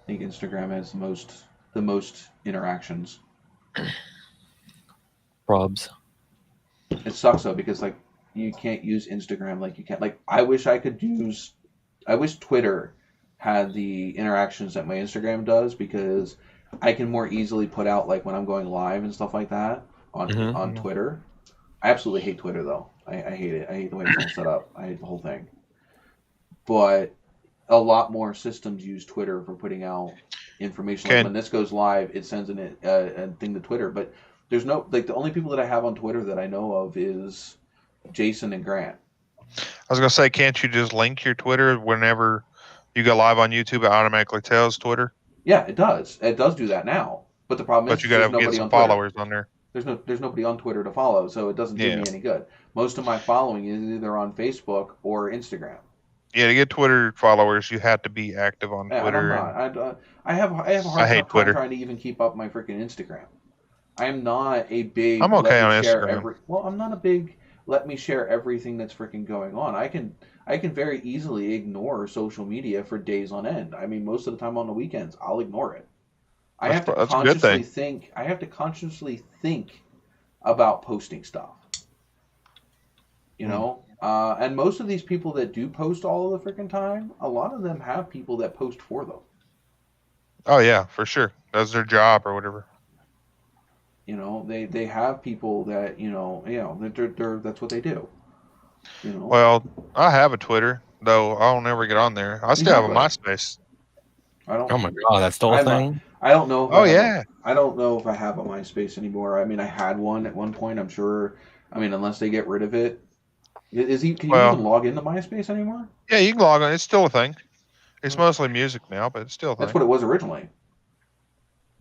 think Instagram has the most interactions. Probs. It sucks though, because like you can't use Instagram like you can. Like I wish Twitter had the interactions that my Instagram does, because I can more easily put out, like when I'm going live and stuff like that on Twitter. I absolutely hate Twitter though. I hate it. I hate the way it's all set up. I hate the whole thing. But a lot more systems use Twitter for putting out information. Like when this goes live, it sends a thing to Twitter. But there's no, like, the only people that I have on Twitter that I know of is Jason and Grant. I was gonna say, can't you just link your Twitter whenever you go live on YouTube? It automatically tells Twitter. Yeah, it does. It does do that now. But the problem is, you gotta get some followers on there. There's nobody on Twitter to follow, so it doesn't do me any good. Most of my following is either on Facebook or Instagram. Yeah, to get Twitter followers, you have to be active on Twitter. I'm not. I have a hard time trying to even keep up my freaking Instagram. I am not a big. I'm okay on Instagram. I'm not a big. Let me share everything that's freaking going on. I can very easily ignore social media for days on end. I mean, most of the time on the weekends, I'll ignore it. I have to consciously think about posting stuff. You know, and most of these people that do post all of the freaking time, a lot of them have people that post for them. Oh yeah, for sure. That's their job or whatever. You know, they have people that they're that's what they do. You know. Well, I have a Twitter, though I don't ever get on there. I still have a MySpace. Oh my God, that's the whole thing. I don't know. I don't know if I have a MySpace anymore. I mean, I had one at one point. I'm sure. I mean, unless they get rid of it. Can you even log into MySpace anymore? Yeah, you can log on. It's still a thing. It's mostly music now, but it's still a thing. That's what it was originally.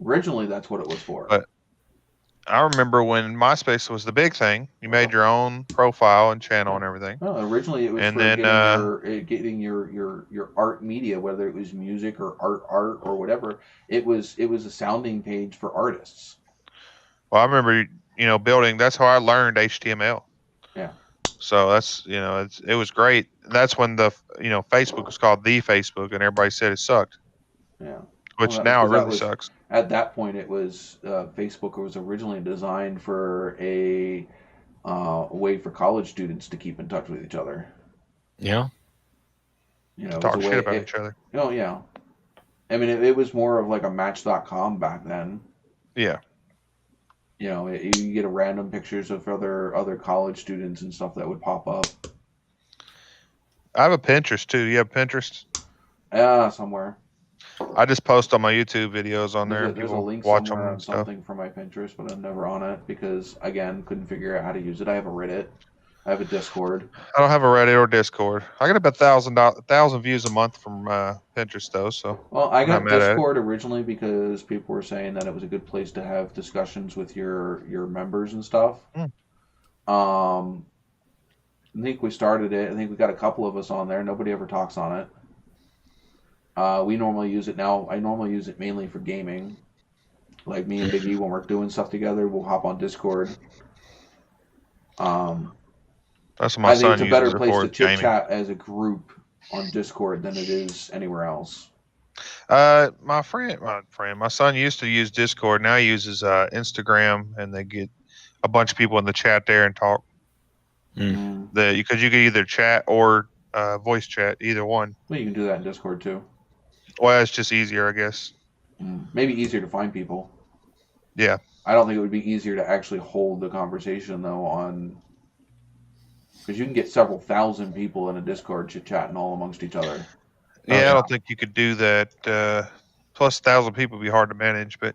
Originally, that's what it was for. But I remember when MySpace was the big thing. You made your own profile and channel and everything. No, originally it was getting your art media, whether it was music or art or whatever. It was a sounding page for artists. Well, I remember, building. That's how I learned HTML. Yeah. So that's, it was great. That's when Facebook was called the Facebook, and everybody said it sucked, Yeah. which Well, that was now it 'cause that really was sucks. at that point. It was Facebook was originally designed for a way for college students to keep in touch with each other. Yeah. To It was talk a shit way. about each other. Yeah. I mean, it was more of like a Match.com back then. Yeah. You get a random pictures of other college students and stuff that would pop up. I have a Pinterest too. You have Pinterest? Somewhere. I just post on my YouTube videos on there, and There's a people link watch somewhere them on and stuff. something for my Pinterest, but I'm never on it because, again, couldn't figure out how to use it. I have a Reddit. I have a Discord. I don't have a Reddit or Discord. I get about 1,000 views a month from Pinterest though, so Well, I I'm not got mad at it. Discord originally because people were saying that it was a good place to have discussions with your members and stuff. I think we started it. I think we got a couple of us on there. Nobody ever talks on it. We normally use it now. I normally use it mainly for gaming. Like me and Big E, when we're doing stuff together, we'll hop on Discord. That's what my I think son it's a uses better it place for, to is chit gaming. chat as a group on Discord than it is anywhere else. My son used to use Discord. Now he uses Instagram, and they get a bunch of people in the chat there and talk. Because you could either chat or voice chat, either one. Well, you can do that in Discord too. Well, it's just easier, I guess. Maybe easier to find people. Yeah. I don't think it would be easier to actually hold the conversation though because you can get several thousand people in a Discord chit-chatting all amongst each other. Yeah, I don't think you could do that. Plus, 1,000 people would be hard to manage, but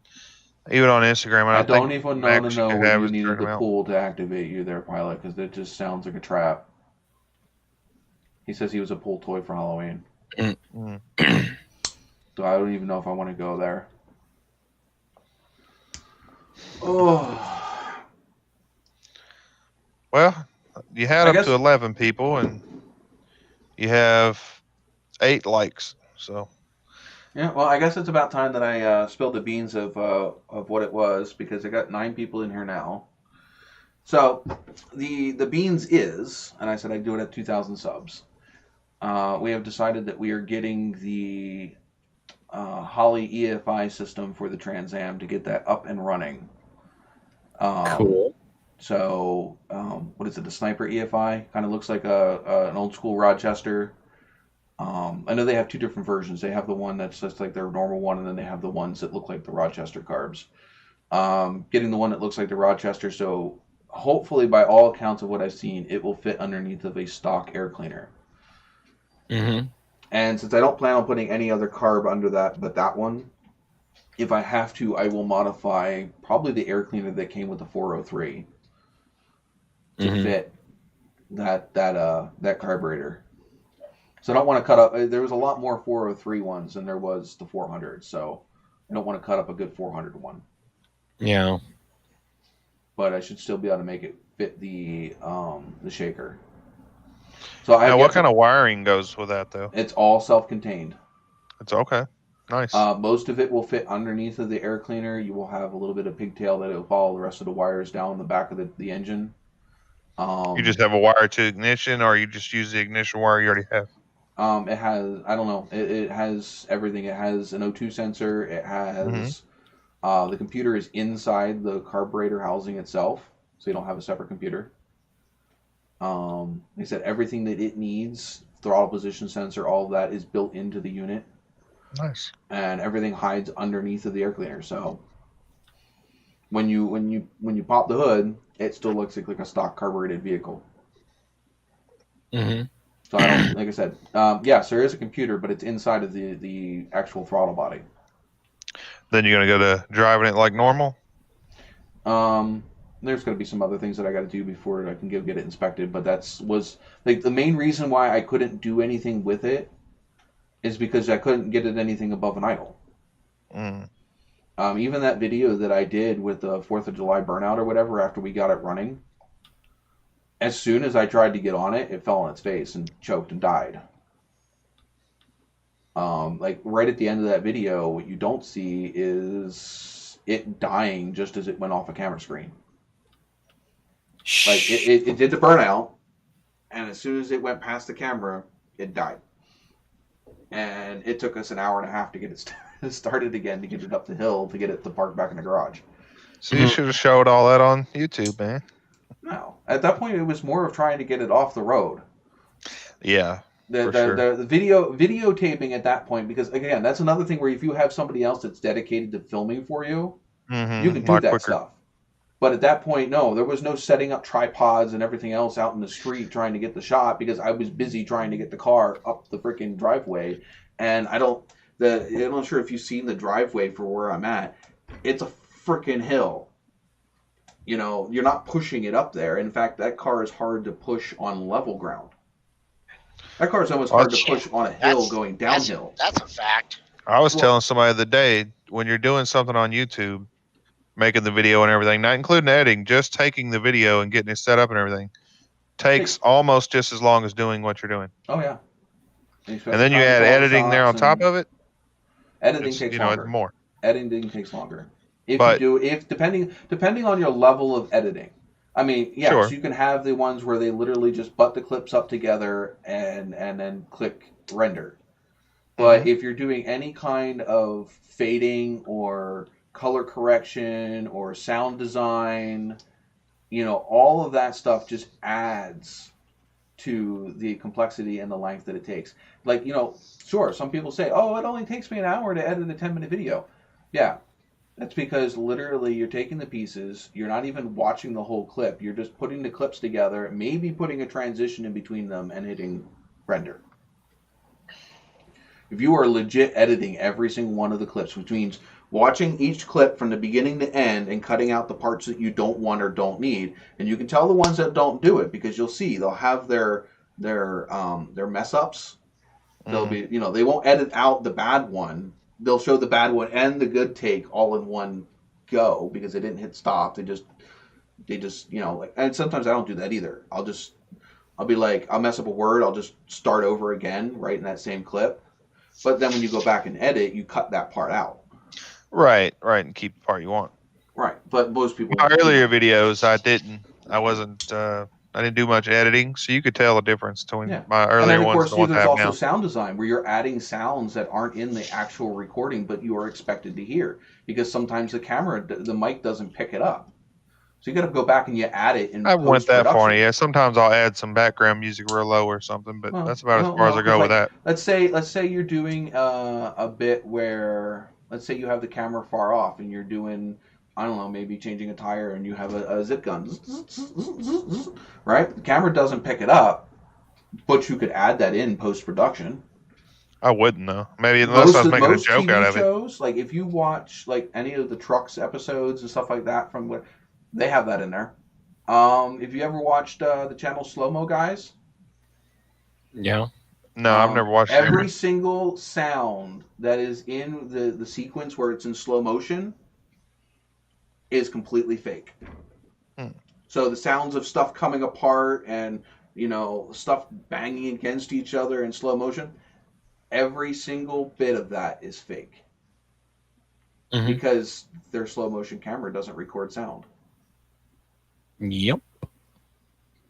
even on Instagram, I don't think even max know could where have you is a needed certain the amount. pool to activate you there, Pilot, because it just sounds like a trap. He says he was a pool toy for Halloween. So I don't even know if I want to go there. Oh. Well, you had up to 11 people, and you have 8 likes. So. Yeah, well, I guess it's about time that I spilled the beans of what it was, because I got 9 people in here now. So the beans is, and I said I'd do it at 2,000 subs. We have decided that we are getting the Holley EFI system for the Trans Am to get that up and running. Cool. So what is it? The Sniper EFI kind of looks like an old school Rochester. I know they have 2 different versions. They have the one that's just like their normal one, and then they have the ones that look like the Rochester carbs. Getting the one that looks like the Rochester, so hopefully, by all accounts of what I've seen, it will fit underneath of a stock air cleaner. And since I don't plan on putting any other carb under that but that one, if I have to, I will modify probably the air cleaner that came with the 403 to fit that carburetor. So I don't want to cut up. There was a lot more 403 ones than there was the 400, so I don't want to cut up a good 400 one. Yeah. But I should still be able to make it fit the shaker. So now, what kind of wiring goes with that, though? It's all self-contained. It's okay. Nice. Most of it will fit underneath of the air cleaner. You will have a little bit of pigtail that will follow the rest of the wires down the back of the engine. You just have a wire to ignition, or you just use the ignition wire you already have? It has, I don't know, it has everything. It has an O2 sensor. It has, the computer is inside the carburetor housing itself, so you don't have a separate computer. Like I said, everything that it needs, throttle position sensor, all of that is built into the unit. Nice. And everything hides underneath of the air cleaner. So when you pop the hood, it still looks like a stock carbureted vehicle. So I don't, like I said, yes, there is a computer, but it's inside of the actual throttle body. Then you're gonna go to driving it like normal? There's going to be some other things that I got to do before I can get it inspected, but was like the main reason why I couldn't do anything with it is because I couldn't get it anything above an idle. Even that video that I did with the 4th of July burnout or whatever, after we got it running, as soon as I tried to get on it, it fell on its face and choked and died. Like right at the end of that video, what you don't see is it dying just as it went off a camera screen. Like it did the burnout, and as soon as it went past the camera, it died. And it took us an hour and a half to get it started again, to get it up the hill, to get it to park back in the garage. So you should have showed all that on YouTube, man. No, at that point it was more of trying to get it off the road. Yeah. The videotaping at that point, because again, that's another thing where if you have somebody else that's dedicated to filming for you, you can do that stuff. But at that point, no, there was no setting up tripods and everything else out in the street trying to get the shot, because I was busy trying to get the car up the freaking driveway. And I'm not sure if you've seen the driveway for where I'm at. It's a freaking hill. You know, you're not pushing it up there. In fact, that car is hard to push on level ground. That car is almost hard to push on a hill going downhill. That's a fact. I was telling somebody the other day, when you're doing something on YouTube, making the video and everything, not including editing, just taking the video and getting it set up and everything, takes almost just as long as doing what you're doing. Oh, yeah. And then you add editing there on top of it. Editing takes longer. It's more. Editing takes longer. Depending on your level of editing. I mean, yeah, sure. So you can have the ones where they literally just butt the clips up together and then click render. But if you're doing any kind of fading or color correction or sound design, you know, all of that stuff just adds to the complexity and the length that it takes. Like, you know, sure, some people say, oh, it only takes me an hour to edit a 10-minute video. Yeah. That's because literally you're taking the pieces, you're not even watching the whole clip, you're just putting the clips together, maybe putting a transition in between them and hitting render. If you are legit editing every single one of the clips, which means watching each clip from the beginning to end and cutting out the parts that you don't want or don't need, and you can tell the ones that don't do it, because you'll see they'll have their mess ups. They'll be, you know, they won't edit out the bad one. They'll show the bad one and the good take all in one go because they didn't hit stop. They just, you know, like, and sometimes I don't do that either. I'll be like, I'll mess up a word. I'll just start over again right in that same clip. But then when you go back and edit, you cut that part out. Right, and keep the part you want. Right, but most people. My earlier videos, I didn't do much editing, so you could tell the difference between my earlier ones and the ones I have now. There's also sound design where you're adding sounds that aren't in the actual recording, but you are expected to hear, because sometimes the mic doesn't pick it up. So you got to go back and you add it in post-production. I went that far, yeah. Sometimes I'll add some background music real low or something, but that's about as far as I go with that. Let's say you're doing a bit where, let's say you have the camera far off and you're doing, I don't know, maybe changing a tire and you have a zip gun, right? The camera doesn't pick it up, but you could add that in post-production. I wouldn't though. Maybe unless I was making a joke TV out of shows, like if you watch like any of the Trucks episodes and stuff like that, from what they have that in there. If you ever watched the channel Slow Mo Guys, yeah. No, I've never watched every single sound that is in the sequence where it's in slow motion is completely fake. So the sounds of stuff coming apart and, you know, stuff banging against each other in slow motion, every single bit of that is fake. Because their slow motion camera doesn't record sound. Yep.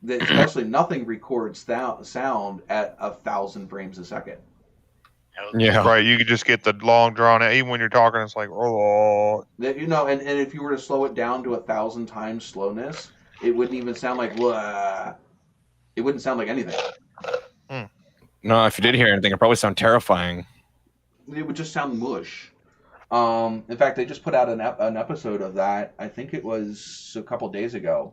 Especially nothing records sound at 1,000 frames a second. Yeah. Right, you could just get the long drawn out. Even when you're talking, it's like, oh. You know, and if you were to slow it down to 1,000 times slowness, it wouldn't even sound like, wah. It wouldn't sound like anything. No, if you did hear anything, it'd probably sound terrifying. It would just sound mush. In fact, they just put out an episode of that. I think it was a couple days ago,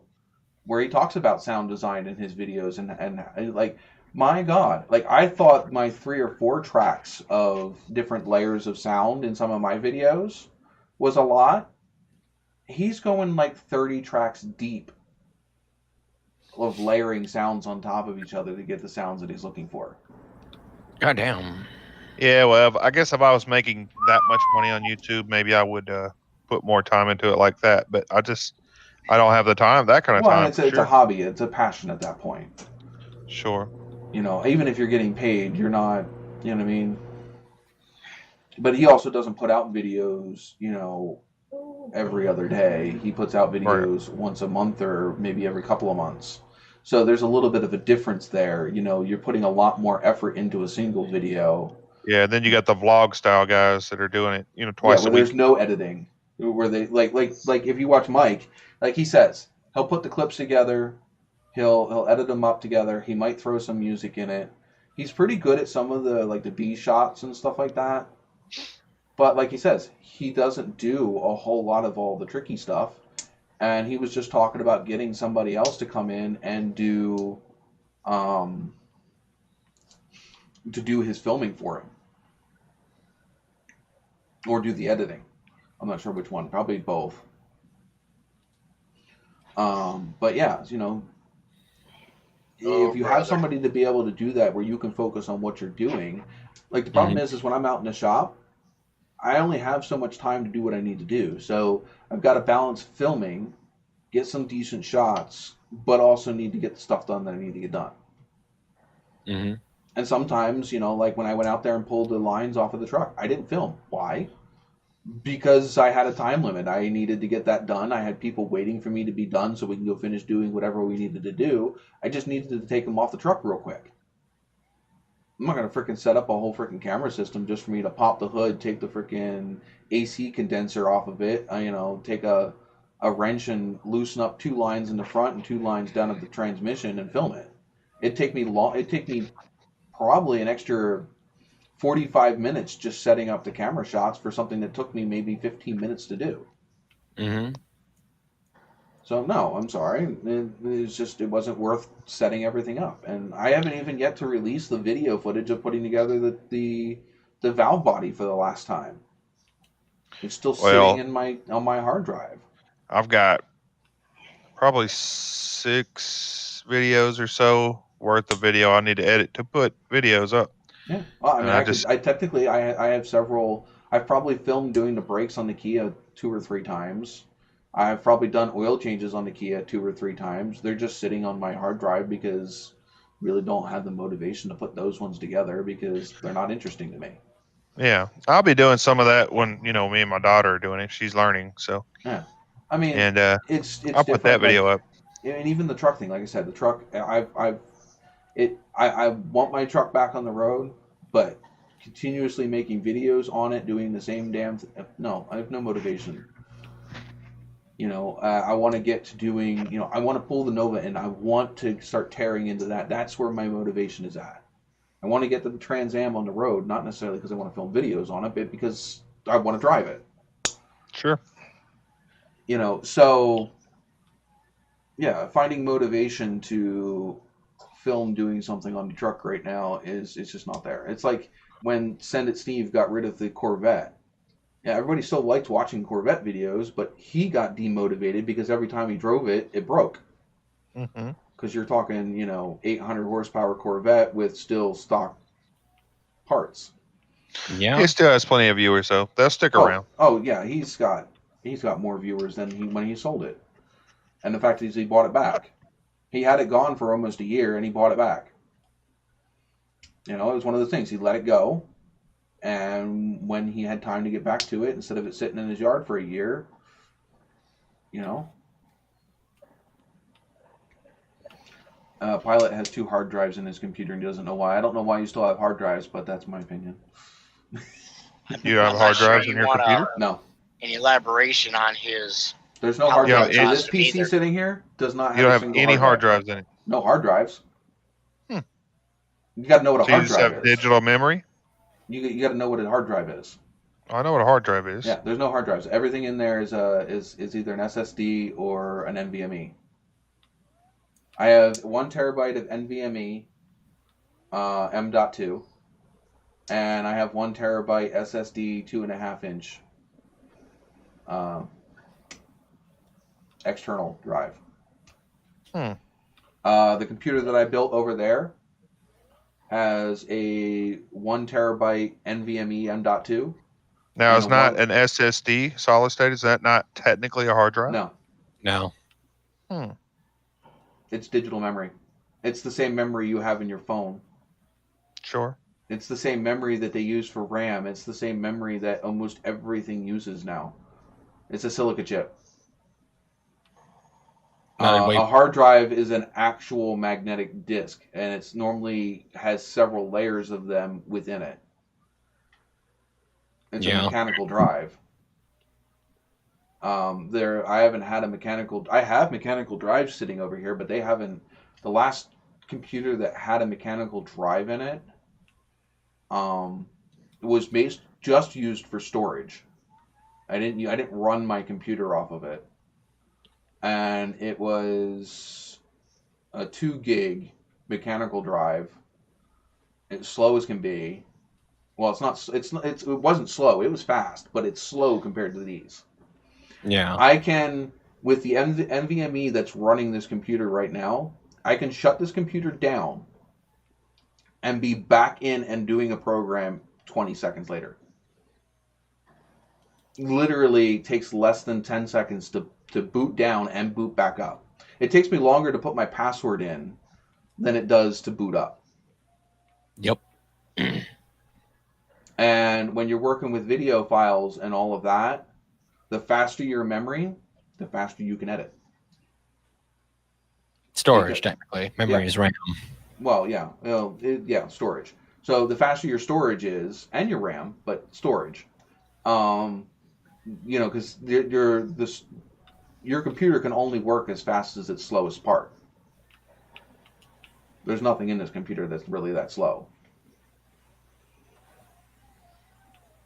where he talks about sound design in his videos, and like, my God, like I thought my 3 or 4 tracks of different layers of sound in some of my videos was a lot. He's going like 30 tracks deep of layering sounds on top of each other to get the sounds that he's looking for. Goddamn. Yeah, well, I guess if I was making that much money on YouTube, maybe I would put more time into it like that. But I don't have the time, that kind of time. It's a hobby. It's a passion at that point. Sure. You know, even if you're getting paid, you're not, you know what I mean? But he also doesn't put out videos, you know, every other day. He puts out videos once a month or maybe every couple of months. So there's a little bit of a difference there. You know, you're putting a lot more effort into a single video. Yeah, and then you got the vlog style guys that are doing it, you know, twice where a week. there's no editing. Where they like if you watch Mike, like he says, he'll put the clips together, he'll edit them up together. He might throw some music in it. He's pretty good at some of the like the B shots and stuff like that. But like he says, he doesn't do a whole lot of all the tricky stuff. And he was just talking about getting somebody else to come in and do to do his filming for him. Or do the editing. I'm not sure which one. Probably both. But yeah, you know, if you have somebody to be able to do that where you can focus on what you're doing, like the problem is when I'm out in the shop, I only have so much time to do what I need to do. So I've got to balance filming, get some decent shots, but also need to get the stuff done that I need to get done. Mm-hmm. And sometimes, you know, like when I went out there and pulled the lines off of the truck, I didn't film. Why? Because I had a time limit. I needed to get that done. I had people waiting for me to be done so we can go finish doing whatever we needed to do. I just needed to take them off the truck real quick. I'm not going to freaking set up a whole freaking camera system just for me to pop the hood, take the freaking AC condenser off of it, you know, take a wrench and loosen up 2 lines in the front and 2 lines down at the transmission and film it. It'd take me probably an extra 45 minutes just setting up the camera shots for something that took me maybe 15 minutes to do. Mm-hmm. So no, I'm sorry. It wasn't worth setting everything up. And I haven't even yet to release the video footage of putting together the valve body for the last time. It's still sitting on my hard drive. I've got probably 6 videos or so worth of video I need to edit to put videos up. Yeah. Well, I mean, I have several. I've probably filmed doing the brakes on the Kia 2 or 3 times. I've probably done oil changes on the Kia 2 or 3 times. They're just sitting on my hard drive because I really don't have the motivation to put those ones together because they're not interesting to me. Yeah, I'll be doing some of that when, you know, me and my daughter are doing it. She's learning, so. Yeah, I mean, and it's I'll put that video up. And even the truck thing, like I said, the truck, I want my truck back on the road, but continuously making videos on it, doing the same damn thing. No, I have no motivation. You know, I want to get to doing, you know, I want to pull the Nova and I want to start tearing into that. That's where my motivation is at. I want to get the Trans Am on the road, not necessarily because I want to film videos on it, but because I want to drive it. Sure. You know, so, yeah, finding motivation to film doing something on the truck right now it's just not there. It's like when Send It Steve got rid of the Corvette. Yeah, everybody still liked watching Corvette videos, but he got demotivated because every time he drove it, it broke. Mm-hmm. Because you're talking, you know, 800 horsepower Corvette with still stock parts. Yeah, He still has plenty of viewers, so they'll stick around. Oh yeah, he's got more viewers than when he sold it, and the fact is he bought it back. He had it gone for almost a year, and he bought it back. You know, it was one of the things. He let it go. And when he had time to get back to it, instead of it sitting in his yard for a year, you know. Pilot has 2 hard drives in his computer and he doesn't know why. I don't know why you still have hard drives, but that's my opinion. You have hard drives in your computer? No. An elaboration on his. There's no hard drives. Yeah, This PC sitting here does not have. You don't have any hard drives in it. No hard drives. You got to know what a hard drive is. You just have digital memory? You got to know what a hard drive is. I know what a hard drive is. Yeah, there's no hard drives. Everything in there is either an SSD or an NVMe. I have 1 terabyte of NVMe M.2, and I have 1 terabyte SSD 2.5 inch external drive. The computer that I built over there has a 1 terabyte NVMe M.2. Now, it's not an SSD solid state. Is that not technically a hard drive? No. No. It's digital memory. It's the same memory you have in your phone. Sure. It's the same memory that they use for RAM. It's the same memory that almost everything uses now. It's a silica chip. Not A hard drive is an actual magnetic disk, and it's normally has several layers of them within it. It's a mechanical drive. I haven't had a mechanical. I have mechanical drives sitting over here, but they haven't. The last computer that had a mechanical drive in it, was just used for storage. I didn't run my computer off of it, and it was a 2 gig mechanical drive. It's slow as can be. Well, it's not. It wasn't slow. It was fast, but it's slow compared to these. Yeah. I can, with the NVMe that's running this computer right now, I can shut this computer down and be back in and doing a program 20 seconds later. Literally takes less than 10 seconds to boot down and boot back up. It takes me longer to put my password in than it does to boot up. Yep. And when you're working with video files and all of that, the faster your memory, the faster you can edit. Storage, technically. Memory is RAM. Well, yeah. Storage. So the faster your storage is, and your RAM, but storage, because your computer can only work as fast as its slowest part. There's nothing in this computer that's really that slow.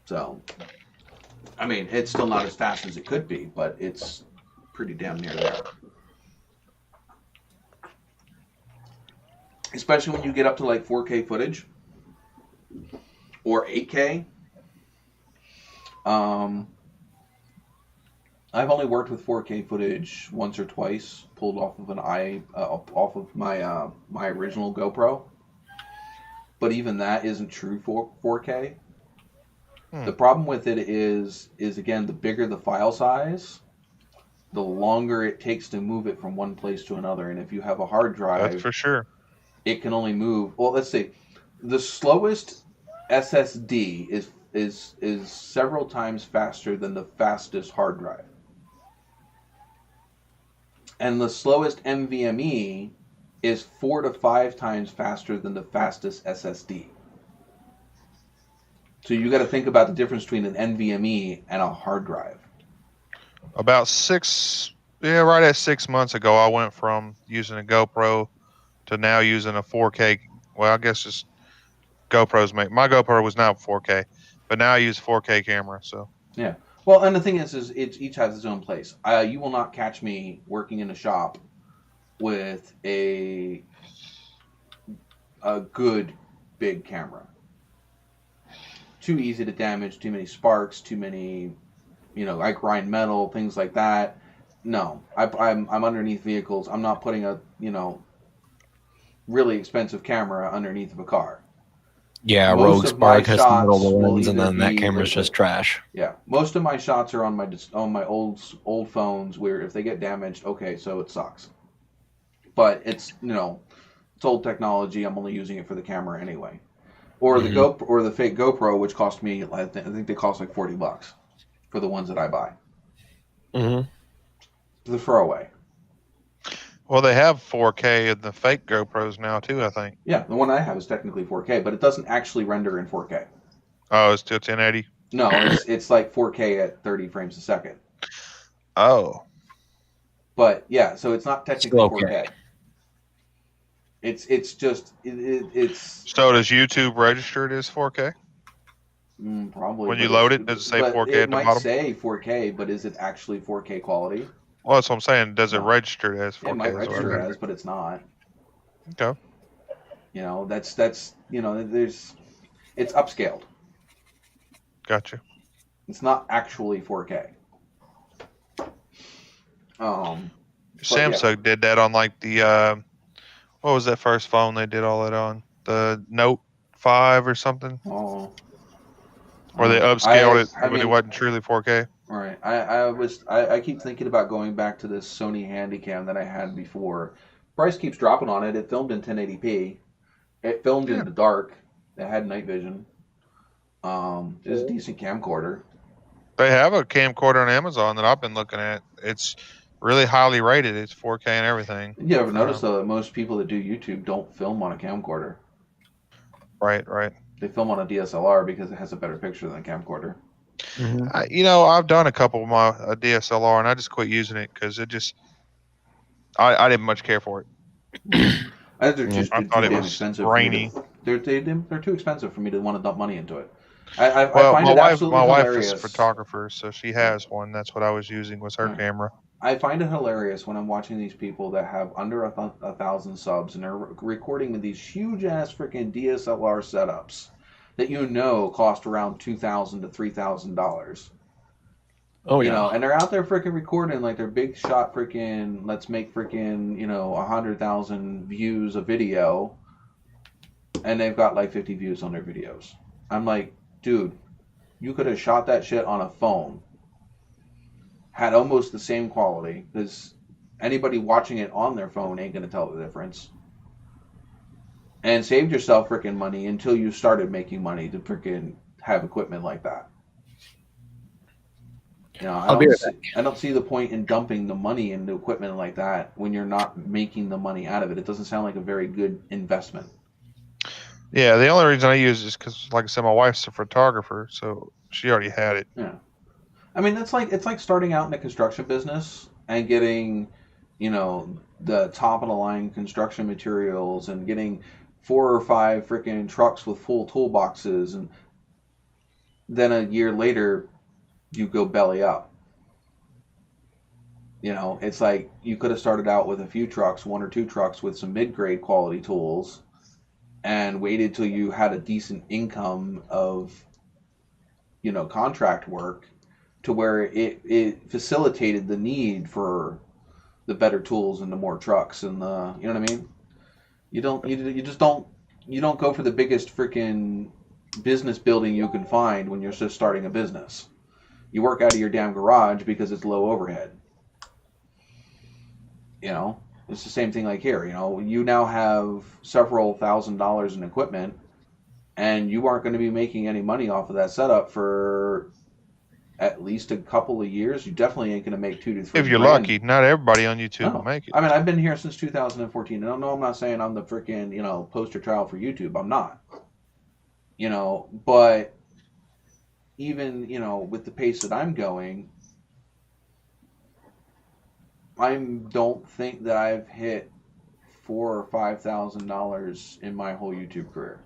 So, I mean, it's still not as fast as it could be, but it's pretty damn near there. Especially when you get up to like 4K footage or 8K. I've only worked with 4K footage once or twice, pulled off of off of my original GoPro. But even that isn't true for 4K. The problem with it is again, the bigger the file size, the longer it takes to move it from one place to another. And if you have a hard drive, that's for sure. It can only move. Well, let's see. The slowest SSD is several times faster than the fastest hard drive, and the slowest NVMe is 4 to 5 times faster than the fastest SSD. So you got to think about the difference between an NVMe and a hard drive. About right at 6 months ago, I went from using a GoPro to now using a 4K. Well, I guess just GoPros my GoPro was not 4K, but now I use a 4K camera. So yeah. Well, and the thing is it each has its own place. You will not catch me working in a shop with a good big camera. Too easy to damage, too many sparks, too many, I grind metal, things like that. No, I'm underneath vehicles. I'm not putting a, really expensive camera underneath of a car. Yeah, Rogue Spark has metal lens, and then that camera's just trash. Yeah, most of my shots are on my old phones, where if they get damaged, okay, so it sucks. But it's it's old technology. I'm only using it for the camera anyway. Or the the fake GoPro, which cost me, I think they cost like $40 for the ones that I buy. The throwaway. Well, they have 4K in the fake GoPros now too, I think. Yeah, the one I have is technically 4K, but it doesn't actually render in 4K. Oh, it's still 1080? No, it's like 4K at 30 frames a second. Oh. But yeah, so it's not technically okay. 4K. It's just it's. So does YouTube register it as 4K? Probably. When you load it, does it say 4K at the bottom? It might say 4K, but is it actually 4K quality? Well, that's what I'm saying. Does it register it as 4K? It might register as, but it's not. Okay. That's it's upscaled. Gotcha. It's not actually 4K. Samsung did that on like the what was that first phone they did all that on? The Note 5 or something? Oh. Or they upscaled it when it wasn't truly 4K? All right. I keep thinking about going back to this Sony Handycam that I had before. Price keeps dropping on it. It filmed in 1080p. It filmed in the dark. It had night vision. It was a decent camcorder. They have a camcorder on Amazon that I've been looking at. It's really highly rated. It's 4K and everything. You ever notice though that most people that do YouTube don't film on a camcorder? Right. They film on a DSLR because it has a better picture than a camcorder. I've done a couple of my DSLR and I just quit using it because it just I didn't much care for it. They're just I too thought it damn was expensive. grainy. They're too expensive for me to want to dump money into it. I Well, find my it wife absolutely hilarious. is a photographer, so she has one. That's what I was using was her camera. I find it hilarious when I'm watching these people that have under 1,000 subs and they're recording with these huge ass freaking DSLR setups that cost around $2,000 to $3,000. Oh You know, and they're out there freaking recording like their big shot freaking let's make freaking 100,000 views a video, and they've got like 50 views on their videos. I'm like, dude, you could have shot that shit on a phone, had almost the same quality, because anybody watching it on their phone ain't gonna tell the difference, and saved yourself freaking money until you started making money to freaking have equipment like that. I don't see the point in dumping the money into equipment like that when you're not making the money out of it. It doesn't sound like a very good investment. Yeah, the only reason I use it is because, like I said, my wife's a photographer, so she already had it. Yeah, I mean it's like starting out in the construction business and getting, the top of the line construction materials and getting 4 or 5 freaking trucks with full toolboxes, and then a year later you go belly up. It's like you could have started out with a few trucks, 1 or 2 trucks with some mid-grade quality tools, and waited till you had a decent income of, contract work to where it facilitated the need for the better tools and the more trucks and the, you know what I mean? You don't go for the biggest freaking business building you can find when you're just starting a business. You work out of your damn garage because it's low overhead. It's the same thing like here. You now have several $1,000s in equipment, and you aren't going to be making any money off of that setup for at least a couple of years. You definitely ain't going to make 2 to 3. If you're lucky, not everybody on YouTube will make it. I mean, I've been here since 2014. No, I'm not saying I'm the freaking poster child for YouTube. I'm not. But even with the pace that I'm going, I don't think that I've hit $4,000 or $5,000 in my whole YouTube career.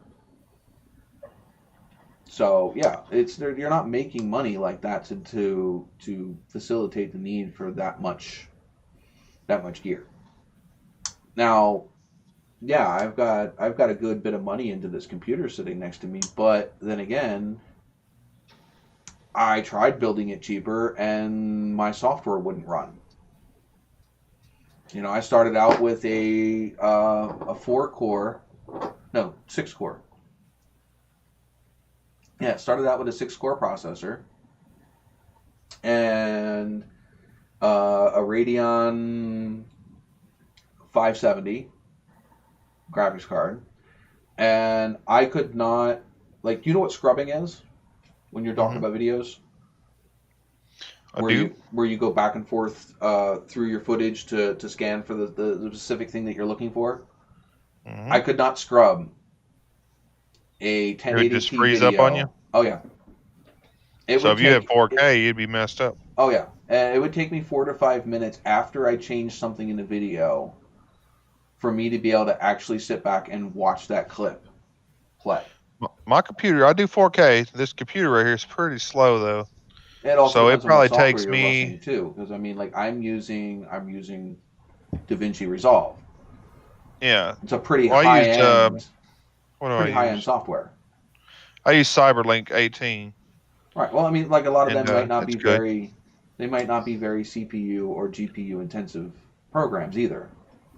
So yeah, you're not making money like that to facilitate the need for that much gear. Now, yeah, I've got a good bit of money into this computer sitting next to me, but then again, I tried building it cheaper and my software wouldn't run. I started out with a 6-core. Yeah, it started out with a 6-core processor and a Radeon 570 graphics card, and I could not, like, you know what scrubbing is when you're talking about videos? Where you go back and forth through your footage to scan for the specific thing that you're looking for. Mm-hmm. I could not scrub a 1080p it would just freeze video. up on you? Oh, yeah. So if you had 4K, you'd be messed up. Oh, yeah. It would take me 4 to 5 minutes after I changed something in the video for me to be able to actually sit back and watch that clip play. My computer, I do 4K. This computer right here is pretty slow, though. It probably takes me too, because I mean, like I'm using DaVinci Resolve. Yeah, it's a pretty high-end software. I use CyberLink 18. Right. Well, I mean, like a lot of them might not be very CPU or GPU intensive programs either.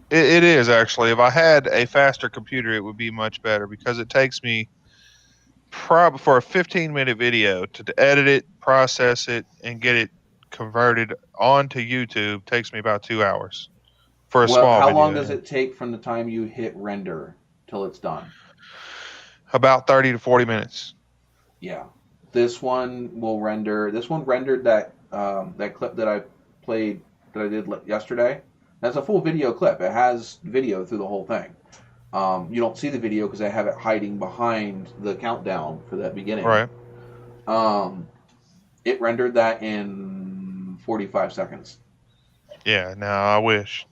It is actually. If I had a faster computer, it would be much better because it takes me probably for a 15-minute video to edit it, process it, and get it converted onto YouTube takes me about 2 hours for a small video. How long does it take from the time you hit render till it's done? About 30 to 40 minutes. Yeah. This one will render. This one rendered that that clip that I played that I did yesterday. That's a full video clip. It has video through the whole thing. You don't see the video because I have it hiding behind the countdown for that beginning. Right. It rendered that in 45 seconds. Yeah. Now I wish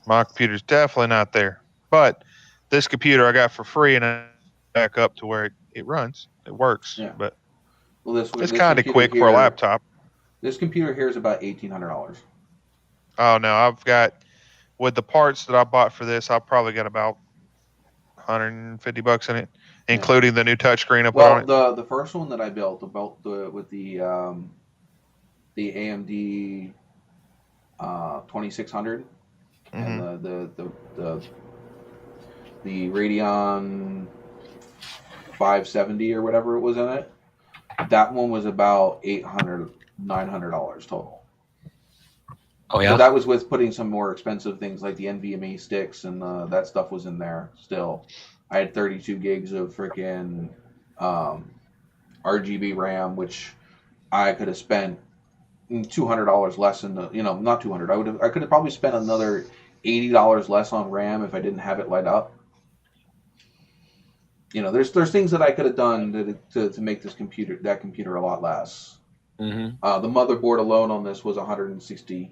my computer's definitely not there, but this computer I got for free and I back up to where it runs. It works. Yeah. But Well, it's this kind of computer quick for a here- laptop. This computer here is about $1,800. Oh no, I've got with the parts that I bought for this, I've probably got about $150 in it, including the new touchscreen I put on it. Well, the first one that I built, with the AMD 2600 and the Radeon 570 or whatever it was in it. That one was about $800, $900 total. Oh yeah. So that was with putting some more expensive things like the NVMe sticks and that stuff was in there still. I had 32 gigs of freaking RGB RAM, which I could have spent $200 less in the, not 200. I could have probably spent another $80 less on RAM if I didn't have it light up. There's things that I could have done to make that computer a lot less. Mm-hmm. The motherboard alone on this was $160.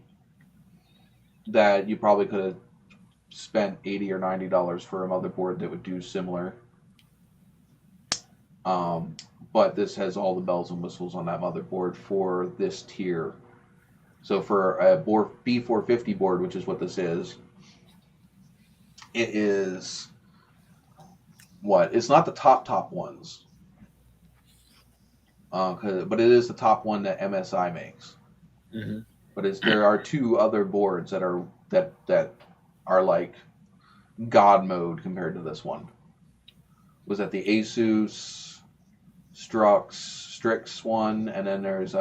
That you probably could have spent $80 or $90 for a motherboard that would do similar. But this has all the bells and whistles on that motherboard for this tier. So for a B450 board, which is what this is, it is what? It's not the top top ones, but it is the top one that MSI makes. Mm-hmm. But there are two other boards that are like God mode compared to this one. Was that the Asus Strix one, and then there's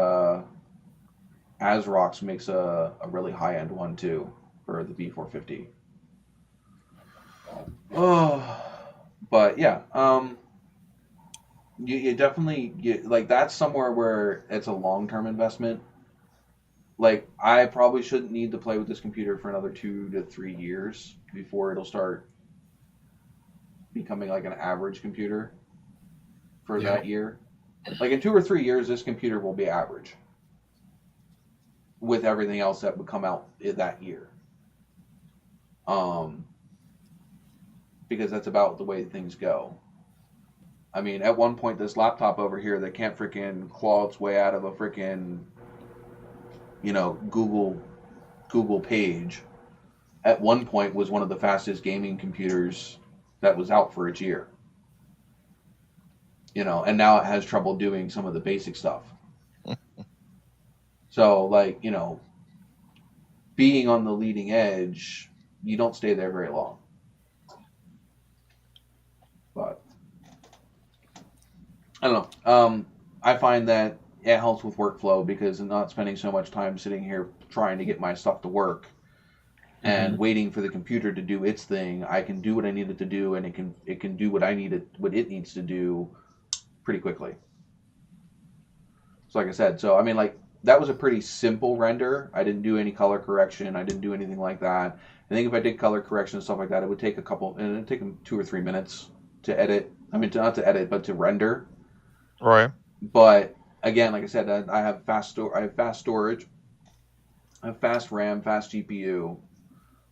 ASRox makes a really high end one too for the B450. Oh, but yeah, you definitely like that's somewhere where it's a long term investment. Like, I probably shouldn't need to play with this computer for another 2 to 3 years before it'll start becoming like an average computer for that year. Like, in 2 or 3 years, this computer will be average with everything else that would come out that year. Because that's about the way things go. I mean, at one point, this laptop over here that can't freaking claw its way out of a freaking Google page at one point was one of the fastest gaming computers that was out for its year. And now it has trouble doing some of the basic stuff. So, like, being on the leading edge, you don't stay there very long. But I don't know. I find that it helps with workflow because I'm not spending so much time sitting here trying to get my stuff to work and waiting for the computer to do its thing. I can do what I need it to do, and it can do what it needs to do pretty quickly. So like I said, that was a pretty simple render. I didn't do any color correction. I didn't do anything like that. I think if I did color correction and stuff like that, it would take it'd take 2 or 3 minutes to edit. I mean, not to edit, but to render. Right. But again, like I said, I have fast storage, I have fast RAM, fast GPU,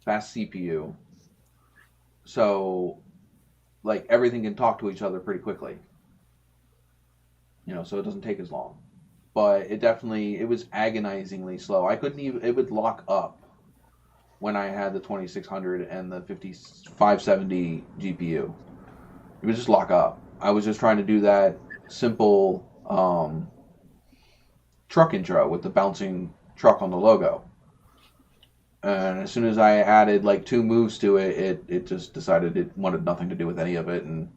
fast CPU. So, like, everything can talk to each other pretty quickly. So it doesn't take as long. But it was agonizingly slow. I couldn't even, it would lock up when I had the 2600 and the 570 GPU. It would just lock up. I was just trying to do that simple truck intro with the bouncing truck on the logo. And as soon as I added like 2 moves to it, it just decided it wanted nothing to do with any of it. And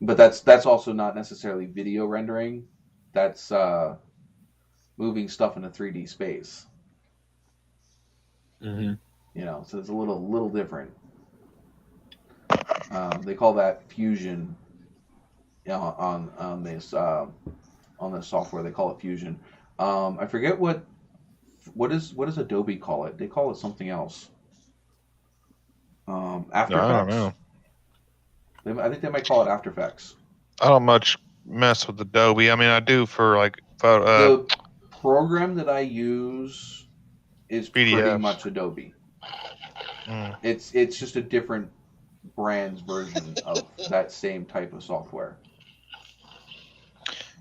but that's also not necessarily video rendering. That's moving stuff in a 3D space. Mm-hmm. So it's a little different. They call that fusion on this software. They call it Fusion. I forget what does Adobe call it? They call it something else. After I don't Effects. know. I think they might call it After Effects. I don't much mess with Adobe. I mean, I do for like The program that I use is pretty PDFs. much Adobe. Mm. It's just a different brand's version of that same type of software.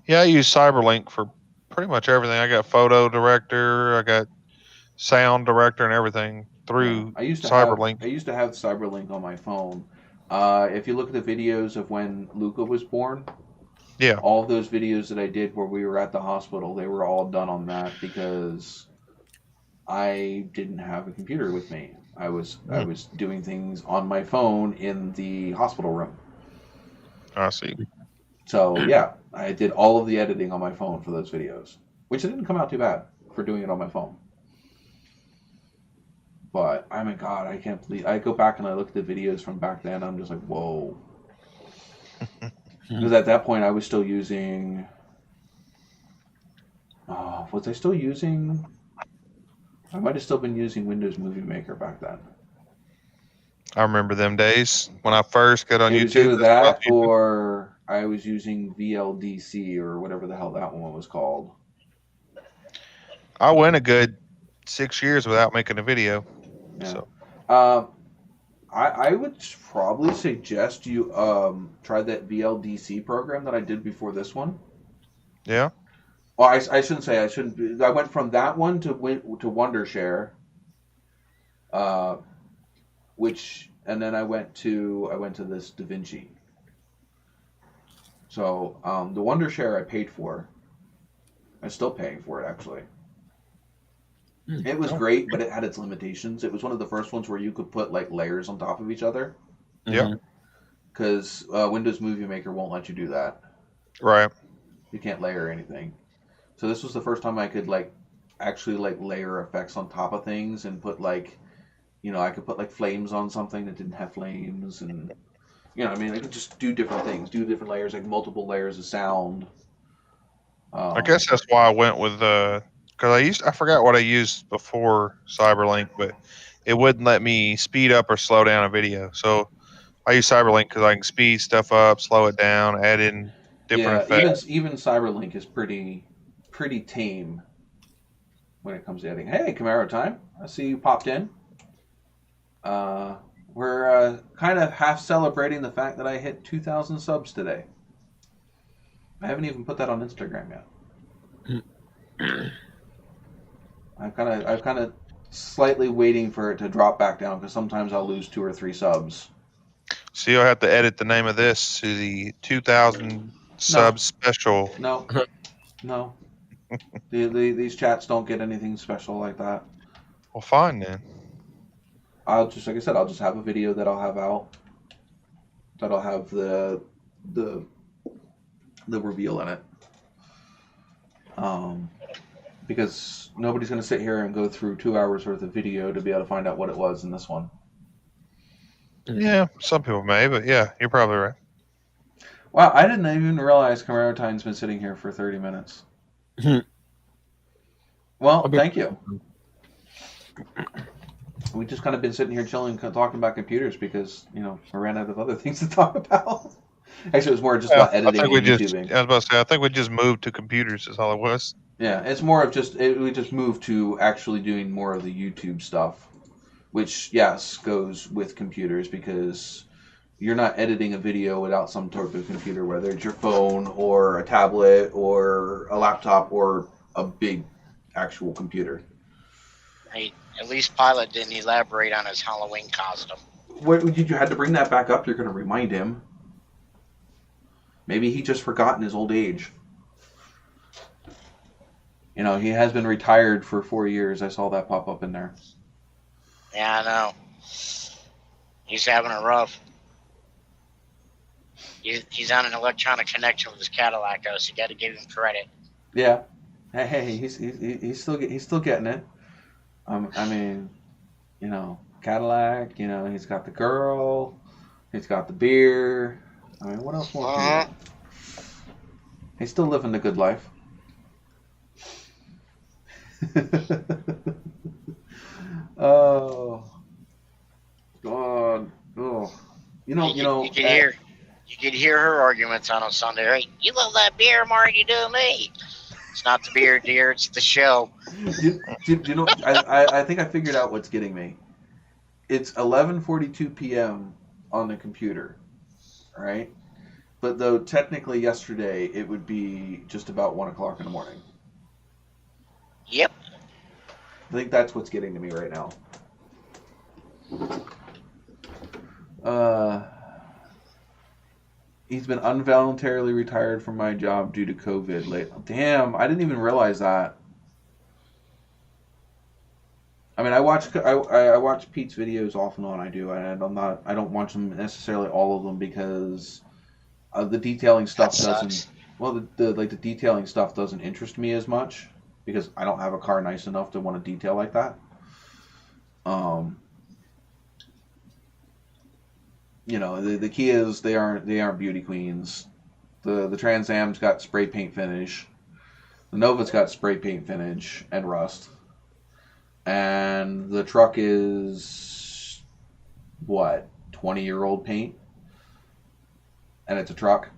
Yeah, I use CyberLink for pretty much everything. I got photo director, I got sound director, and everything through I used to CyberLink. have CyberLink on my phone. If you look at the videos of when Luca was born, Yeah. all of those videos that I did where we were at the hospital, they were all done on that because I didn't have a computer with me. I was doing things on my phone in the hospital room. I see. So yeah, I did all of the editing on my phone for those videos, which didn't come out too bad for doing it on my phone. But I mean, God, I can't believe I go back and I look at the videos from back then. I'm just like, whoa. Because at that point, I was still using. Was I still using? I might have still been using Windows Movie Maker back then. I remember them days when I first got on It was YouTube. either that or I was using VLDC or whatever the hell that one was called. I went a good 6 years without making a video. Yeah. So I would probably suggest you try that VLDC program that I did before this one. yeah, Well, I shouldn't say I shouldn't. I went from that one to Wondershare, and then I went to this DaVinci. So the Wondershare I paid for. I'm still paying for it actually. It was great, but it had its limitations. It was one of the first ones where you could put like layers on top of each other. yeah, Because Windows Movie Maker won't let you do that. right. You can't layer anything. So this was the first time I could actually layer effects on top of things and put I could put flames on something that didn't have flames, and I could just do different things, do different layers, like multiple layers of sound. I guess that's why I went with because I forgot what I used before CyberLink, but it wouldn't let me speed up or slow down a video. So I use CyberLink because I can speed stuff up, slow it down, add in different effects. Even CyberLink is pretty tame when it comes to editing. Hey, Camaro time! I see you popped in. We're kind of half celebrating the fact that I hit 2,000 subs today. I haven't even put that on Instagram yet. I'm kind of slightly waiting for it to drop back down because sometimes I'll lose 2 or 3 subs. So you'll have to edit the name of this to the 2,000 sub special. No. These chats don't get anything special like that. Well, fine then. I'll just, like I said, I'll just have a video that I'll have out. That'll have the reveal in it. Because nobody's going to sit here and go through 2 hours worth of video to be able to find out what it was in this one. Yeah, some people may, but yeah, you're probably right. Wow, I didn't even realize Camaro Time's been sitting here for 30 minutes. Well, thank you. We just kind of been sitting here chilling, talking about computers because, we ran out of other things to talk about. Actually, it was more just about editing and YouTubing. I was about to say, I think we just moved to computers is all it was. Yeah, it's more of we just moved to actually doing more of the YouTube stuff, which, yes, goes with computers because you're not editing a video without some sort of computer, whether it's your phone or a tablet or a laptop or a big actual computer. Right. At least Pilot didn't elaborate on his Halloween costume. You had to bring that back up? You're going to remind him. Maybe he just forgot in his old age. He has been retired for 4 years. I saw that pop up in there. Yeah, I know. He's having it rough. He's on an electronic connection with his Cadillac, though, so you got to give him credit. Yeah. Hey, he's still getting it. Cadillac. He's got the girl. He's got the beer. What else more? He's still living the good life. Oh God! Oh, You could hear her arguments on a Sunday. Right? You love that beer more than you do me. It's not the beer, dear. It's the show. you know? I think I figured out what's getting me. It's 11:42 p.m. on the computer, right? But though technically yesterday it would be just about 1 o'clock in the morning. Yep. I think that's what's getting to me right now. He's been involuntarily retired from my job due to COVID. Damn, I didn't even realize that. I mean, I watch Pete's videos off and on. I do, and I don't watch them necessarily all of them because the detailing stuff doesn't. Well, the detailing stuff doesn't interest me as much because I don't have a car nice enough to want to detail like that. The key is they aren't beauty queens. The Trans Am's got spray paint finish. The Nova's got spray paint finish and rust. And the truck is what, 20-year-old paint? And it's a truck.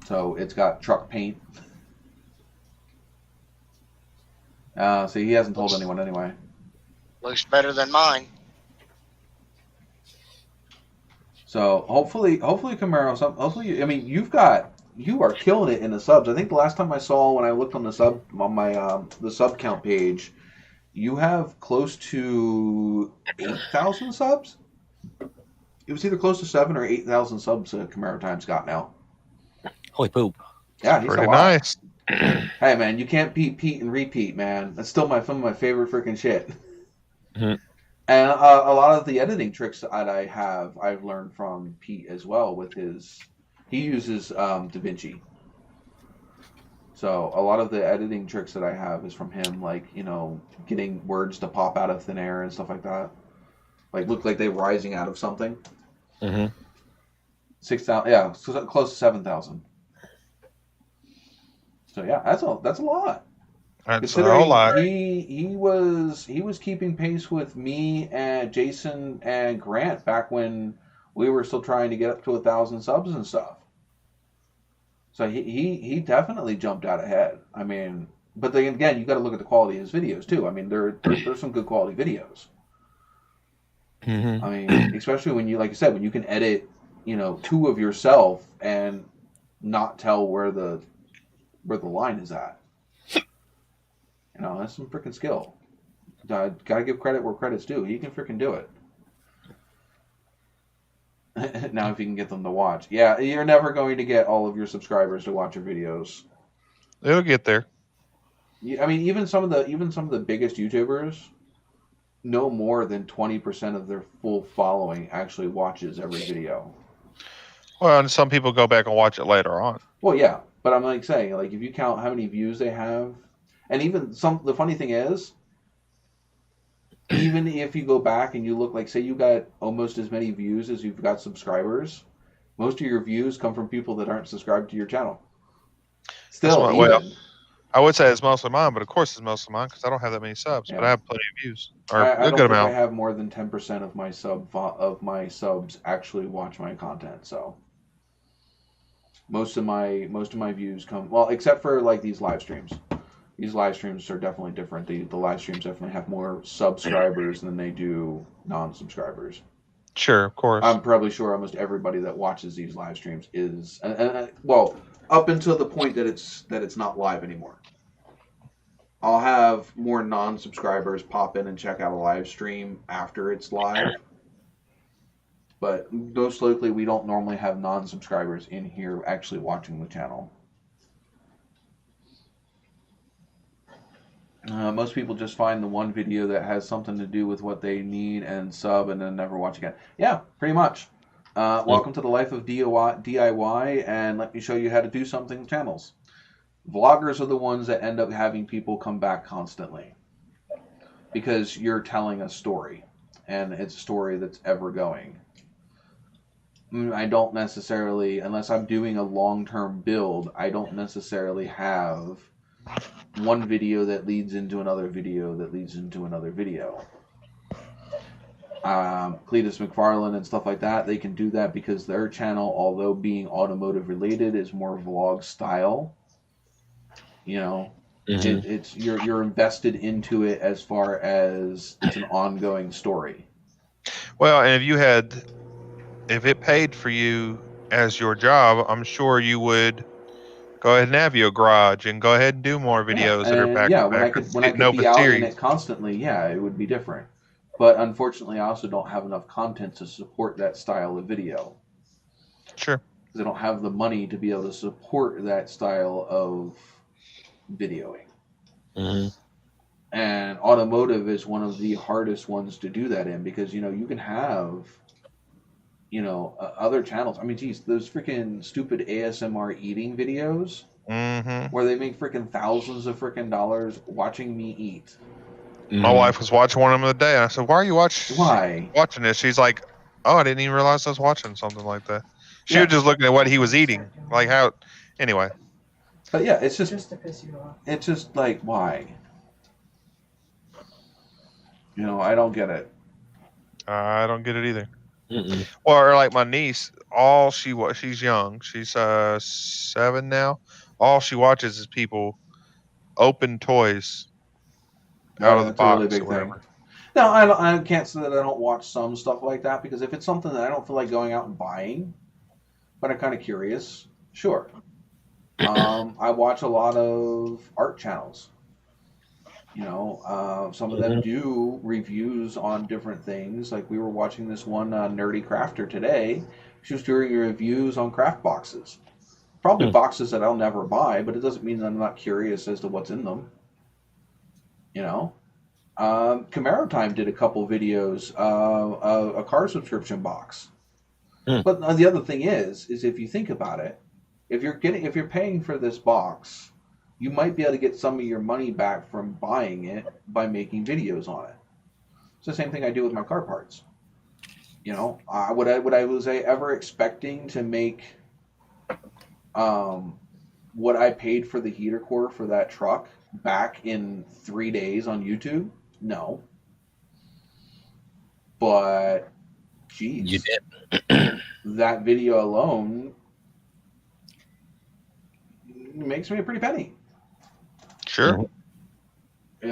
So it's got truck paint. So he hasn't told anyone anyway. Looks better than mine. So hopefully Camaro. Hopefully, I mean, you are killing it in the subs. I think the last time I saw when I looked on the sub count page, you have close to 8,000 subs. It was either close to 7,000 or 8,000 subs Camaro Time's got now. Holy poop! Yeah, he's Pretty a lot. nice. Hey man, you can't beat Pete and repeat, man. That's still some of my favorite freaking shit. Mhm. And a lot of the editing tricks that I've learned from Pete as well. He uses DaVinci. So a lot of the editing tricks that I have is from him, like getting words to pop out of thin air and stuff like that, like look like they're rising out of something. Mm-hmm. 6,000, yeah, so close to 7,000. So yeah, that's a lot. That's a whole lot. He was keeping pace with me and Jason and Grant back when we were still trying to get up to 1,000 subs and stuff. So he definitely jumped out ahead. I mean, but then again, you got to look at the quality of his videos too. I mean, there's some good quality videos. Mm-hmm. I mean, especially when like you said, when you can edit, two of yourself and not tell where the line is at. That's some freaking skill. Gotta give credit where credit's due. He can freaking do it. Now, if you can get them to watch, yeah, you're never going to get all of your subscribers to watch your videos. It'll get there. I mean, even some of the biggest YouTubers, no more than 20% of their full following actually watches every video. Well, and some people go back and watch it later on. Well, yeah, but I'm saying, if you count how many views they have, and even the funny thing is, even if you go back and you look, say you got almost as many views as you've got subscribers, most of your views come from people that aren't subscribed to your channel. Still, well, I would say it's mostly mine, but of course it's mostly mine because I don't have that many subs, yeah. But I have plenty of views. Or I a don't good think amount. I have more than 10% of my subs actually watch my content. So most of my views come, well, except for these live streams. These live streams are definitely different. The live streams definitely have more subscribers than they do non-subscribers. Sure, of course. I'm probably sure almost everybody that watches these live streams is, well, up until the point that it's not live anymore. I'll have more non-subscribers pop in and check out a live stream after it's live. But most likely, we don't normally have non-subscribers in here actually watching the channel. Most people just find the one video that has something to do with what they need and sub and then never watch again. Yeah, pretty much. Welcome to the life of DIY, and let me show you how to do something channels. Vloggers are the ones that end up having people come back constantly because you're telling a story, and it's a story that's ever going. I don't necessarily, unless I'm doing a long-term build, I don't necessarily have one video that leads into another video that leads into another video. Cletus McFarlane and stuff like that, they can do that because their channel, although being automotive related, is more vlog style. You know, it's you're invested into it as far as it's an ongoing story. Well, and if it paid for you as your job, I'm sure you would go ahead and have your garage and go ahead and do more videos that are back to back. When I could be out in it constantly, yeah, it would be different. But unfortunately, I also don't have enough content to support that style of video. Sure. Because I don't have the money to be able to support that style of videoing. Mm-hmm. And automotive is one of the hardest ones to do that in because, you can have, other channels. I mean, geez, those freaking stupid ASMR eating videos where they make freaking thousands of freaking dollars watching me eat. My wife was watching one of them the other day, and I said, "Why are you watching this?" She's like, "Oh, I didn't even realize I was watching something like that." She was just looking at what he was eating, like how. Anyway. But yeah, it's just to piss you off. It's just like, why? I don't get it. I don't get it either. Mm-mm. Or like my niece, she's young, she's 7 now. All she watches is people open toys out of the box. A really big thing. No, I can't say that I don't watch some stuff like that because if it's something that I don't feel like going out and buying, but I'm kind of curious, sure. I watch a lot of art channels. Some of them do reviews on different things. Like we were watching this one nerdy crafter today. She was doing reviews on craft boxes. Probably boxes that I'll never buy, but it doesn't mean that I'm not curious as to what's in them. Camaro Time did a couple videos, a car subscription box. But the other thing is if you think about it, if you're paying for this box, you might be able to get some of your money back from buying it by making videos on it. It's the same thing I do with my car parts. Would I was I ever expecting to make what I paid for the heater core for that truck back in 3 days on YouTube? No. But geez, you did. That video alone makes me a pretty penny. Sure. I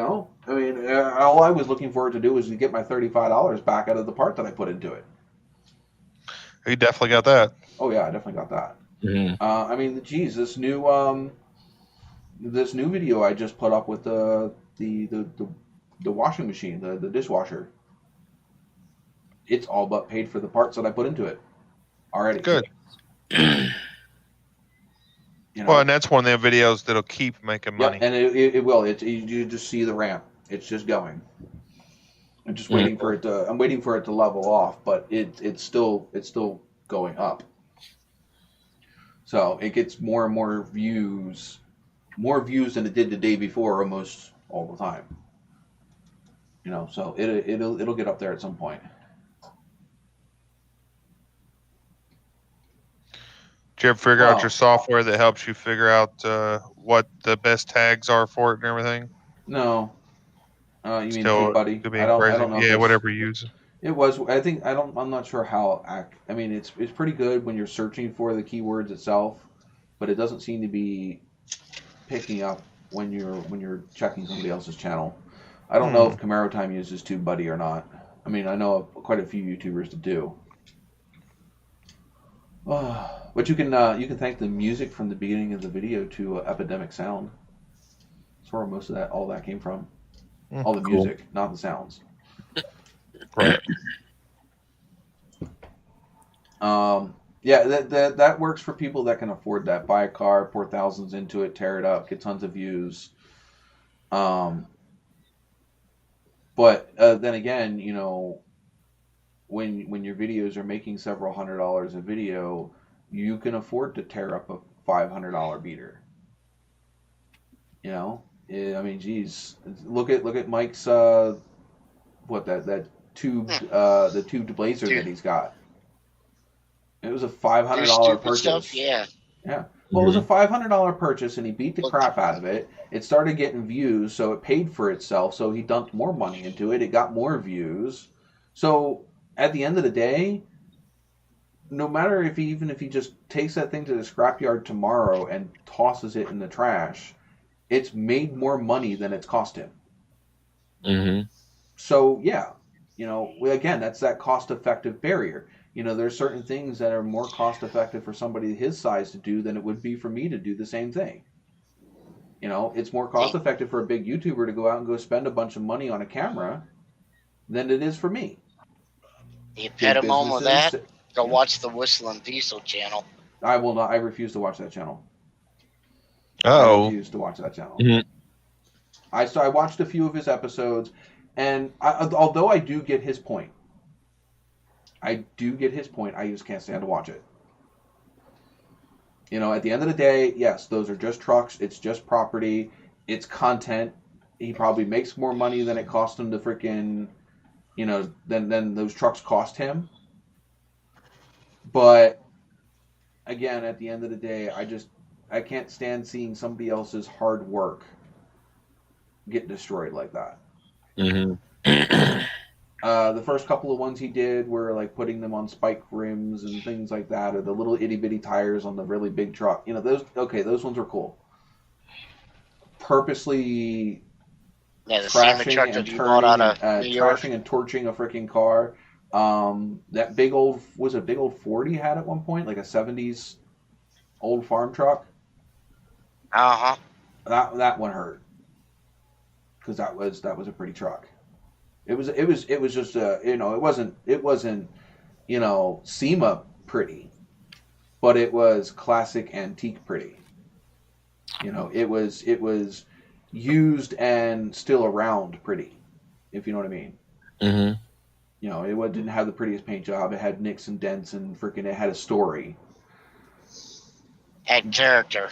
mean, all I was looking forward to do was to get my $35 back out of the part that I put into it. You definitely got that. Oh yeah, I definitely got that. Mm-hmm. I mean, geez, this new video I just put up with the washing machine, the dishwasher. It's all but paid for the parts that I put into it already. Good. Well, and that's one of the videos that'll keep making money. Yeah, and it will. You just see the ramp. It's just going. I'm just waiting for it to. I'm waiting for it to level off, but it's still going up. So it gets more and more views than it did the day before, almost all the time. So it'll get up there at some point. Did you ever figure out your software that helps you figure out what the best tags are for it and everything? No. You mean TubeBuddy? I don't know. Yeah, whatever you use. It was. I think I'm not sure how. I mean, it's pretty good when you're searching for the keywords itself, but it doesn't seem to be picking up when you're checking somebody else's channel. I don't know if Camaro Time uses TubeBuddy or not. I mean, I know quite a few YouTubers that do. But you can thank the music from the beginning of the video to Epidemic Sound. That's where most of all that came from. All the music, not the sounds. Right. Yeah, that works for people that can afford that. Buy a car, pour thousands into it, tear it up, get tons of views. But then again, when your videos are making several $100s a video, you can afford to tear up a $500 beater. I mean, geez, look at Mike's that tubed the tubed blazer that he's got. It was a Do $500 stupid purchase. stuff. Yeah. Yeah. Well, it was a $500 purchase, and he beat the crap out of it. It started getting views, so it paid for itself. So he dumped more money into it. It got more views. So at the end of the day, no matter even if he just takes that thing to the scrapyard tomorrow and tosses it in the trash, it's made more money than it's cost him. Mm-hmm. So yeah, again, that's that cost-effective barrier. There's certain things that are more cost-effective for somebody his size to do than it would be for me to do the same thing. It's more cost-effective for a big YouTuber to go out and go spend a bunch of money on a camera than it is for me. The epitome of that, go Yeah. watch the Whistling Diesel channel. I will not. I refuse to watch that channel. I Oh, refuse to watch that channel. Mhm. I watched a few of his episodes, and although I do get his point, I just can't stand to watch it. At the end of the day, yes, those are just trucks. It's just property. It's content. He probably makes more money than it cost him to freaking, than those trucks cost him. But again, at the end of the day, I can't stand seeing somebody else's hard work get destroyed like that. Mm-hmm. The first couple of ones he did were like putting them on spike rims and things like that, or the little itty bitty tires on the really big truck. Those ones were cool. Purposely Yeah, the same truck that you bought out of New York. trashing and torching a freaking car. That big old Ford he had at one point, like a '70s old farm truck. Uh-huh. That one hurt because that was a pretty truck. It was just it wasn't SEMA pretty, but it was classic antique pretty. It was used and still around pretty, if you know what I mean. Mm-hmm. It didn't have the prettiest paint job. It had nicks and dents and freaking it had a story. Had character.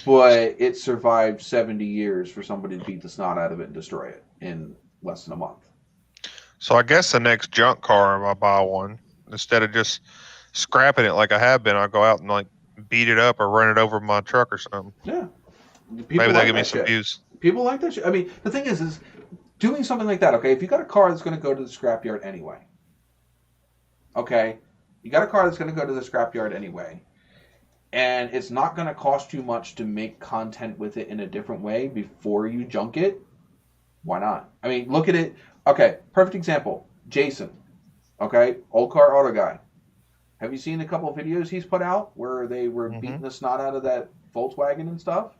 But it survived 70 years for somebody to beat the snot out of it and destroy it in less than a month. so I guess the next junk car, if I buy one, instead of just scrapping it like I have been, I'll go out and like beat it up or run it over my truck or something. Yeah. Maybe they'll give me some views. People like that shit. I mean, the thing is doing something like that, okay, if you got a car that's going to go to the scrapyard anyway, okay, you got a car that's going to go to the scrapyard anyway, and it's not going to cost you much to make content with it in a different way before you junk it, why not? I mean, look at it. Okay, perfect example. Jason, okay, old car auto guy. Have you seen a couple of videos he's put out where they were beating the snot out of that Volkswagen and stuff?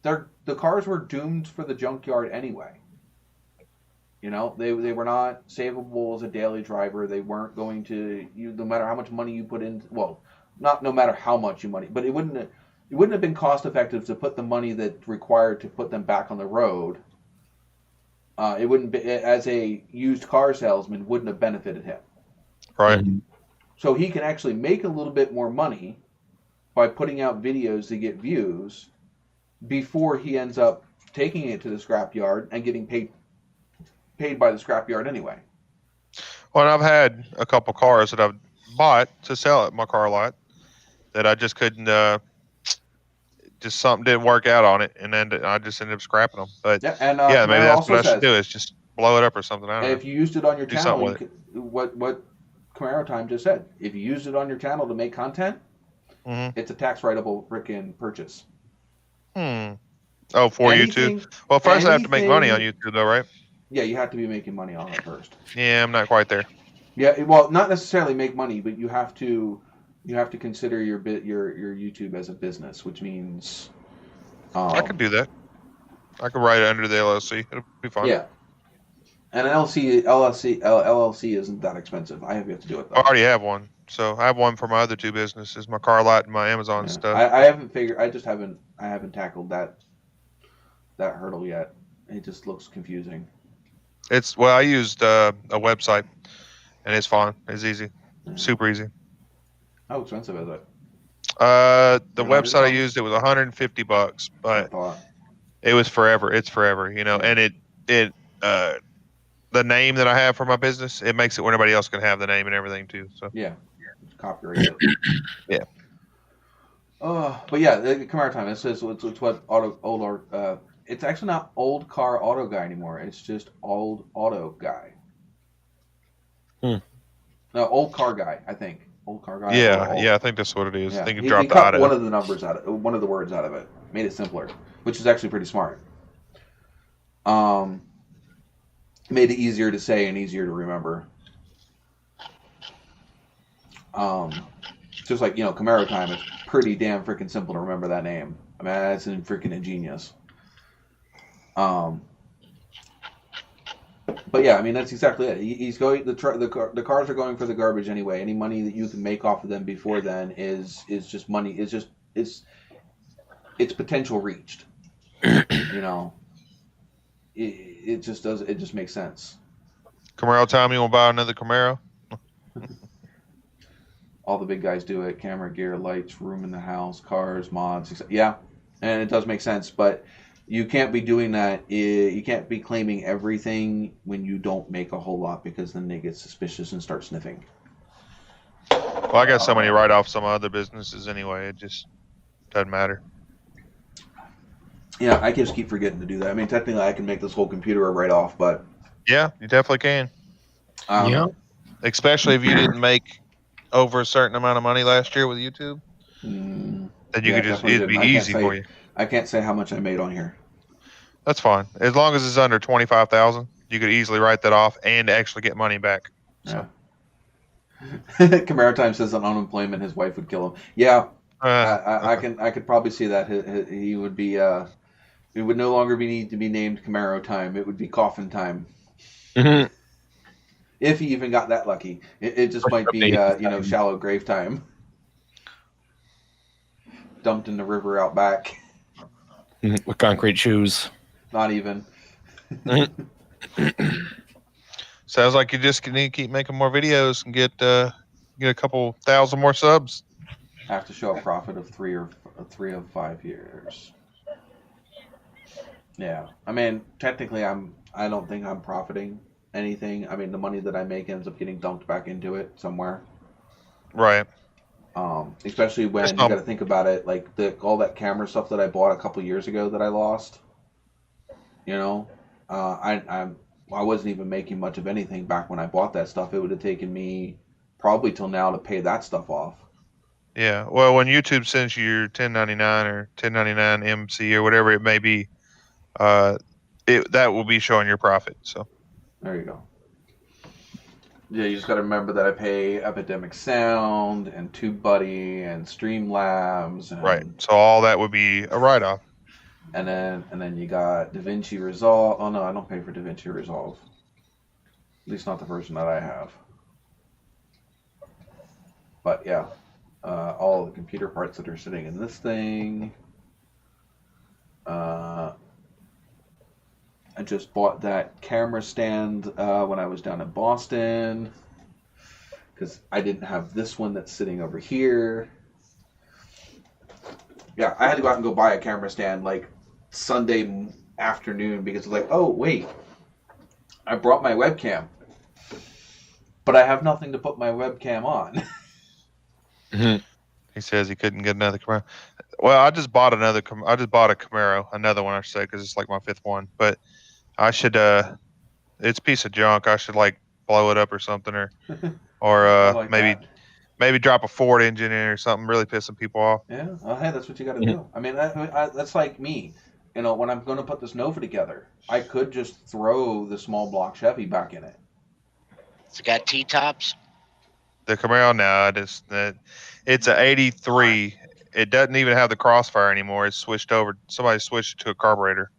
The cars were doomed for the junkyard anyway. They were not savable as a daily driver. They weren't going to, no matter how much money you put in. Well, not no matter how much money, but it wouldn't have been cost effective to put the money that required to put them back on the road. It wouldn't be, as a used car salesman, wouldn't have benefited him. Right. Mm-hmm. So he can actually make a little bit more money by putting out videos to get views before he ends up taking it to the scrapyard and getting paid by the scrapyard anyway. Well, I've had a couple cars that I've bought to sell at my car lot that I just couldn't. Just something didn't work out on it, and then I just ended up scrapping them. But Yeah, and maybe that's what I should do is just blow it up or something. I don't know. if you used it on your Do channel, something with what Camaro Time just said, if you used it on your channel to make content, it's a tax writeable freaking purchase. Oh, for YouTube. Well, first I have to make money on YouTube, though, right? Yeah, you have to be making money on it first. Yeah, I'm not quite there. Yeah, well, not necessarily make money, but you have to consider your YouTube as a business, which means I could do that. I could write it under the LLC. It'll be fine. Yeah, and an LLC isn't that expensive. I have yet to do it though. I already have one, so I have one for my other two businesses, my car lot and my Amazon stuff. I haven't figured. I haven't tackled that hurdle yet. It just looks confusing. I used a website, and it's fine. It's easy, super easy. How expensive is it? The website I used, it was $150, but it was forever. It's forever, and it the name that I have for my business, it makes it where nobody else can have the name and everything too. So yeah, copyright it. Yeah. But yeah, the Camaro time. It's what it's actually not old car auto guy anymore. It's just old auto guy. No, old car guy. I think old car guy. Yeah, I think that's what it is. Yeah. I think He dropped the cut auto. one of the numbers out of one of the words out of it, made it simpler, which is actually pretty smart. Made it easier to say and easier to remember. Just like, Camaro time, it's pretty damn freaking simple to remember that name. I mean, that's freaking ingenious. But yeah, I mean, that's exactly it. He's going. The cars are going for the garbage anyway. Any money that you can make off of them before then is just money. It's potential reached. It just does. It just makes sense. Camaro time, you want to buy another Camaro? All the big guys do it. Camera gear, lights, room in the house, cars, mods, etc. Yeah, and it does make sense, but you can't be doing that. You can't be claiming everything when you don't make a whole lot, because then they get suspicious and start sniffing. Well, I got so many write-offs some other businesses anyway. It just doesn't matter. Yeah, I just keep forgetting to do that. I mean, technically, I can make this whole computer a write-off, but Yeah, you definitely can. Yeah. Especially if you didn't make over a certain amount of money last year with YouTube, then you could just, it'd be easy for you. I can't say how much I made on here. That's fine. As long as it's under 25,000, you could easily write that off and actually get money back. So. Yeah. Camaro time says on unemployment, his wife would kill him. Yeah, I could probably see that he would be. It would no longer need to be named Camaro time. It would be coffin time. Mm-hmm. If he even got that lucky, it just might be shallow grave time. Dumped in the river out back. With concrete shoes. Not even. Sounds like you just need to keep making more videos and get a couple thousand more subs. Have to show a profit of 3 of 5 years. Yeah, I mean, technically, I don't think I'm profiting anything. I mean, the money that I make ends up getting dumped back into it somewhere. Right. Especially when you got to think about it, like all that camera stuff that I bought a couple years ago that I lost. I wasn't even making much of anything back when I bought that stuff. It would have taken me probably till now to pay that stuff off. Yeah. Well, when YouTube sends you your 1099 or 1099 MC or whatever it may be, that will be showing your profit. So there you go. Yeah, you just got to remember that I pay Epidemic Sound and TubeBuddy and Streamlabs. And, right. So all that would be a write-off. And then you got DaVinci Resolve. Oh no, I don't pay for DaVinci Resolve. At least not the version that I have. But yeah, all the computer parts that are sitting in this thing. I just bought that camera stand when I was down in Boston, because I didn't have this one that's sitting over here. Yeah, I had to go out and go buy a camera stand like Sunday afternoon, because it's like, oh wait, I brought my webcam, but I have nothing to put my webcam on. Mm-hmm. He says he couldn't get another Camaro. Well, I just bought a Camaro, another one I should say, because it's like my 5th one. But I should, it's a piece of junk. I should like blow it up or something, or like maybe drop a Ford engine in or something, really pissing people off. Yeah, well, hey, that's what you got to do. I mean, that's like me. When I'm going to put this Nova together, I could just throw the small block Chevy back in it. It's got T-tops. The Camaro now, it's a 83. It doesn't even have the crossfire anymore. It's switched over. Somebody switched to a carburetor.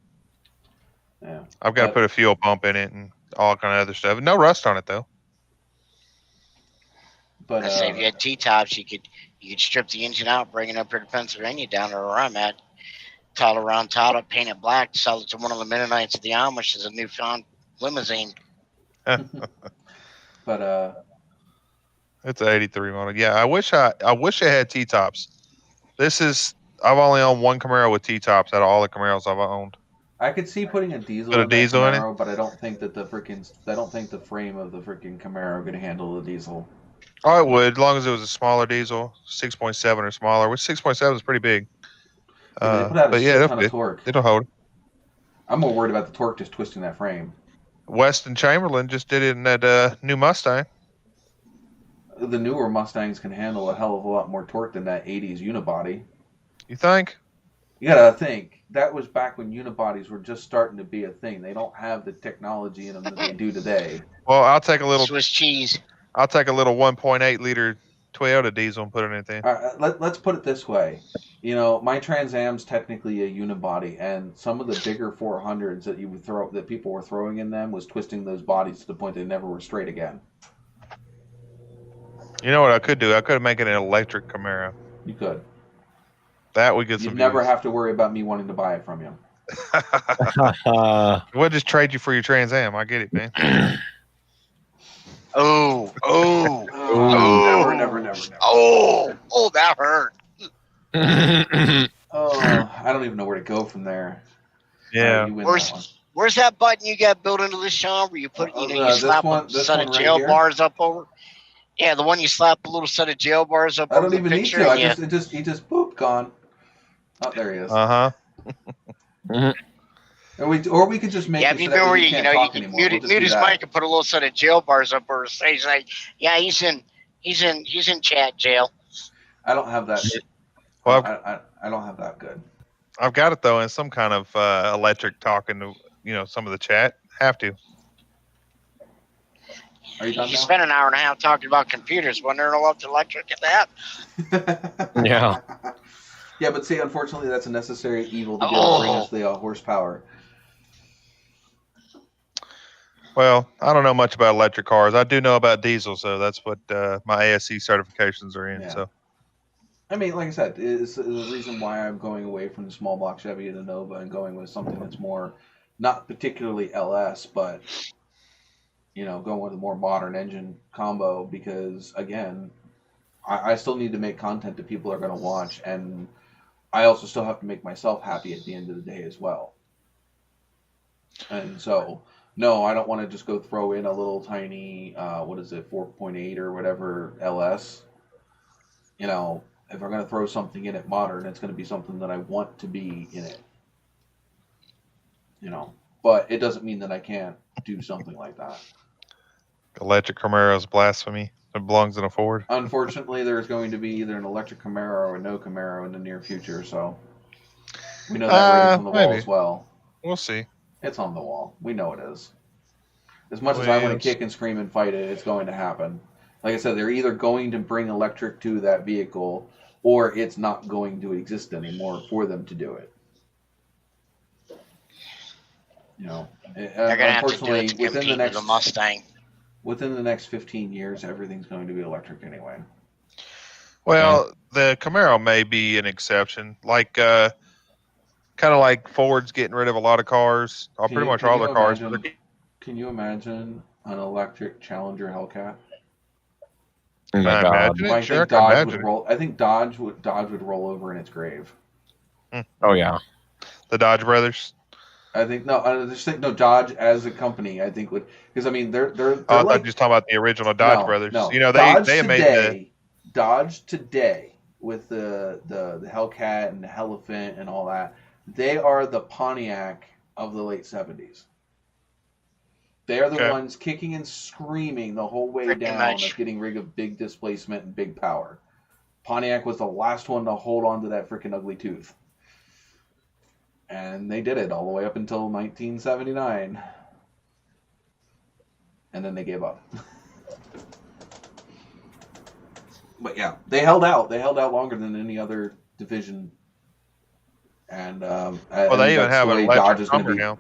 Yeah, I've got to put a fuel pump in it and all kind of other stuff. No rust on it though. But I say if you had T-tops, you could strip the engine out, bring it up here to Pennsylvania, down to where I'm at, tile around, tile it, paint it black, sell it to one of the Mennonites of the Amish as a newfound limousine. But it's an 83 model. Yeah, I wish I had T-tops. I've only owned one Camaro with T-tops out of all the Camaros I've owned. I could see putting a diesel Put a in diesel that in it? Camaro, but I don't think that the frame of the freaking Camaro going to handle the diesel. Oh, it would, as long as it was a smaller diesel, 6.7 or smaller. Which 6.7 is pretty big. Yeah, but they put out a But yeah, shit ton of it'll, torque. it'll hold. I'm more worried about the torque just twisting that frame. Weston Chamberlain just did it in that new Mustang. The newer Mustangs can handle a hell of a lot more torque than that 80s unibody. You think? You gotta think, that was back when unibodies were just starting to be a thing. They don't have the technology in them that they do today. Well, I'll take a little Swiss cheese. 1.8 liter Toyota diesel and put it in anything. Let's put it this way. You know, my Trans Am's technically a unibody, and some of the bigger 400s that people were throwing in them was twisting those bodies to the point they never were straight again. You know what I could do? I could make it an electric Camaro. You could. That would get You'd some never views. have to worry about me wanting to buy it from you. We'll just trade you for your Trans Am. I get it, man. Oh, Never. oh, that hurt. Oh, I don't even know where to go from there. Yeah. You win that one. Where's that button you got built into this, Sean? Where you put, you slap a set of jail bars up over? Yeah, the one you slap a little set of jail bars up. I don't over even the need picture, to. He just boop gone. Oh, there he is. Or we could just make. Yeah, it you so that know where we you can't know talk you anymore. mute We'll just do his that. mic and put a little set of jail bars up over his face. Like, yeah, he's in chat jail. I don't have that. Well, I don't have that good. I've got it though in some kind of electric talking to some of the chat. Have to. Are you done You now? spent an hour and a half talking about computers. Wasn't there no electric at that? Yeah. Yeah, but see, unfortunately, that's a necessary evil to bring us the horsepower. Well, I don't know much about electric cars. I do know about diesel, so that's what my ASC certifications are in. Yeah. So, I mean, like I said, it's the reason why I'm going away from the small block Chevy and the Nova and going with something that's more, not particularly LS, but going with a more modern engine combo because, again, I still need to make content that people are going to watch, and I also still have to make myself happy at the end of the day as well. And so, no, I don't want to just go throw in a little tiny, 4.8 or whatever LS. If I'm going to throw something in it modern, it's going to be something that I want to be in it. But it doesn't mean that I can't do something like that. electric Camaro is blasphemy. It belongs in a Ford. Unfortunately, there's going to be either an electric Camaro or no Camaro in the near future, so we know that rating's on the wall as well. We'll see. It's on the wall. We know it is. As much as I want to kick and scream and fight it, it's going to happen. Like I said, they're either going to bring electric to that vehicle, or it's not going to exist anymore for them to do it. They're going to have to do it to compete with the Mustang. Within the next 15 years, everything's going to be electric anyway. Well, the Camaro may be an exception. Like, kind of like Ford's getting rid of a lot of cars. Pretty much all their cars. Can you imagine an electric Challenger Hellcat? Oh my God. I think Dodge would roll over in its grave. Oh yeah. The Dodge brothers. I think Dodge as a company. I think would, because I mean they're I thought you were talking about the original Dodge brothers. No. They made Dodge today with the Hellcat and the Elephant and all that. They are the Pontiac of the late 70s. They are the ones kicking and screaming the whole way down of getting rid of big displacement and big power. Pontiac was the last one to hold on to that freaking ugly tooth. And they did it all the way up until 1979. And then they gave up. But yeah, they held out. They held out longer than any other division. And they even have an electric Hummer now.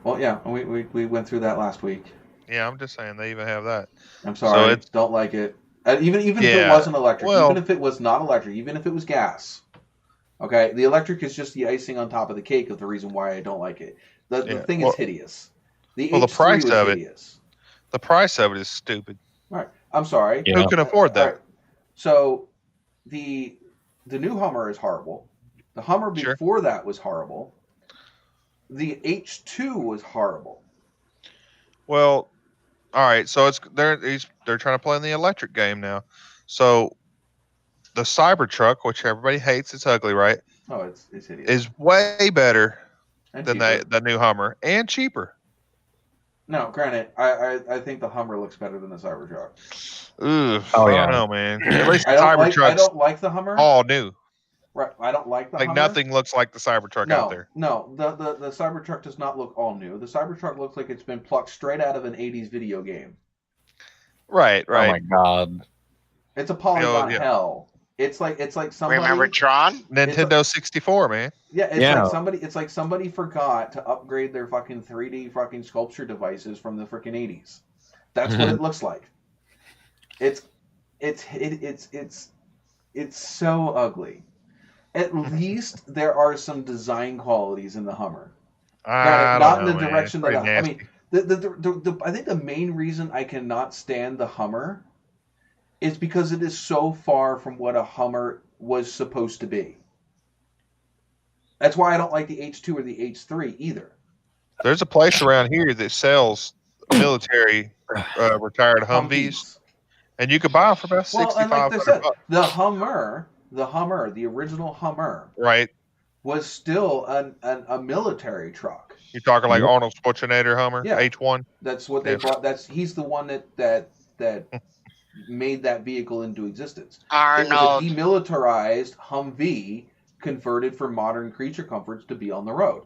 Well, yeah, we went through that last week. Yeah, I'm just saying they even have that. I'm sorry, don't like it. Even if it wasn't electric, even if it was not electric, even if it was gas. Okay, the electric is just the icing on top of the cake of the reason why I don't like it. The thing is hideous. The price of hideous. The price of it is stupid. All right, I'm sorry. Yeah. Who can afford that? Right. So, the new Hummer is horrible. The Hummer before that was horrible. The H2 was horrible. Well, All right, so they're trying to play in the electric game now. So the Cybertruck, which everybody hates, it's ugly, right? Oh, it's hideous. Is way better And than cheaper. the new Hummer and cheaper. No, granted, I think the Hummer looks better than the Cybertruck. Ooh, Oh, I yeah. don't know, man. At least the I Cybertruck's don't like the Hummer. all new. Right, I don't like the Like Hummer. nothing looks like the Cybertruck out there. No, the Cybertruck does not look all new. The Cybertruck looks like it's been plucked straight out of an '80s video game. Right. Oh my god. It's a polygon yeah. hell. It's like somebody. Remember Tron? Nintendo 64, man. Yeah, Yeah. Like somebody forgot to upgrade their fucking 3D fucking sculpture devices from the freaking '80s. That's what it looks like. It's so ugly. At least there are some design qualities in the Hummer. Not in the direction that I mean. I think the main reason I cannot stand the Hummer is because it is so far from what a Hummer was supposed to be. That's why I don't like the H2 or the H3 either. There's a place around here that sells military retired Humvees, and you could buy them for about $6,500. Like they said, the Hummer, the original Hummer, right, was still a military truck. You're talking like Arnold Schwarzenegger Hummer, Yeah. H1. That's what they brought. He's the one that made that vehicle into existence. Arnold. It was a demilitarized Humvee converted for modern creature comforts to be on the road.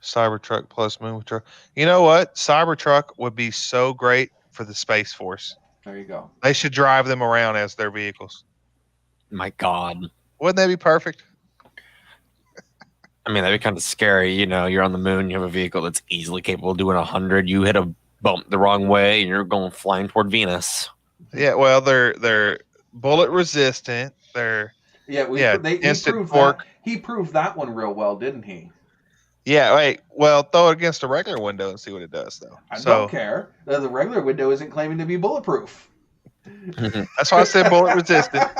Cybertruck plus movie truck. You know what? Cybertruck would be so great for the Space Force. There you go. They should drive them around as their vehicles. My god. Wouldn't that be perfect? I mean, that'd be kind of scary. You know, you're on the moon, you have a vehicle that's easily capable of doing 100. You hit a bump the wrong way, and you're going flying toward Venus. Yeah, well, they're bullet resistant. He proved that one real well, didn't he? Yeah, wait. Well, throw it against a regular window and see what it does, though. I don't care. The regular window isn't claiming to be bulletproof. That's why I said bullet resistant.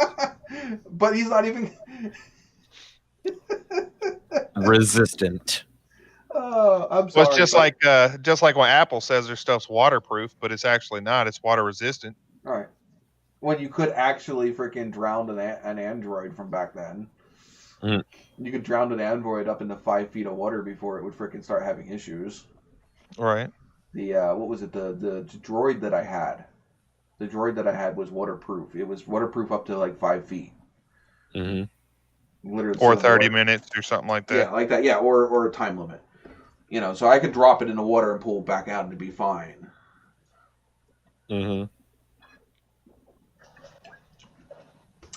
But he's not even resistant. Oh, I'm sorry. Well, it's just like when Apple says their stuff's waterproof, but it's actually not. It's water resistant. All right. When you could actually freaking drown an Android from back then. You could drown an Android up into 5 feet of water before it would freaking start having issues. Right. The what was it? The droid that I had. The droid that I had was waterproof. It was waterproof up to like 5 feet. Mm-hmm. Literally. Or 30 minutes or something like that. Yeah, like that. Yeah, or a time limit. You know, so I could drop it in the water and pull it back out and it'd be fine. Mm-hmm.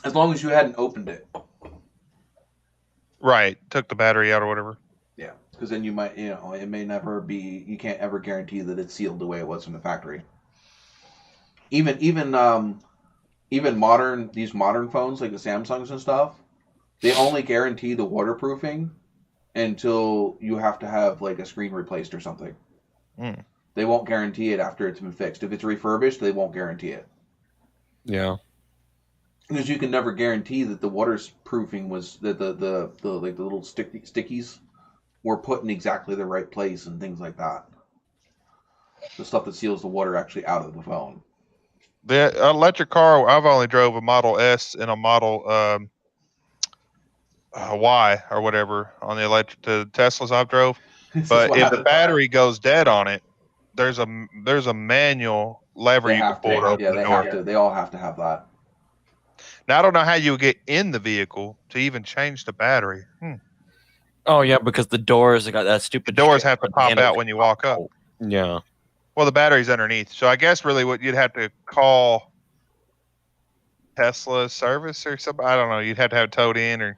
As long as you hadn't opened it. Right. Took the battery out or whatever. Yeah, because then you might, it may never be. You can't ever guarantee that it's sealed the way it was from the factory. Even these modern phones like the Samsungs and stuff, they only guarantee the waterproofing until you have to have like a screen replaced or something. They won't guarantee it after it's been fixed. If it's refurbished, they won't guarantee it. Yeah. Because you can never guarantee that the waterproofing was that the little stickies were put in exactly the right place and things like that. The stuff that seals the water actually out of the phone. The electric car, I've only drove a Model S and a Model Y or whatever on the Teslas I've drove. But if the battery goes dead on it, there's a manual lever you can pull to open the door. They all have to have that. Now I don't know how you would get in the vehicle to even change the battery. Oh yeah, because the doors got that stupid. The doors have to pop out when you walk up. Yeah. Well, the battery's underneath, so I guess really what you'd have to call Tesla service or something. I don't know. You'd have to have it towed in, or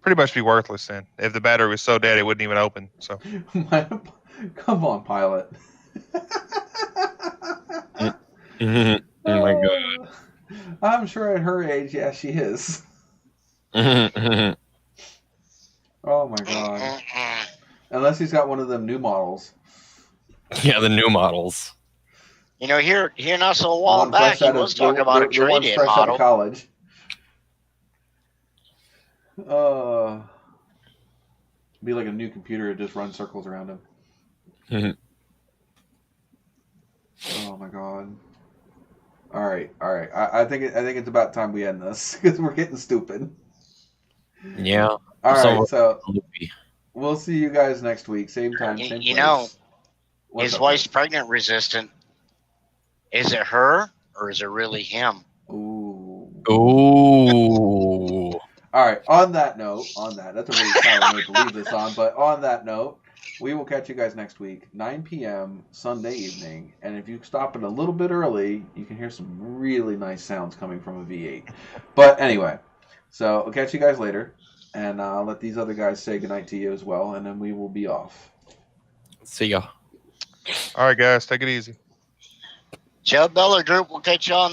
pretty much be worthless then. If the battery was so dead, it wouldn't even open. So, come on, pilot. Oh my god. I'm sure at her age, yeah, she is. Oh my god. Unless he's got one of them new models. Yeah, the new models. You know, here not so long back, he was talking about a trade-in model. Out of college. Be like a new computer, it just runs circles around him. Oh my god. All right. I think it's about time we end this because we're getting stupid. Yeah. All right, so Loopy. we'll see you guys next week, same time, same You place. know, What's his up, wife's guys? pregnant resistant. Is it her or is it really him? Ooh. Ooh. All right. On that note, that's a really sour note to leave this on. But on that note, we will catch you guys next week, 9 p.m. Sunday evening. And if you stop it a little bit early, you can hear some really nice sounds coming from a V8. But anyway, so I'll catch you guys later, and I'll let these other guys say goodnight to you as well, and then we will be off. See ya. All right, guys, take it easy. Chubb Beller Group will catch you on